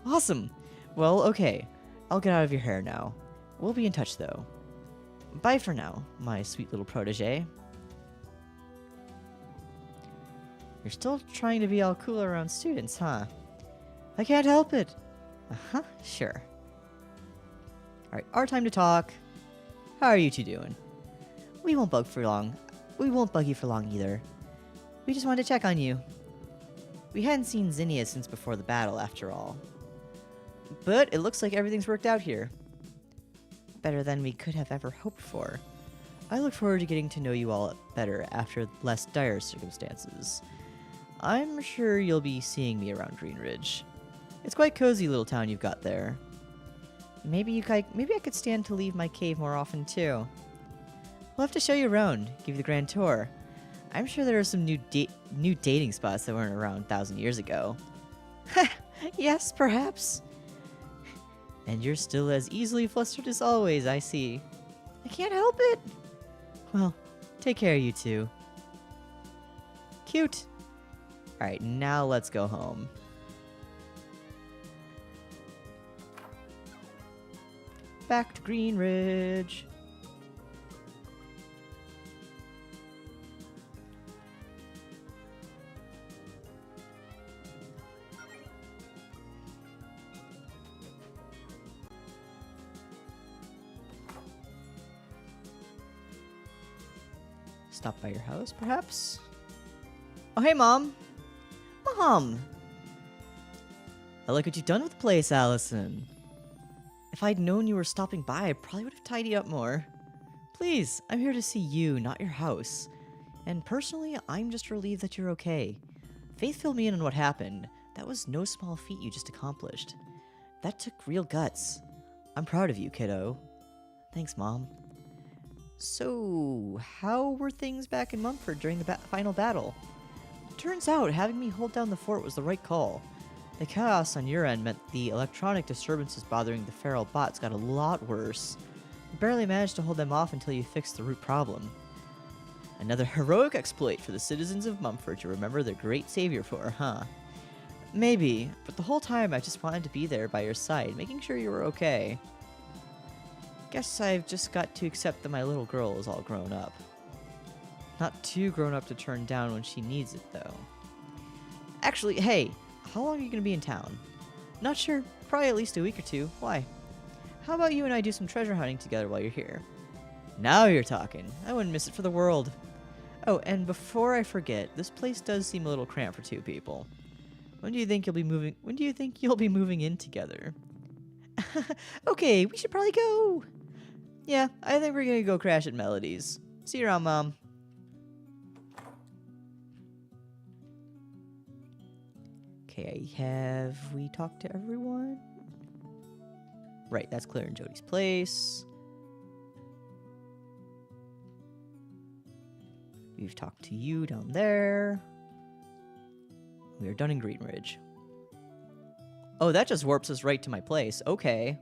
Awesome! Well, okay. I'll get out of your hair now. We'll be in touch, though. Bye for now, my sweet little protege. You're still trying to be all cool around students, huh? I can't help it. Uh-huh, sure. Alright, our time to talk. How are you two doing? We won't bug for long. We won't bug you for long either. We just wanted to check on you. We hadn't seen Zinnia since before the battle, after all. But it looks like everything's worked out here. Better than we could have ever hoped for. I look forward to getting to know you all better after less dire circumstances. I'm sure you'll be seeing me around Greenridge. It's quite cozy little town you've got there. Maybe I could stand to leave my cave more often too. We'll have to show you around, give you the grand tour. I'm sure there are some new dating spots that weren't around 1,000 years ago. Yes, perhaps. And you're still as easily flustered as always, I see. I can't help it. Well, take care, you two. Cute. Alright, now let's go home. Back to Greenridge. Stop by your house, perhaps? Oh, hey, Mom! Mom! I like what you've done with the place, Allison. If I'd known you were stopping by, I probably would have tidied up more. Please, I'm here to see you, not your house. And personally, I'm just relieved that you're okay. Faith filled me in on what happened. That was no small feat you just accomplished. That took real guts. I'm proud of you, kiddo. Thanks, Mom. So, how were things back in Mumford during the final battle? Turns out, having me hold down the fort was the right call. The chaos on your end meant the electronic disturbances bothering the feral bots got a lot worse. You barely managed to hold them off until you fixed the root problem. Another heroic exploit for the citizens of Mumford to remember their great savior for, huh? Maybe, but the whole time I just wanted to be there by your side, making sure you were okay. Guess I've just got to accept that my little girl is all grown up. Not too grown up to turn down when she needs it, though. Actually, hey, how long are you going to be in town? Not sure. Probably at least a week or two. Why? How about you and I do some treasure hunting together while you're here? Now you're talking. I wouldn't miss it for the world. Oh, and before I forget, this place does seem a little cramped for two people. When do you think you'll be moving in together? Okay, we should probably go. Yeah, I think we're gonna go crash at Melody's. See you around, Mom. Okay, have we talked to everyone? Right, that's Claire and Jody's place. We've talked to you down there. We are done in Greenridge. Oh, that just warps us right to my place. Okay.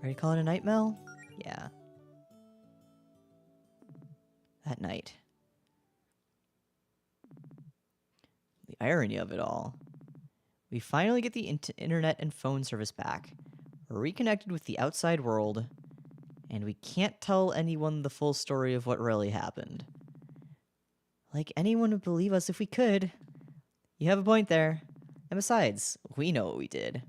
Ready to call it a night, Mel? Yeah. That night. The irony of it all. We finally get the internet and phone service back. We're reconnected with the outside world, and we can't tell anyone the full story of what really happened. Like anyone would believe us if we could. You have a point there. And besides, we know what we did.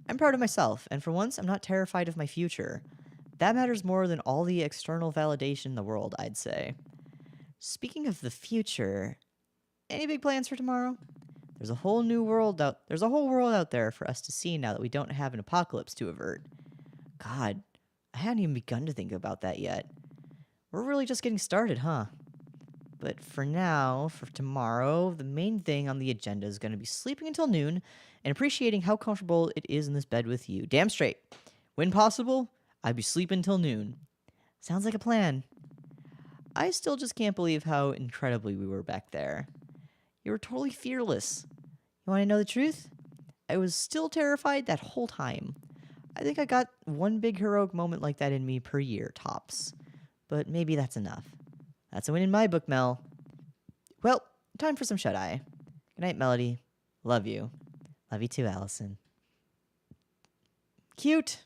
I'm proud of myself, and for once, I'm not terrified of my future. That matters more than all the external validation in the world, I'd say. Speaking of the future, any big plans for tomorrow? There's a whole world out there for us to see now that we don't have an apocalypse to avert. God, I hadn't even begun to think about that yet. We're really just getting started, huh? But for now, for tomorrow, the main thing on the agenda is going to be sleeping until noon and appreciating how comfortable it is in this bed with you. Damn straight. When possible, I'd be sleeping till noon. Sounds like a plan. I still just can't believe how incredibly we were back there. You were totally fearless. You want to know the truth? I was still terrified that whole time. I think I got one big heroic moment like that in me per year, tops. But maybe that's enough. That's a win in my book, Mel. Well, time for some shut-eye. Good night, Melody. Love you. Love you too, Allison. Cute.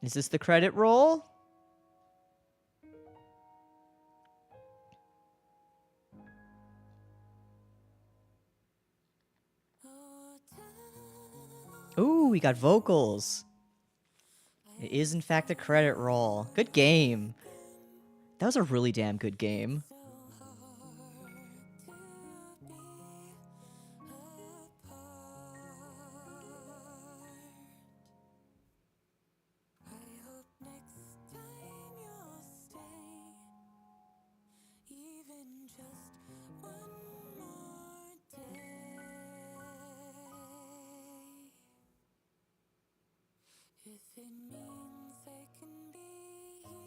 Is this the credit roll? Ooh, we got vocals. It is, in fact, a credit roll. Good game. That was a really damn good game. If it means I can be here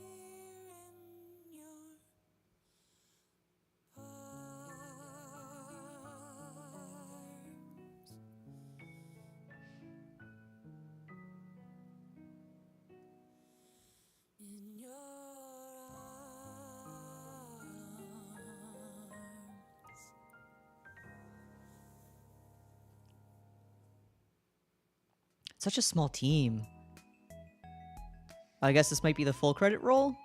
in your arms, in your arms. Such a small team. I guess this might be the full credit roll.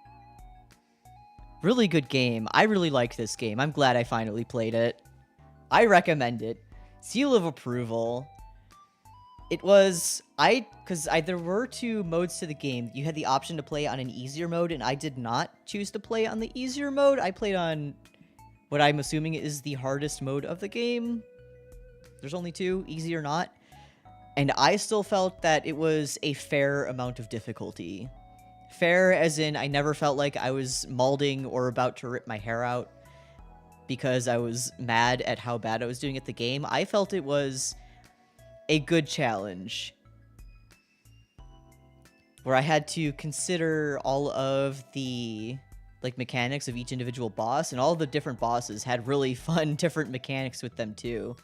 Really good game. I really like this game. I'm glad I finally played it. I recommend it. Seal of approval. It was... there were two modes to the game. You had the option to play on an easier mode, and I did not choose to play on the easier mode. I played on what I'm assuming is the hardest mode of the game. There's only two, easy or not. And I still felt that it was a fair amount of difficulty. Fair as in I never felt like I was malding or about to rip my hair out because I was mad at how bad I was doing at the game. I felt it was a good challenge where I had to consider all of the mechanics of each individual boss, and all the different bosses had really fun different mechanics with them too.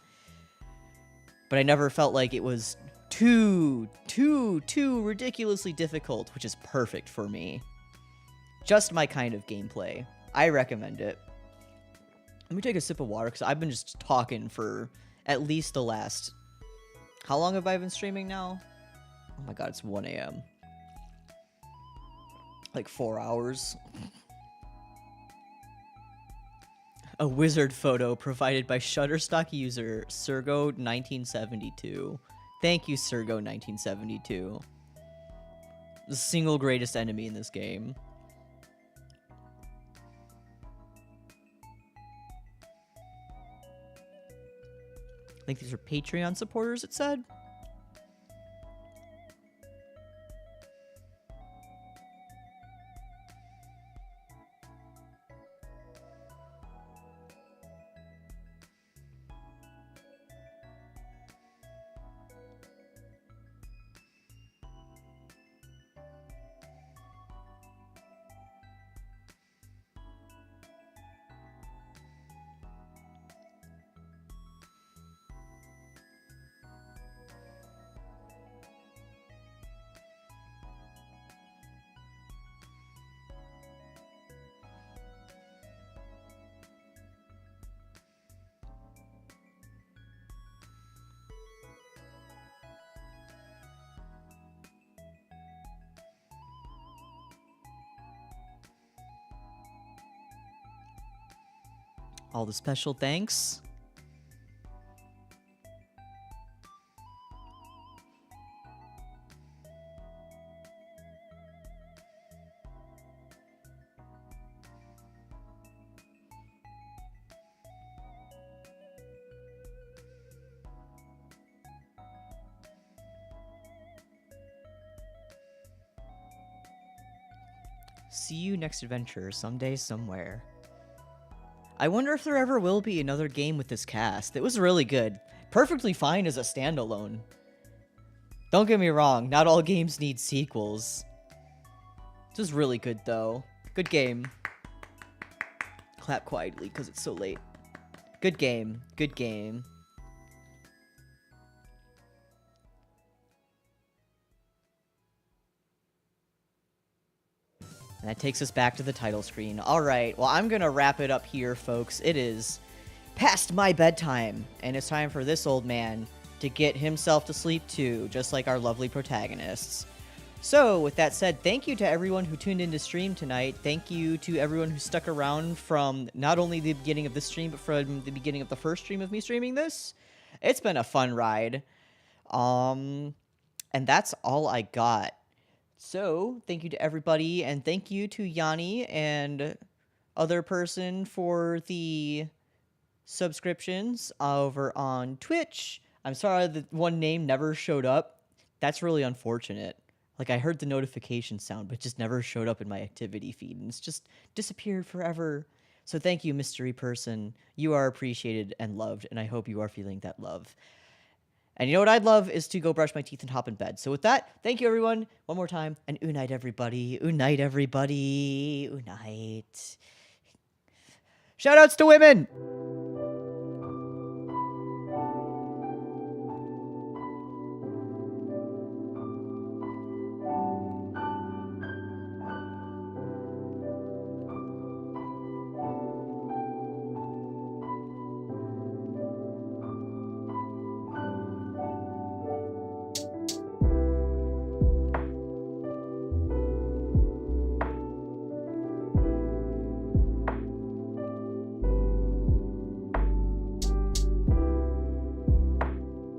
But I never felt like it was too ridiculously difficult, which is perfect for me. Just my kind of gameplay. I recommend it. Let me take a sip of water, because I've been just talking for at least the last... How long have I been streaming now? Oh my god, it's 1 a.m. Like 4 hours. A wizard photo provided by Shutterstock user Sergo1972. Thank you, Sergo1972. The single greatest enemy in this game. I think these are Patreon supporters, it said. all the special thanks. See you next adventure, someday, somewhere. I wonder if there ever will be another game with this cast. It was really good. Perfectly fine as a standalone. Don't get me wrong, not all games need sequels. This is really good, though. Good game. Clap quietly, because it's so late. Good game. Good game. And that takes us back to the title screen. Alright, well, I'm gonna wrap it up here, folks. It is past my bedtime, and it's time for this old man to get himself to sleep too, just like our lovely protagonists. So, with that said, thank you to everyone who tuned in to stream tonight. Thank you to everyone who stuck around from not only the beginning of this stream, but from the beginning of the first stream of me streaming this. It's been a fun ride. And that's all I got. So, thank you to everybody, and thank you to Yanni and other person for the subscriptions over on Twitch. I'm sorry that one name never showed up. That's really unfortunate. Like, I heard the notification sound, but it just never showed up in my activity feed, and it's just disappeared forever. So thank you, mystery person. You are appreciated and loved, and I hope you are feeling that love. And you know what I'd love is to go brush my teeth and hop in bed. So with that, thank you, everyone, one more time, and unite, everybody. Unite, everybody. Unite. Shoutouts to women!